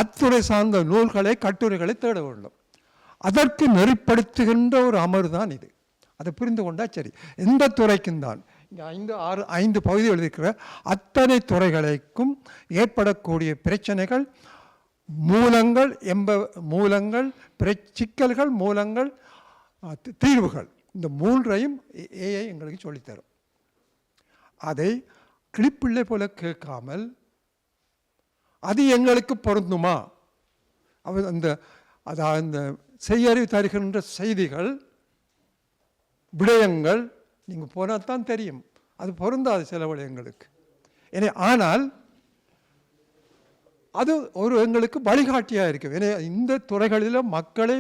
அத்துறை சார்ந்த நூல்களை, கட்டுரைகளை தேட வேண்டும். அதற்கு நெறிப்படுத்துகின்ற ஒரு அமர்வு தான் இது. அதை புரிந்து கொண்டால் சரி. எந்த துறைக்கும் தான் இங்கே 5 பகுதி எழுதியிருக்கிற அத்தனை துறைகளுக்கும் ஏற்படக்கூடிய பிரச்சனைகள், மூலங்கள், மூலங்கள், சிக்கல்கள், மூலங்கள், தீர்வுகள், இந்த 3ஐயும் ஏஐ எங்களுக்கு சொல்லித்தரும். அதை கிளிப்பிள்ளை போல கேட்காமல், அது எங்களுக்கு பொருந்துமா, அந்த செய்யறிவு தருகின்ற செய்திகள், விடயங்கள் நீங்கள் போனால் தான் தெரியும், அது பொருந்தாது சில விடயங்களுக்கு. ஆனால் அது எங்களுக்கு வழிகாட்டியாக இருக்கும். இந்த துறைகளில் மக்களை,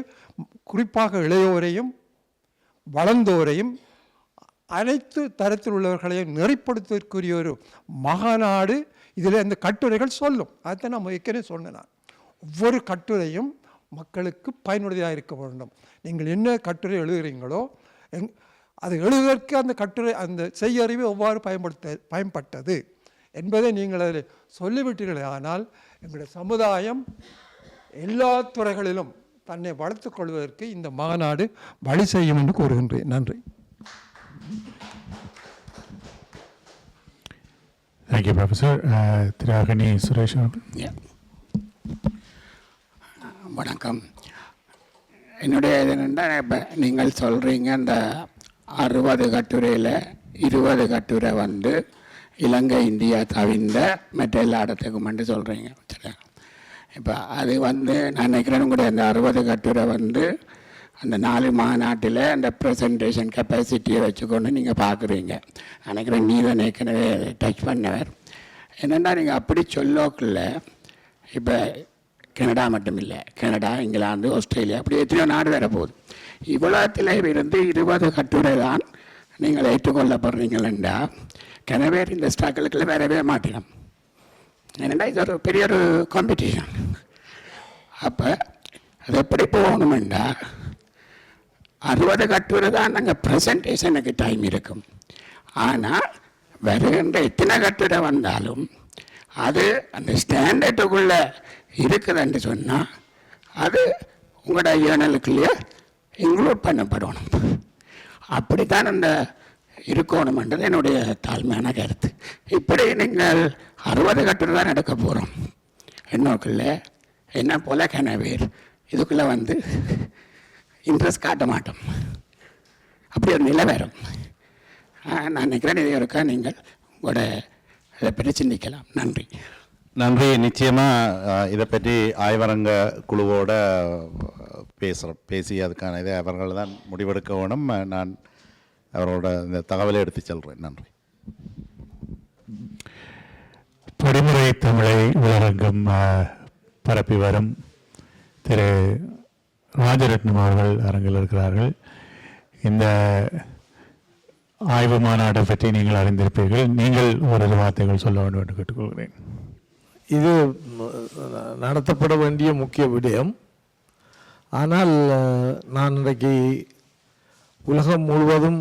குறிப்பாக இளையோரையும் வளர்ந்தோரையும் அனைத்து தரத்தில் உள்ளவர்களையும் நெறிப்படுத்துவதற்குரிய ஒரு மகாநாடு இதில் இந்த கட்டுரைகள் சொல்லும். அதை நான் ஏற்கனவே சொன்னேன். ஒவ்வொரு கட்டுரையும் மக்களுக்கு பயனுடையதாக இருக்க வேண்டும். நீங்கள் என்ன கட்டுரை எழுதுகிறீங்களோ அது எழுதுவதற்கு அந்த கட்டுரை, அந்த செய்யறிவு எவ்வாறு பயன்பட்டது என்பதை நீங்கள் அதில் சொல்லிவிட்டீர்களே. ஆனால் எங்களுடைய சமுதாயம் எல்லா துறைகளிலும் தன்னை வளர்த்துக் கொள்வதற்கு இந்த மாநாடு வழி செய்யும் என்று கூறுகின்றேன். நன்றி. Thank you professor. திரு அகனி சுரேஷ். வணக்கம். என்னுடைய இது என்னென்னா, இப்போ நீங்கள் சொல்கிறீங்க அந்த 60 கட்டுரையில் 20 கட்டுரை வந்து இலங்கை, இந்தியா தவிர்ந்த மற்ற எல்லா இடத்துக்கும் மட்டும் சொல்கிறீங்க. இப்போ அது வந்து நான் நினைக்கிறேன் உங்களுடைய அந்த 60 கட்டுரை வந்து அந்த 4 மாநாட்டில் அந்த ப்ரெசன்டேஷன் கெப்பாசிட்டியை வச்சுக்கொண்டு நீங்கள் பார்க்குறீங்க. நினைக்கிறேன் நீ தான் ஏற்கனவே டச் பண்ணவர். என்னென்னா, நீங்கள் அப்படி சொல்லக்குள்ள இப்போ கனடா மட்டும் இல்லை, கனடா, இங்கிலாந்து, ஆஸ்திரேலியா, அப்படி எத்தனையோ நாடு வர போகுது. இவ்வளோத்தில் இருந்து 20 கட்டுரை தான் நீங்கள் ஏற்றுக்கொள்ளப்படுறீங்களா? கனவேர் இந்த ஸ்ட்ரகிளுக்குள்ள வரவே மாட்டோம். ஏன்னா இது ஒரு பெரிய ஒரு காம்படிஷன். அப்போ அது எப்படி போகணுமெண்டா 60 கட்டுரை தான் நாங்கள் ப்ரெசன்டேஷனுக்கு டைம் இருக்கும். ஆனால் வருகின்ற எத்தனை கட்டுரை வந்தாலும் அது அந்த ஸ்டாண்டர்டுக்குள்ளே இருக்குதுன்னு சொன்னால் அது உங்களோட ஜேர்னலுக்குள்ளேயே இன்க்ளூட் பண்ணப்படணும். அப்படித்தான் அந்த இருக்கணுமென்றது என்னுடைய தாழ்மையான கருத்து. இப்படி நீங்கள் 60 கட்டுரை தான் எடுக்க போகிறோம். என்னோக்குள்ள என்ன போல கனவேர் இதுக்குள்ளே வந்து இன்ட்ரெஸ்ட் காட்ட மாட்டோம். அப்படி ஒரு நிலை வரும். நான் நினைக்கிறேன் இது இருக்கா நீங்கள் உங்களோட இதை பற்றி சிந்திக்கலாம். நன்றி. நன்றி. நிச்சயமாக இதை பற்றி ஆய்வரங்க குழுவோட பேசி அதுக்கான இதை அவர்கள் தான் முடிவெடுக்க வேணும். நான் அவரோட இந்த தகவலை எடுத்து செல்கிறேன். நன்றி. படிமுறை தமிழை உலகெங்கும் பரப்பி வரும் திரு ராஜரத்னம் அவர்கள் அரங்கில் இருக்கிறார்கள். இந்த ஆய்வு மாநாட்டை பற்றி நீங்கள் அறிந்திருப்பீர்கள். நீங்கள் ஒரு வார்த்தைகள் சொல்ல வேண்டும் என்று கேட்டுக்கொள்கிறேன். இது நடத்தப்பட வேண்டிய முக்கிய விடயம். ஆனால் நான் இன்றைக்கு உலகம் முழுவதும்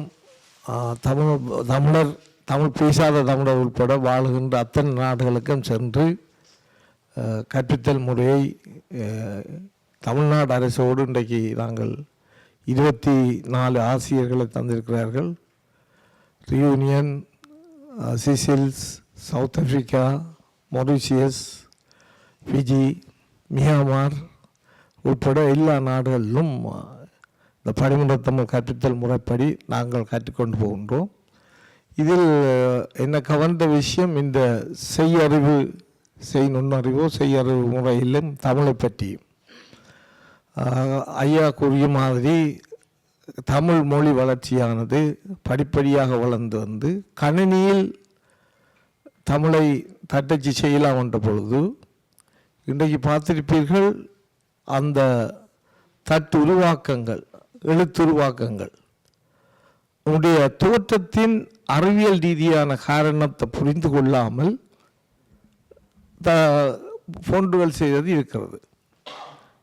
தமிழ் பேசாத தமிழர் உட்பட வாழுகின்ற அத்தனை நாடுகளுக்கும் சென்று கற்பித்தல் முறையை தமிழ்நாடு அரசோடு இன்றைக்கு நாங்கள் 24 ஆசிரியர்களை தந்திருக்கிறார்கள். Reunion, Seychelles, South Africa, Mauritius, Fiji, Myanmar உட்பட எல்லா நாடுகளிலும் இந்த படிமுறை தமிழ் கற்பித்தல் முறைப்படி நாங்கள் கற்றுக்கொண்டு போகின்றோம். இதில் என்ன கவர்ந்த விஷயம், இந்த செய்யறிவு, நுண்ணறிவோ செய்யறிவு முறையிலும் தமிழை பற்றியும் ஐயா கூறிய மாதிரி தமிழ் மொழி வளர்ச்சியானது படிப்படியாக வளர்ந்து வந்து கணினியில் தமிழை தட்டச்சு செய்யலாம் என்ற பொழுது இன்றைக்கு பார்த்திருப்பீர்கள், அந்த தட்டுருவாக்கங்கள், எழுத்துருவாக்கங்கள் உடைய தோற்றத்தின் அறிவியல் ரீதியான காரணத்தை புரிந்து கொள்ளாமல் போன்றுகள் செய்தது இருக்கிறது.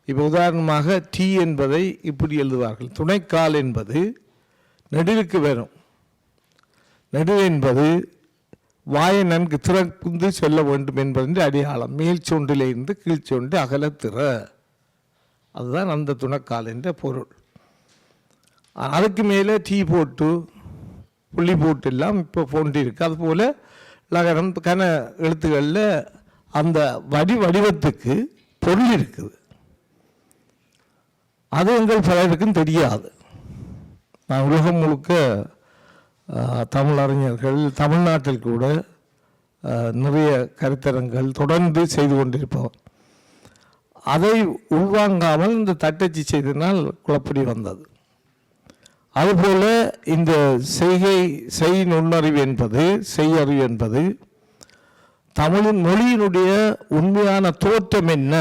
இப்போ உதாரணமாக டி என்பதை இப்படி எழுதுவார்கள். துணைக்கால் என்பது நெடிலுக்கு வரும். நெடில் என்பது வாயை நன்கு திறந்து செல்ல வேண்டும் என்பதன் அடையாளம். மேல் சொண்டிலிருந்து கீழ் சொண்டு அகலத்திற, அதுதான் அந்த துணைக்கால் என்ற பொருள். அதுக்கு மேலே டீ போட்டு புள்ளி போட்டு எல்லாம் இப்போ போன்று இருக்குது. அதுபோல் லகரம் கன எழுத்துக்களில் அந்த வடிவத்துக்கு பொருள் இருக்குது. அது எங்கள் பலருக்கும் தெரியாது. நான் உலகம் முழுக்க தமிழறிஞர்கள், தமிழ்நாட்டில் கூட நிறைய கருத்தரங்கள் தொடர்ந்து செய்து கொண்டிருப்போம். அதை உள்வாங்காமல் இந்த தட்டச்சு செய்தனால் குழப்படி வந்தது. அதுபோல் இந்த செய் நுண்ணறிவு என்பது, செய்யறிவு என்பது தமிழின் மொழியினுடைய உண்மையான தோற்றம் என்ன,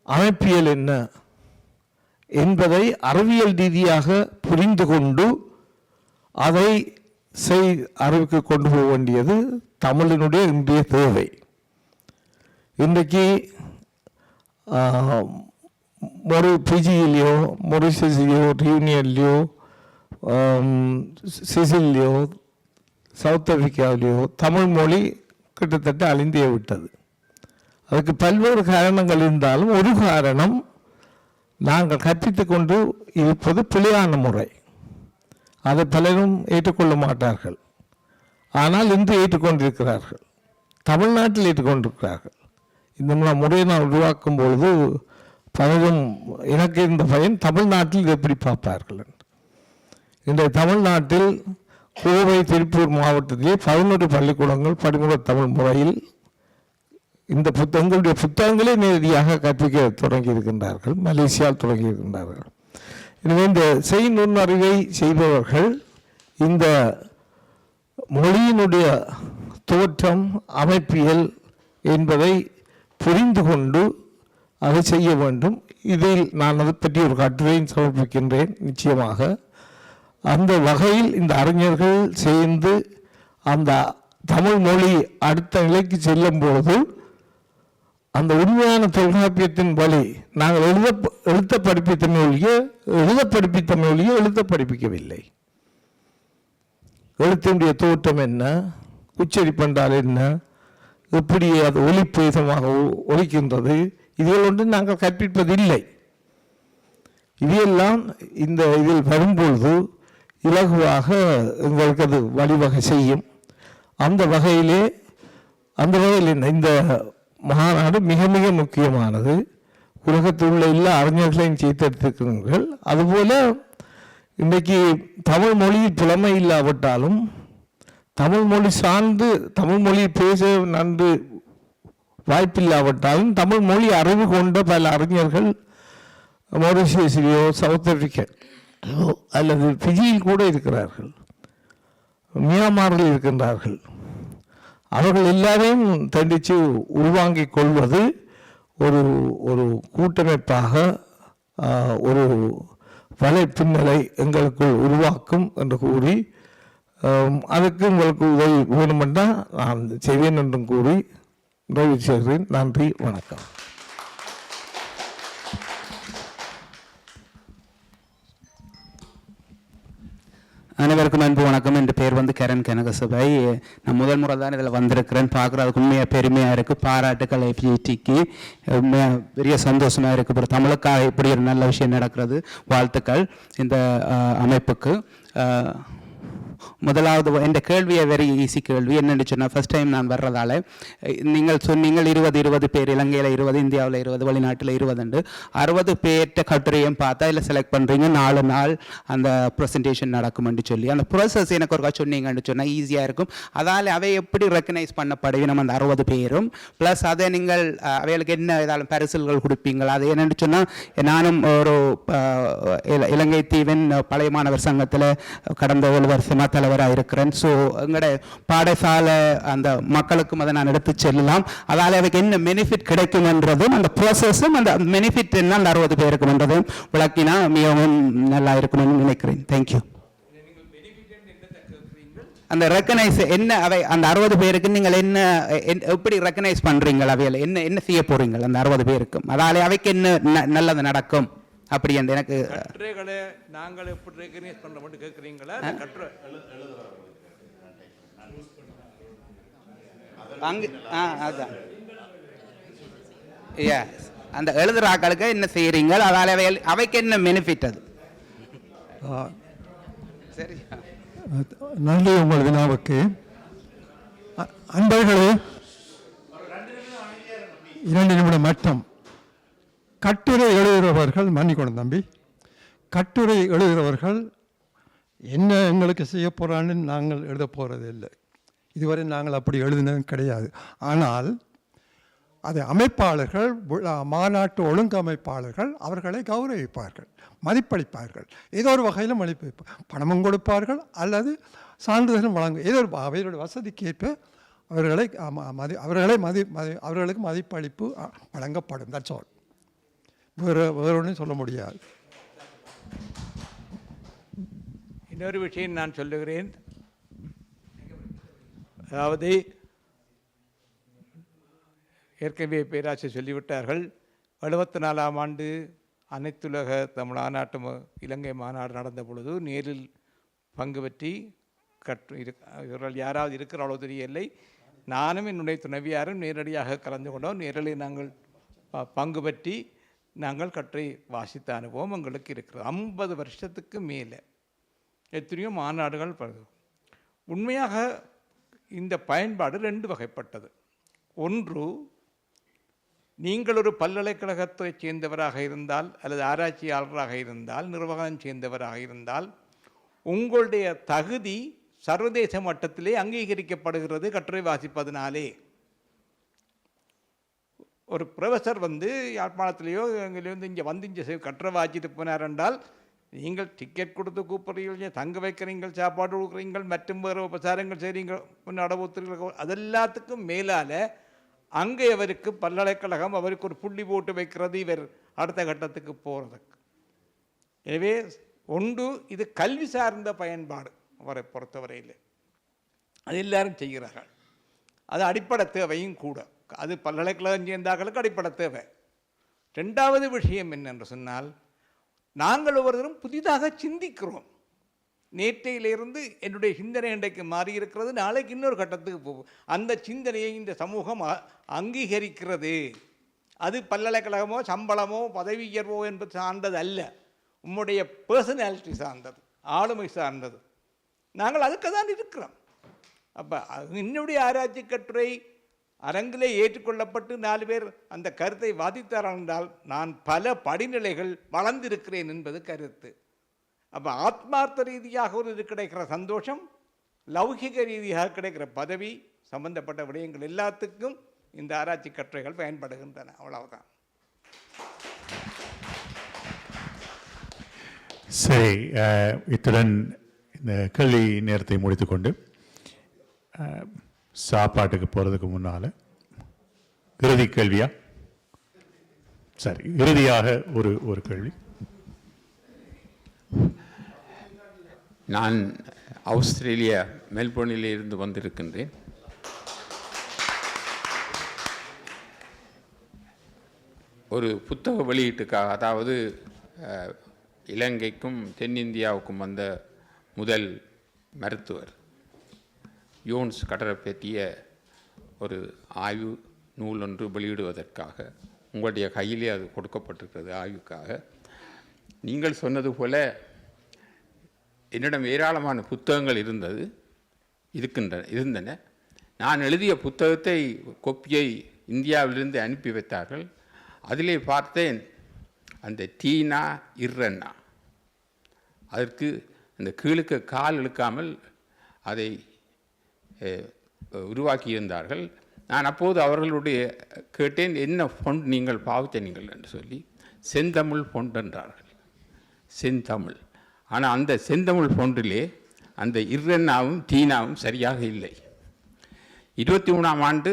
அமைப்பியல் என்ன என்பதை அறிவியல் ரீதியாக புரிந்து கொண்டு அதை அறிவுக்கு கொண்டு போக வேண்டியது தமிழினுடைய இன்றைய தேவை. இன்றைக்கு பிஜியிலையோ, மொரிஷியஸ்லையோ, ரியூனியன்லையோ, சிசில்லையோ, சவுத் ஆப்பிரிக்காவிலையோ தமிழ் மொழி கிட்டத்தட்ட அழிந்தே விட்டது. அதுக்கு பல்வேறு காரணங்கள் இருந்தாலும் ஒரு காரணம், நாங்கள் கற்பித்து கொண்டு இருப்பது பிழையான முறை. அதை பலரும் ஏற்றுக்கொள்ள மாட்டார்கள். ஆனால் இன்று ஏற்றுக்கொண்டிருக்கிறார்கள், தமிழ்நாட்டில் ஏற்றுக்கொண்டிருக்கிறார்கள். இந்த முறையை நான் உருவாக்கும் பொழுது பலரும் எனக்கு இருந்த பயன், தமிழ்நாட்டில் எப்படி பார்ப்பார்கள். இன்றைய தமிழ்நாட்டில் கோவை, திருப்பூர் மாவட்டத்திலே 11 பள்ளிக்கூடங்கள் படிமுறை தமிழ் முறையில் இந்த எங்களுடைய புத்தகங்களே நேரடியாக கற்பிக்க தொடங்கி இருக்கின்றார்கள். மலேசியாவில் தொடங்கி இருக்கின்றார்கள். எனவே இந்த நுண்ணறிவை செய்பவர்கள் இந்த மொழியினுடைய தோற்றம், அமைப்பியல் என்பதை புரிந்து கொண்டு அதை செய்ய வேண்டும். இதில் நான் அதை பற்றி ஒரு கட்டுரையும் சமர்ப்பிக்கின்றேன். நிச்சயமாக அந்த வகையில் இந்த அறிஞர்கள் சேர்ந்து அந்த தமிழ் மொழி அடுத்த நிலைக்கு செல்லும் பொழுது அந்த உண்மையான தொல்காப்பியத்தின் வழி நாங்கள் எழுத்த படிப்பிக்கவில்லை. எழுத்தினுடைய தோற்றம் என்ன, உச்சரிப்பென்றால் என்ன, எப்படி அது ஒலிப்பேதமாக ஒலிக்கின்றது, இதில் ஒன்று நாங்கள் கற்பிப்பதில்லை. இதையெல்லாம் இதில் வரும்பொழுது இலகுவாக எங்களுக்கு அது வழிவகை செய்யும். அந்த வகையில் இந்த மாநாடு மிக மிக முக்கியமானது. உலகத்தில் உள்ள எல்லா அறிஞர்களையும் சேர்த்தெடுத்திருக்கிறீர்கள். அதுபோல் இன்றைக்கு தமிழ் மொழியில் புலமை இல்லாவிட்டாலும் தமிழ் மொழி சார்ந்து தமிழ் மொழி பேச நன்று வாய்ப்பில்லாவிட்டாலும் தமிழ் மொழி அறிவு கொண்ட பல அறிஞர்கள் மொரிஷியஸிலேயோ, சவுத் ஆப்பிரிக்கா அல்லது பிஜியில் கூட இருக்கிறார்கள், மியான்மரில் இருக்கின்றார்கள். அவர்கள் எல்லாரையும் தண்டித்து உள்வாங்கிக் கொள்வது ஒரு கூட்டமைப்பாக, ஒரு வலைப்பின்னலை எங்களுக்குள் உருவாக்கும் என்று கூறி அதுக்கு உங்களுக்கு உதவி வேணுமென்றால் நான் செய்வேன் என்றும் கூறி நிறைவு செய்கிறேன். நன்றி, வணக்கம். அனைவருக்கும் அன்பு வணக்கம். என் பேர் வந்து கரண் கனகசபை. நான் முதல் முறை தான் இதில் வந்திருக்கிறேன். பார்க்குறதுக்கு உண்மையாக பெருமையாக இருக்குது. பாராட்டுக்கள் FGTக்கு. பெரிய சந்தோஷமாக இருக்குது. ஒரு தமிழுக்காக இப்படி ஒரு நல்ல விஷயம் நடக்கிறது. வாழ்த்துக்கள் இந்த அமைப்புக்கு. முதலாவது என் கேள்வியை வெரி ஈஸி கேள்வி. என்னென்னு சொன்னால், ஃபஸ்ட் டைம் நான் வர்றதால நீங்கள் சொன்னீங்கள் 20 பேர், இலங்கையில் 20, இந்தியாவில் 20, வெளிநாட்டில் 20, 60 பேர்கிட்ட கட்டுரையும் பார்த்தா இல்லை செலக்ட் பண்ணுறீங்க. 4 நாள் அந்த ப்ரெசன்டேஷன் நடக்கும்னு சொல்லி அந்த ப்ரோசஸ் எனக்கு ஒருக்கா சொன்னீங்கன்னு சொன்னால் ஈஸியாக இருக்கும். அதால் அவை எப்படி ரெக்கனைஸ் பண்ணப்படுவீங்க நம்ம அந்த 60 பேரும், ப்ளஸ் அதை நீங்கள் அவைகளுக்கு என்ன ஏதாலும் பரிசுகள் கொடுப்பீங்களா? அது என்னென்னு சொன்னால், நானும் ஒரு இலங்கை தீவின் பழைய மாணவர் சங்கத்தில் கடந்த 7 வருஷமாக தலைவராக இருக்கிறேன். ஸோ எங்களோட பாடசாலை அந்த மக்களுக்கும் அதை நான் எடுத்து செல்லலாம். அதால் அவைக்கு என்ன பெனிஃபிட் கிடைக்கும்ன்றதும் அந்த ப்ராசஸும் அந்த பெனிஃபிட் என்ன அந்த 60 பேருக்குன்றதும் விளக்கினா மிகவும் நல்லா இருக்கும்னு நினைக்கிறேன். தேங்க்யூ. அந்த ரெக்கனைஸ் என்ன, அவை அந்த 60 பேருக்கு நீங்கள் என்ன எப்படி ரெக்கனைஸ் பண்ணுறீங்கள்? அவையில் என்ன செய்ய போகிறீங்கள் அந்த 60 பேருக்கும்? அதால் அவைக்கு என்ன நல்லது நடக்கும் அப்படி என்று எனக்கு கட்டுரைகளை நாங்கள் எப்படி ரெகனைஸ் பண்ண மட்டும் கேட்குறீங்களா? கட்டுரை அங்கே அதுதான் அந்த எழுதுகிற ஆக்களுக்கு என்ன செய்கிறீங்க? அதால் அவைக்கு என்ன பெனிஃபிட்? அது சரி. நன்றி உங்கள் வினாவுக்கு. அன்பர்களே, 2 நிமிடம் மட்டும். கட்டுரை எழுதுகிறவர்கள், மன்னிக்கணும் தம்பி, கட்டுரை எழுதுகிறவர்கள் என்ன எங்களுக்கு செய்ய போகிறான்னு நாங்கள் எழுத போகிறது இல்லை. இதுவரை நாங்கள் அப்படி எழுதினதும் கிடையாது. ஆனால் அது அமைப்பாளர்கள், மாநாட்டு ஒழுங்கமைப்பாளர்கள் அவர்களை கௌரவிப்பார்கள், மதிப்பளிப்பார்கள். ஏதோ ஒரு வகையில் மதிப்பளிப்பார், பணமும் கொடுப்பார்கள் அல்லது சான்றிதழும் வழங்கும். ஏதோ ஒரு அவர்களுடைய வசதிக்கேற்ப அவர்களுக்கு மதிப்பளிப்பு வழங்கப்படும். That's all. வேறு ஒன்றும் சொல்ல முடியாது. இன்னொரு விஷயம் நான் சொல்லுகிறேன். அதாவது ஏற்கனவே பேராசிரியர் சொல்லிவிட்டார்கள், 74ஆம் ஆண்டு அனைத்துலக தமிழ் மாநாட்டு இலங்கை மாநாடு நடந்த பொழுது நேரில் பங்கு பற்றி இவர்கள் யாராவது இருக்கிறாளோ தெரியவில்லை. நானும் என்னுடைய துணைவியாரும் நேரடியாக கலந்து கொண்டோம். நேரில் நாங்கள் பங்கு பற்றி நாங்கள் கட்டுரை வாசித்த அனுபவம் எங்களுக்கு இருக்கிறது. 50 வருஷத்துக்கு மேலே எத்தனையோ மாநாடுகள். உண்மையாக இந்த பயன்பாடு 2 வகைப்பட்டது. ஒன்று, நீங்கள் ஒரு பல்கலைக்கழகத்தை சேர்ந்தவராக இருந்தால் அல்லது ஆராய்ச்சியாளராக இருந்தால், நிர்வாகம் சேர்ந்தவராக இருந்தால், உங்களுடைய தகுதி சர்வதேச மட்டத்திலே அங்கீகரிக்கப்படுகிறது கட்டுரை வாசிப்பதனாலே. ஒரு ப்ரொஃபஸர் யாழ்ப்பாணத்திலேயோ எங்கேயோ இங்கே இங்கே கட்டுரை வாசிட்டு போனார் என்றால், நீங்கள் டிக்கெட் கொடுத்து கூப்பிட்றீங்க, தங்க வைக்கிறீங்கள், சாப்பாடு கொடுக்குறீங்கள், மற்றும் வேறு உபசாரங்கள் செய்கிறீங்க, நடவுத்துறீர்கள். அதெல்லாத்துக்கும் மேலால் அங்கே அவருக்கு பல்கலைக்கழகம் அவருக்கு ஒரு புள்ளி போட்டு வைக்கிறது இவர் அடுத்த கட்டத்துக்கு போகிறதுக்கு. எனவே ஒன்று, இது கல்வி சார்ந்த பயன்பாடு அவரை பொறுத்தவரையில். அது எல்லாரும் செய்கிறார்கள். அது அடிப்படை தேவையும் கூட. அது பல்கலைக்கழகம் சேர்ந்தாக்களுக்கு அடிப்படை தேவை. 2வது விஷயம் என்னென்று சொன்னால், நாங்கள் ஒவ்வொருத்தரும் புதிதாக சிந்திக்கிறோம். நேற்றையிலிருந்து என்னுடைய சிந்தனை இன்றைக்கு மாறி இருக்கிறது, நாளைக்கு இன்னொரு கட்டத்துக்கு போகும். அந்த சிந்தனையை இந்த சமூகம் அங்கீகரிக்கிறது. அது பல்கலைக்கழகமோ சம்பளமோ பதவி உயர்வோ என்பது சார்ந்தது அல்ல, உம்முடைய பர்சனாலிட்டி சார்ந்தது, ஆளுமை சார்ந்தது. நாங்கள் அதுக்கு தான் இருக்கிறோம். அப்போ என்னுடைய ஆராய்ச்சி கட்டுரை அரங்கிலே ஏற்றுக்கொள்ளப்பட்டு 4 பேர் அந்த கருத்தை வாதித்தார்கள் என்றால் நான் பல படிநிலைகள் வளர்ந்திருக்கிறேன் என்பது கருத்து. அப்போ ஆத்மார்த்த ரீதியாக ஒரு கிடைக்கிற சந்தோஷம், லௌகிக ரீதியாக கிடைக்கிற பதவி சம்பந்தப்பட்ட விடயங்கள் எல்லாத்துக்கும் இந்த ஆராய்ச்சி கட்டுரைகள் பயன்படுகின்றன. அவ்வளவுதான். சரி, இத்துடன் இந்த கேள்வி நேரத்தை முடித்துக்கொண்டு சாப்பாட்டுக்கு போகிறதுக்கு முன்னால் இறுதி கேள்வியா? சரி, இறுதியாக ஒரு கேள்வி. நான் ஆஸ்திரேலியா மெல்போர்னில் இருந்து வந்திருக்கின்றேன். ஒரு புத்தக வெளியீட்டுக்காக, அதாவது இலங்கைக்கும் தென்னிந்தியாவுக்கும் வந்த முதல் மருத்துவர் யோன்ஸ் கடரை பற்றிய ஒரு ஆய்வு நூல் ஒன்று வெளியிடுவதற்காக உங்களுடைய கையிலே அது கொடுக்கப்பட்டிருக்கிறது ஆய்வுக்காக. நீங்கள் சொன்னது போல என்னிடம் ஏராளமான புத்தகங்கள் இருந்தன. நான் எழுதிய புத்தகத்தை கொப்பியை இந்தியாவிலிருந்து அனுப்பி வைத்தார்கள். அதிலே பார்த்தேன் அந்த டீனா இர்ரன்னா, அதற்கு அந்த கீழுக்கு கால் இழுக்காமல் அதை உருவாக்கியிருந்தார்கள். நான் அப்போது அவர்களுடைய கேட்டேன், என்ன ஃபொண்ட் நீங்கள் பாவித்தனீங்கள் என்று சொல்லி. செந்தமிழ் ஃபொண்ட் என்றார்கள். செந்தமிழ். ஆனால் அந்த செந்தமிழ் ஃபொண்டிலே அந்த இர்ரன்னாவும் டீனாவும் சரியாக இல்லை. 23ஆம் ஆண்டு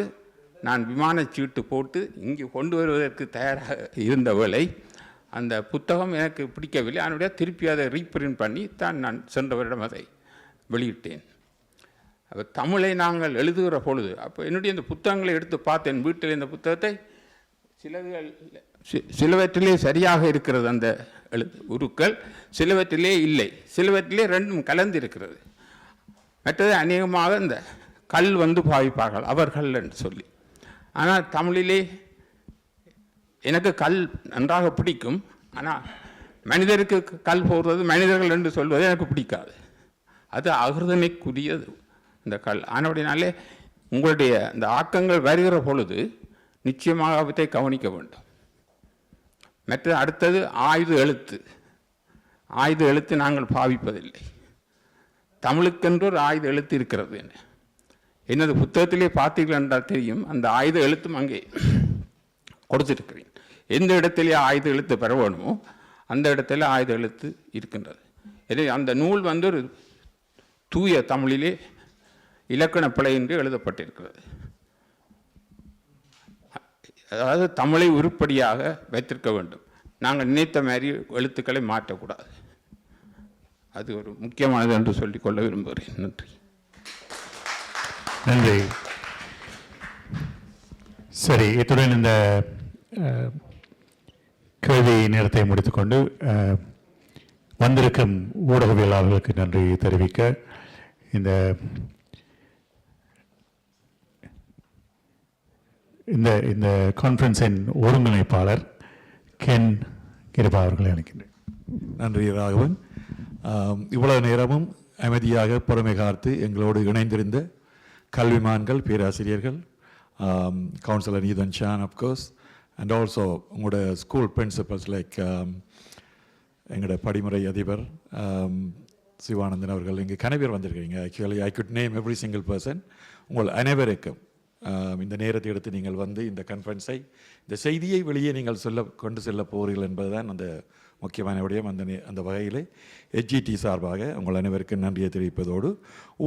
நான் விமானச் சீட்டு போட்டு இங்கே கொண்டு வருவதற்கு தயாராக இருந்த வேளை அந்த புத்தகம் எனக்கு பிடிக்கவில்லை. அதனுடைய திருப்பி அதை ரீப்ரிண்ட் பண்ணி தான் நான் சென்றவரிடம் அதை வெளியிட்டேன். அப்போ தமிழை நாங்கள் எழுதுகிற பொழுது அப்போ என்னுடைய இந்த புத்தகங்களை எடுத்து பார்த்தேன். வீட்டில் இந்த புத்தகத்தை சிலவற்றிலே சரியாக இருக்கிறது அந்த உருக்கள், சிலவற்றிலே இல்லை, சிலவற்றிலே ரெண்டும் கலந்து இருக்கிறது. மற்றது அநேகமாக இந்த கல் பாவிப்பார்கள் அவர்கள் என்று சொல்லி. ஆனால் தமிழிலே எனக்கு கல் நன்றாக பிடிக்கும். ஆனால் மனிதருக்கு கல் போடுறது, மனிதர்கள் என்று சொல்வது எனக்கு பிடிக்காது. அது அகிருதனைக்குரியது இந்த கல். ஆனபடினாலே உங்களுடைய இந்த ஆக்கங்கள் வருகிற பொழுது நிச்சயமாக அவற்றை கவனிக்க வேண்டும். மற்ற அடுத்தது ஆயுத எழுத்து. ஆயுத எழுத்து நாங்கள் பாவிப்பதில்லை. தமிழுக்கென்று ஒரு ஆயுத எழுத்து இருக்கிறது. என்னது புத்தகத்திலே பார்த்தீர்கள் என்றால் தெரியும். அந்த ஆயுத எழுத்தும் அங்கே கொடுத்திருக்கிறேன். எந்த இடத்திலே ஆயுத எழுத்து பெற வேணுமோ அந்த இடத்துல ஆயுத எழுத்து இருக்கின்றது. எனவே அந்த நூல் ஒரு தூய தமிழிலே இலக்கண பிழை என்று எழுதப்பட்டிருக்கிறது. அதாவது தமிழை உருப்படியாக வைத்திருக்க வேண்டும். நாங்கள் நினைத்த மாதிரி எழுத்துக்களை மாற்றக்கூடாது. அது ஒரு முக்கியமானது என்று சொல்லிக்கொள்ள விரும்புகிறேன். நன்றி. நன்றி. சரி, இத்துடன் இந்த கேள்வி நேரத்தை முடித்துக்கொண்டு வந்திருக்கும் ஊடகவியலாளர்களுக்கு நன்றி தெரிவிக்க இந்த இந்த இந்த கான்ஃபரன்ஸின் ஒருங்கிணைப்பாளர் கென் கிருபா அவர்களை அழைக்கின்றேன். நன்றி ராகவன். இவ்வளவு நேரமும் அமைதியாக பொறுமை காத்து எங்களோடு இணைந்திருந்த கல்விமான்கள், பேராசிரியர்கள், councillor Ethan Shan of course, and also உங்களோட ஸ்கூல் பிரின்சிபல்ஸ் லைக் எங்களோட படிமுறை அதிபர் சிவானந்தன் அவர்கள், இங்கே கனவேர் வந்திருக்கிறீங்க. Actually I could name every single person. உங்கள் அனைவருக்கும் இந்த நேரத்தை எடுத்து நீங்கள் வந்து இந்த கான்ஃபரன்ஸை, இந்த செய்தியை வெளியே நீங்கள் கொண்டு செல்ல போகிறீர்கள் என்பதுதான் அந்த முக்கியமான விடயம். அந்த வகையில் HGT சார்பாக உங்கள் அனைவருக்கும் நன்றியை தெரிவிப்பதோடு,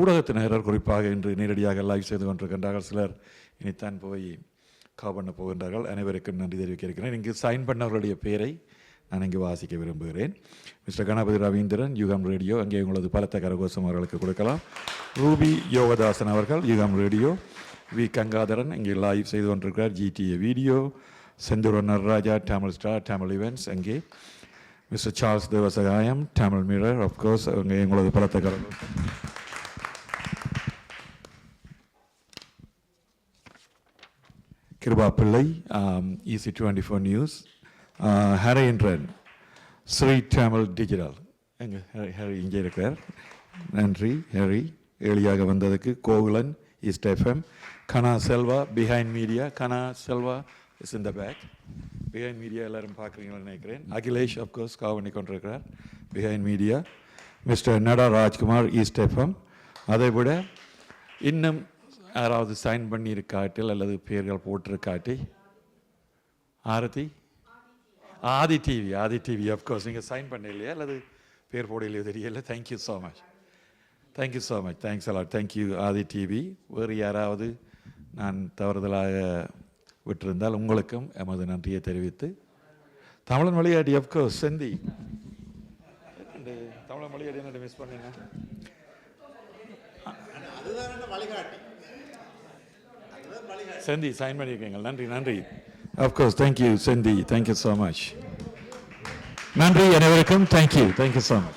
ஊடகத்தினர் குறிப்பாக இன்று நேரடியாக லைவ் செய்து கொண்டிருக்கின்றார்கள். சிலர் இனித்தான் போய் பண்ண போகின்றார்கள். அனைவருக்கும் நன்றி தெரிவிக்க இருக்கிறேன். இங்கு சைன் பண்ணவர்களுடைய பேரை நான் இங்கு வாசிக்க விரும்புகிறேன். மிஸ்டர் கணபதி ரவீந்திரன், யுகம் ரேடியோ, அங்கே உங்களது பலத்த கரகோஷம் அவர்களுக்கு கொடுக்கலாம். ரூபி யோகதாசன் அவர்கள், யுகம் ரேடியோ. வி கங்காதரன் இங்கே லைவ் செய்து கொண்டிருக்கிறார், GTA video. Senthoora Nataraja, Tamil star, Tamil events அங்கே. Mister Charles Devasagayam, Tamil mirror, of course அங்கே உங்களது பலத்த கரகோஷம். Kiruba Pillai, EC24 news. Harendran, Sri Tamil digital, எங்கே ஹரி இங்கே இருக்கிறார். நன்றி ஹரி, எளியாக வந்ததுக்கு. Gokulan, east FM. Kana Selva, behind media. Kana Selva is in the back. Behind media எல்லாரும் பார்க்குறீங்கன்னு நினைக்கிறேன். அகிலேஷ் அப்கோர்ஸ் காவ் பண்ணி கொண்டிருக்கிறார், பிஹைண்ட் மீடியா. மிஸ்டர் நடா ராஜ்குமார், ஈஸ்ட் FM. அதை விட இன்னும் யாராவது சைன் பண்ணியிருக்காட்டில் அல்லது பேர்கள் போட்டிருக்காட்டி, ஆதி டிவி அஃப்கோர்ஸ் நீங்கள் சைன் பண்ண இல்லையா அல்லது பேர் போட இல்லையோ தெரியல. Thank you so much, thanks a lot. Thank you Aadhi TV. வேறு யாராவது நான் தவறுதலாக விட்டிருந்தால் உங்களுக்கும் எமது நன்றியை தெரிவித்து, தமிழன் விளையாடி அஃப்கோர்ஸ் செந்தி அந்த தமிழ் மொழி என்ன மிஸ் பண்ணீங்க? செந்தி சைன் பண்ணியிருக்கீங்க. நன்றி நன்றி. Of course thank you Senthi, thank you so much. நன்றி அனைவருக்கும். Thank you so much.